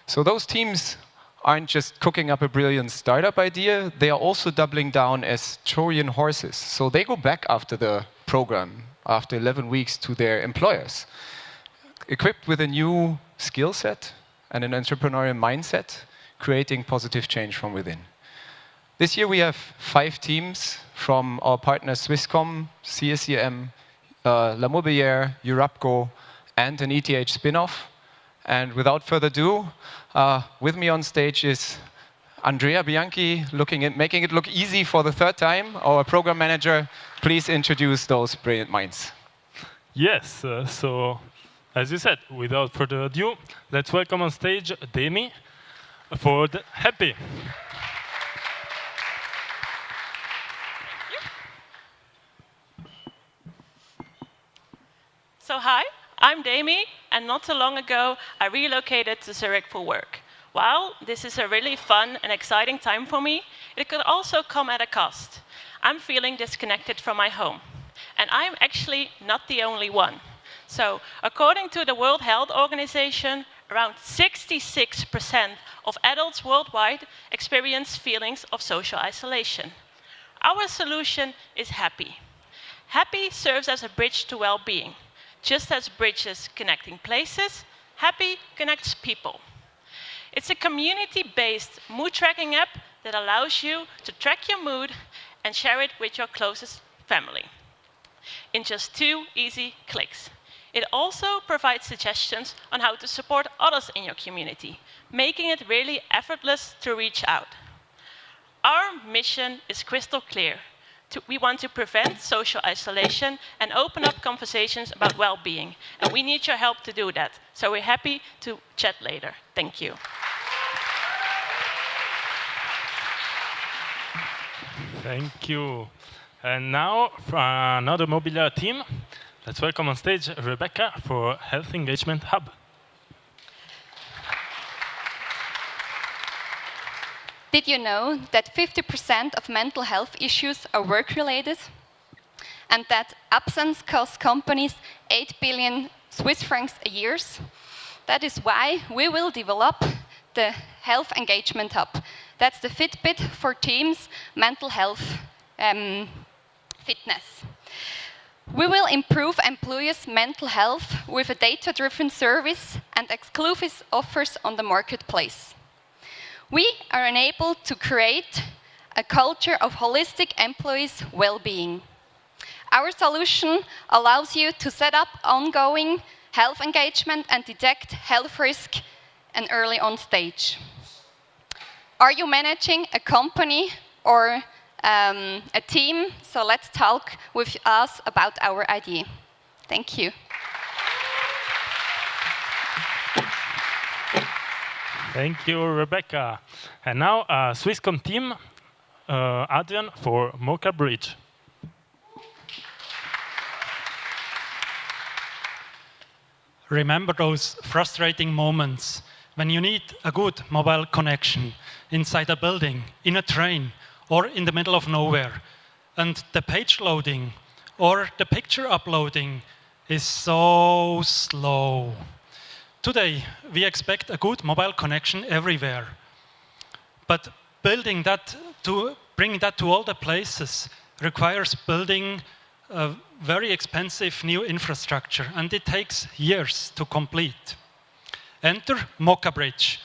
So those teams aren't just cooking up a brilliant startup idea, they are also doubling down as Trojan horses. So they go back after the program, after 11 weeks, to their employers, equipped with a new skill set and an entrepreneurial mindset, creating positive change from within. This year we have 5 teams from our partners Swisscom, CSCM, La Mobilière, Eurapco, and an ETH spin-off. And without further ado, with me on stage is Andrea Bianchi, making it look easy for the 3rd time, our program manager. Please introduce those brilliant minds. Yes, so as you said, without further ado, let's welcome on stage Demi for the Happy. So hi, I'm Demi, and not so long ago, I relocated to Zurich for work. While this is a really fun and exciting time for me, it could also come at a cost. I'm feeling disconnected from my home, and I'm actually not the only one. So, according to the World Health Organization, around 66% of adults worldwide experience feelings of social isolation. Our solution is Happy. Happy serves as a bridge to well-being. Just as bridges connecting places, Happy connects people. It's a community-based mood tracking app that allows you to track your mood and share it with your closest family in just 2 easy clicks. It also provides suggestions on how to support others in your community, making it really effortless to reach out. Our mission is crystal clear. We want to prevent social isolation and open up conversations about well-being. And we need your help to do that. So we're happy to chat later. Thank you. Thank you. And now, for another Mobiliar team, let's welcome on stage Rebecca for Health Engagement Hub. Did you know that 50% of mental health issues are work-related? And that absence costs companies 8 billion Swiss francs a year? That is why we will develop the Health Engagement Hub. That's the Fitbit for teams, mental health fitness. We will improve employees' mental health with a data-driven service and exclusive offers on the marketplace. We are enabled to create a culture of holistic employees' well-being. Our solution allows you to set up ongoing health engagement and detect health risk and early on stage. Are you managing a company or a team? So let's talk with us about our idea. Thank you. Thank you, Rebecca. And now, Swisscom team, Adrian for Mocha Bridge. Remember those frustrating moments when you need a good mobile connection inside a building, in a train, or in the middle of nowhere, and the page loading or the picture uploading is so slow. Today, we expect a good mobile connection everywhere. But building that bringing that to all the places requires building a very expensive new infrastructure, and it takes years to complete. Enter Mocha Bridge.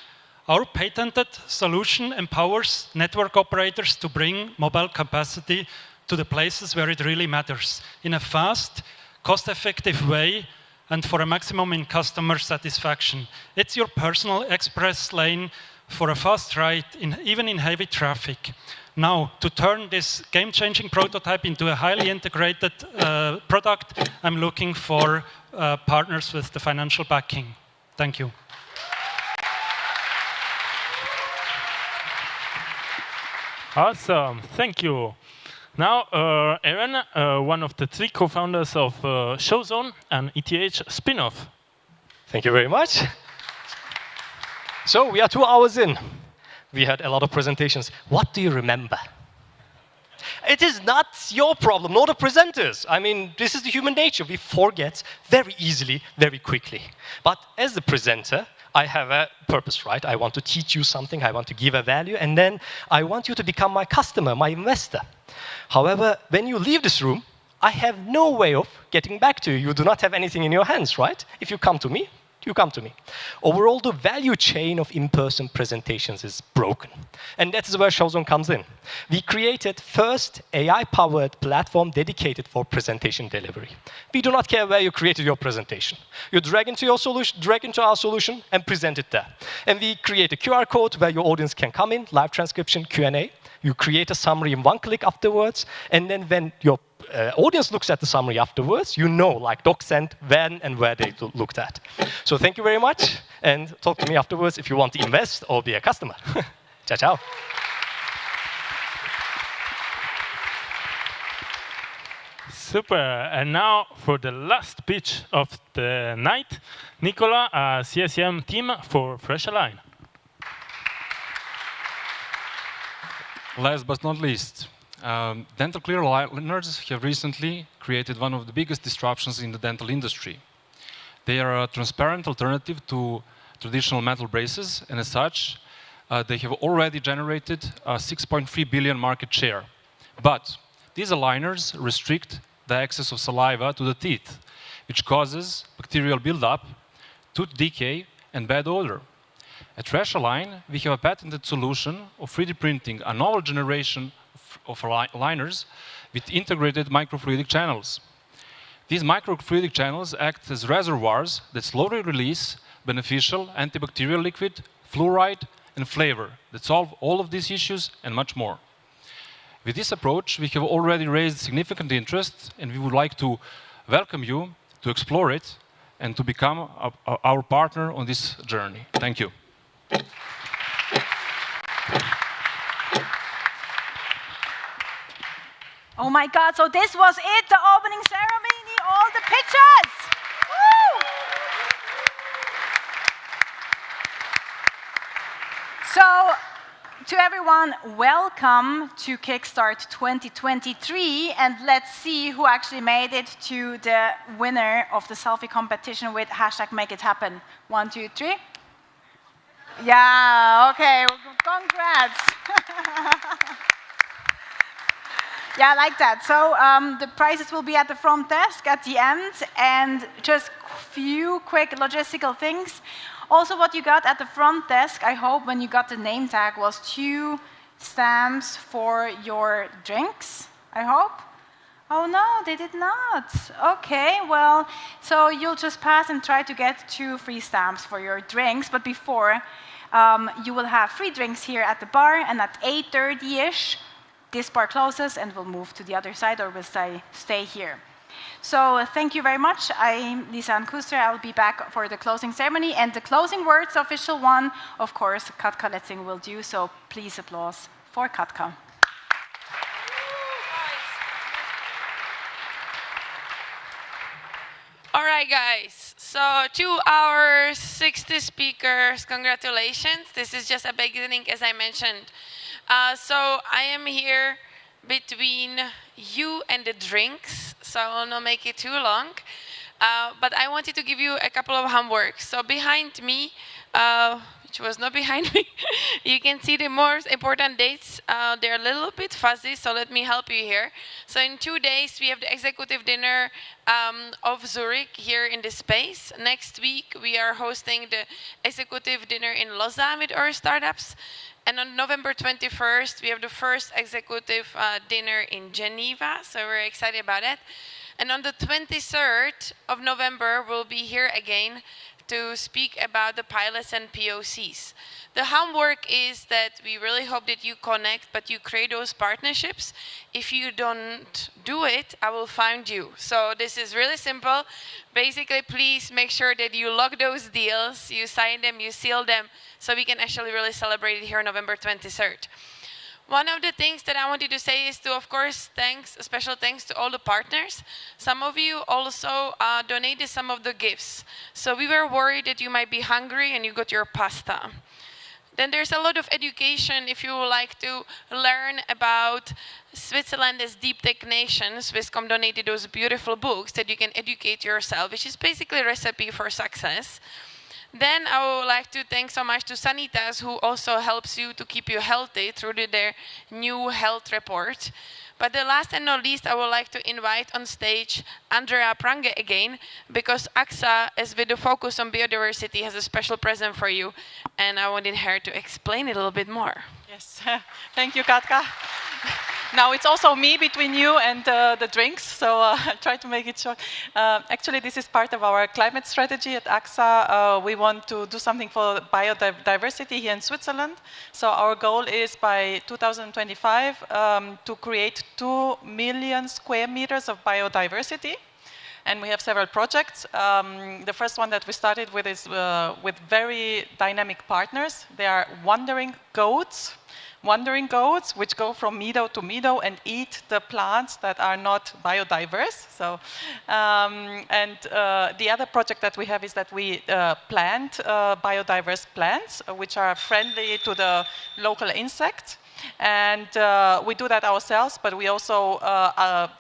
Our patented solution empowers network operators to bring mobile capacity to the places where it really matters in a fast, cost-effective way and for a maximum in customer satisfaction. It's your personal express lane for a fast ride, even in heavy traffic. Now, to turn this game-changing prototype into a highly integrated product, I'm looking for partners with the financial backing. Thank you. Awesome, thank you. Now, Aaron, one of the 3 co-founders of Showzone and ETH spin-off. Thank you very much. So we are 2 hours in. We had a lot of presentations. What do you remember? It is not your problem, nor the presenters. I mean, this is the human nature. We forget very easily, very quickly. But as the presenter, I have a purpose, right? I want to teach you something, I want to give a value, and then I want you to become my customer, my investor. However, when you leave this room, I have no way of getting back to you. You do not have anything in your hands, right? If you come to me, you come to me. Overall, the value chain of in-person presentations is broken. And that's where Showzone comes in. We created first AI-powered platform dedicated for presentation delivery. We do not care where you created your presentation. You drag into your solution, drag into our solution, and present it there. And we create a QR code where your audience can come in, live transcription, Q&A. You create a summary in 1 click afterwards, and then when your audience looks at the summary afterwards, you know, like DocSend, when and where they looked at. So thank you very much, and talk to me afterwards if you want to invest or be a customer. Ciao, ciao. Super, and now for the last pitch of the night, Nicola, CSM team for Fresh Align. Last but not least, dental clear aligners have recently created one of the biggest disruptions in the dental industry. They are a transparent alternative to traditional metal braces, and as such, they have already generated a 6.3 billion market share. But these aligners restrict the access of saliva to the teeth, which causes bacterial buildup, tooth decay, and bad odor. At Fresh Align, we have a patented solution of 3D printing a novel generation of aligners with integrated microfluidic channels. These microfluidic channels act as reservoirs that slowly release beneficial antibacterial liquid, fluoride, and flavor that solve all of these issues and much more. With this approach, we have already raised significant interest, and we would like to welcome you to explore it and to become our partner on this journey. Thank you. Oh my God, so this was it, the opening ceremony, all the pictures. Woo! So, to everyone, welcome to Kickstart 2023, and let's see who actually made it to the winner of the selfie competition with #MakeItHappen. 1, 2, 3. Yeah, okay, well, congrats. Yeah, I like that. So the prizes will be at the front desk at the end, and just few quick logistical things. Also, what you got at the front desk, I hope when you got the name tag, was 2 stamps for your drinks, I hope. Oh no, they did not. Okay, well, so you'll just pass and try to get 2 free stamps for your drinks, but before, you will have free drinks here at the bar, and at 8:30-ish, this bar closes and we'll move to the other side, or we'll stay here. So thank you very much. I'm Lisa Ankuster. I'll be back for the closing ceremony, and the closing words, official one, of course, Katka Letzing will do, so please applause for Katka. All right, guys. So 2 hours, 60 speakers. Congratulations. This is just a beginning, as I mentioned. So I am here between you and the drinks, so I will not make it too long. But I wanted to give you a couple of homeworks. So behind me, which was not behind me, you can see the most important dates. They're a little bit fuzzy, so let me help you here. So in 2 days, we have the executive dinner of Zurich here in this space. Next week, we are hosting the executive dinner in Lausanne with our startups. And on November 21st, we have the first executive dinner in Geneva, so we're excited about it. And on the 23rd of November, we'll be here again to speak about the pilots and POCs. The homework is that we really hope that you connect, but you create those partnerships. If you don't do it, I will find you. So this is really simple. Basically, please make sure that you lock those deals, you sign them, you seal them, so we can actually really celebrate it here on November 23rd. One of the things that I wanted to say is to, of course, special thanks to all the partners. Some of you also donated some of the gifts. So we were worried that you might be hungry and you got your pasta. Then there's a lot of education if you would like to learn about Switzerland as deep tech nation. Swisscom donated those beautiful books that you can educate yourself, which is basically a recipe for success. Then I would like to thank so much to Sanitas, who also helps you to keep you healthy through their new health report. But the last and not least, I would like to invite on stage Andrea Prange again, because AXA, as with the focus on biodiversity, has a special present for you. And I wanted her to explain it a little bit more. Yes, thank you, Katka. Now it's also me between you and the drinks, so I'll try to make it short. Actually, this is part of our climate strategy at AXA. We want to do something for biodiversity here in Switzerland. So our goal is by 2025 to create 2 million square meters of biodiversity. And we have several projects. The first one that we started with is with very dynamic partners. They are wandering goats, which go from meadow to meadow and eat the plants that are not biodiverse. So, the other project that we have is that we plant biodiverse plants, which are friendly to the local insects. And we do that ourselves, but we also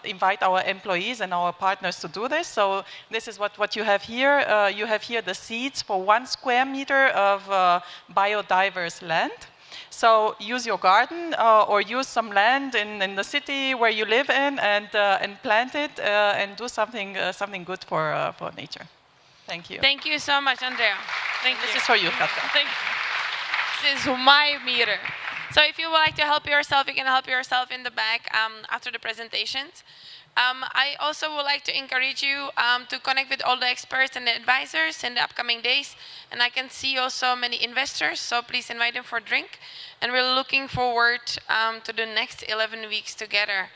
invite our employees and our partners to do this. So this is what you have here. You have here the seeds for 1 square meter of biodiverse land. So use your garden or use some land in the city where you live in and plant it and do something good for nature. Thank you. Thank you so much, Andrea. Thank you. This is for you, Katka. Thank you. This is my meter. So if you would like to help yourself, you can help yourself in the back after the presentations. I also would like to encourage you to connect with all the experts and the advisors in the upcoming days. And I can see also many investors, so please invite them for a drink. And we're looking forward to the next 11 weeks together.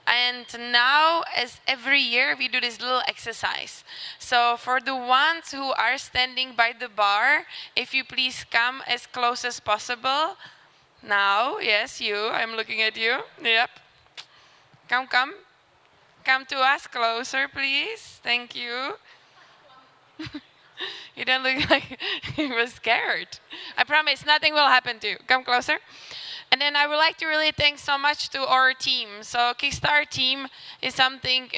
And now, as every year, we do this little exercise. So for the ones who are standing by the bar, if you please come as close as possible. Now, yes, you, I'm looking at you. Yep. Come. Come to us closer, please. Thank you. You don't look like you were scared. I promise nothing will happen to you. Come closer. And then I would like to really thank so much to our team. So Kickstart team is something,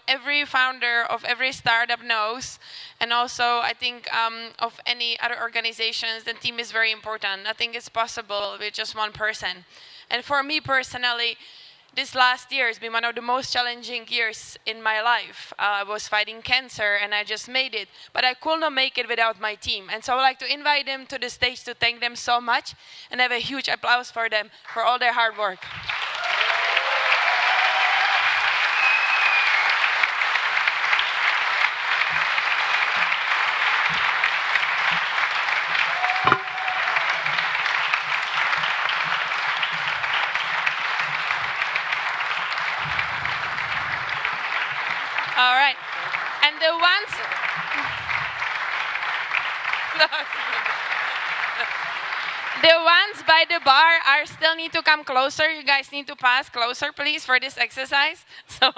every founder of every startup knows. And also, I think of any other organizations, the team is very important. Nothing is possible with just one person. And for me personally, this last year has been one of the most challenging years in my life. I was fighting cancer and I just made it, but I could not make it without my team. And so I would like to invite them to the stage to thank them so much and have a huge applause for them for all their hard work. All right. And the ones... The ones by the bar still need to come closer. You guys need to pass closer, please, for this exercise. So,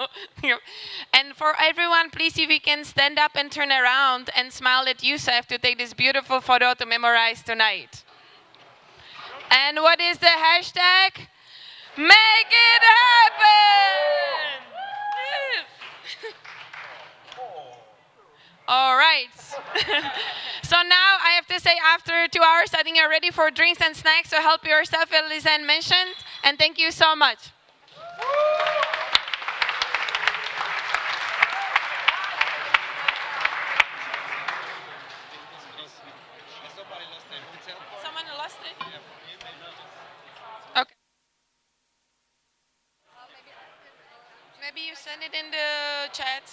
and for everyone, please, if you can stand up and turn around and smile at Youssef to take this beautiful photo to memorize tonight. And what is the hashtag? Make it happen! So now I have to say, after 2 hours, I think you're ready for drinks and snacks, so help yourself, as Lisanne mentioned, and thank you so much. Someone lost it? Okay. Maybe you send it in the chat.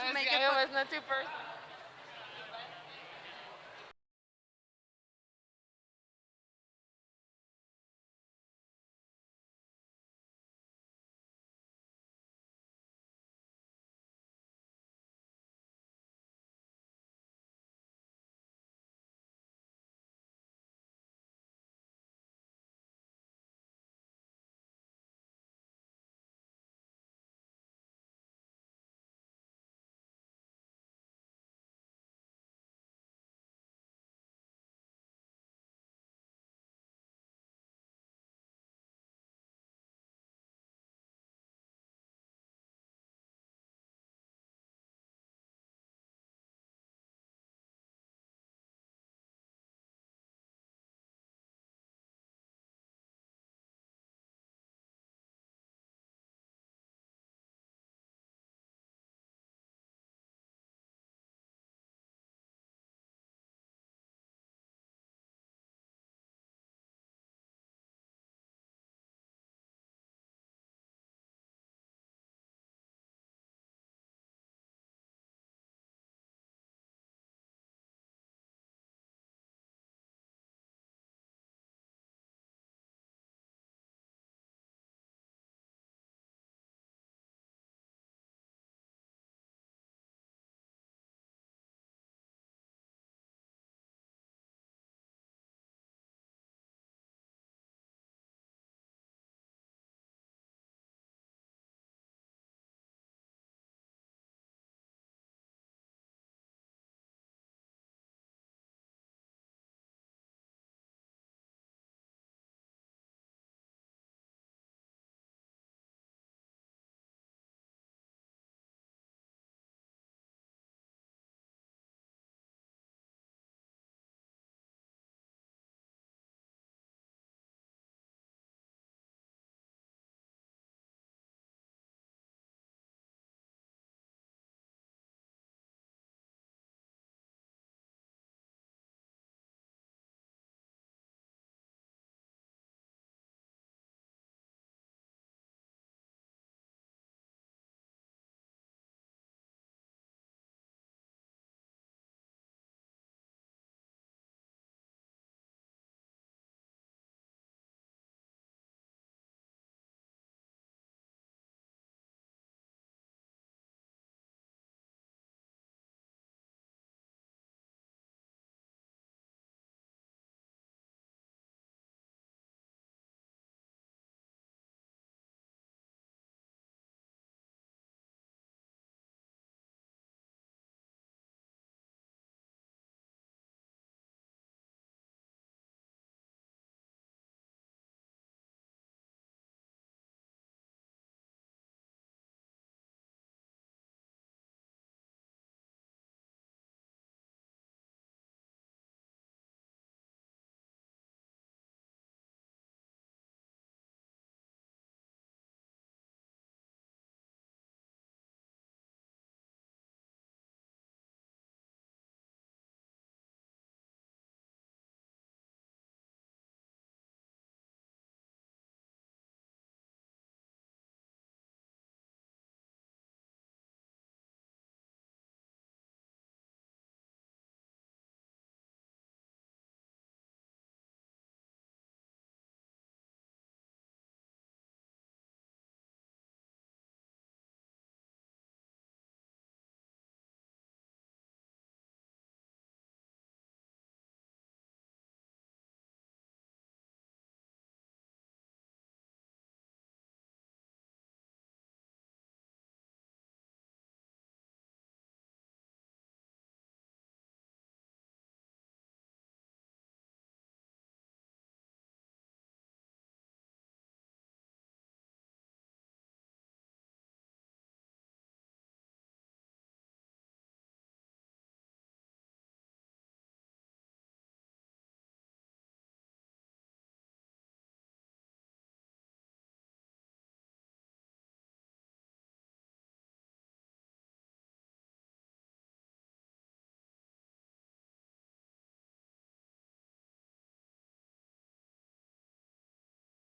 To make it was not too personal.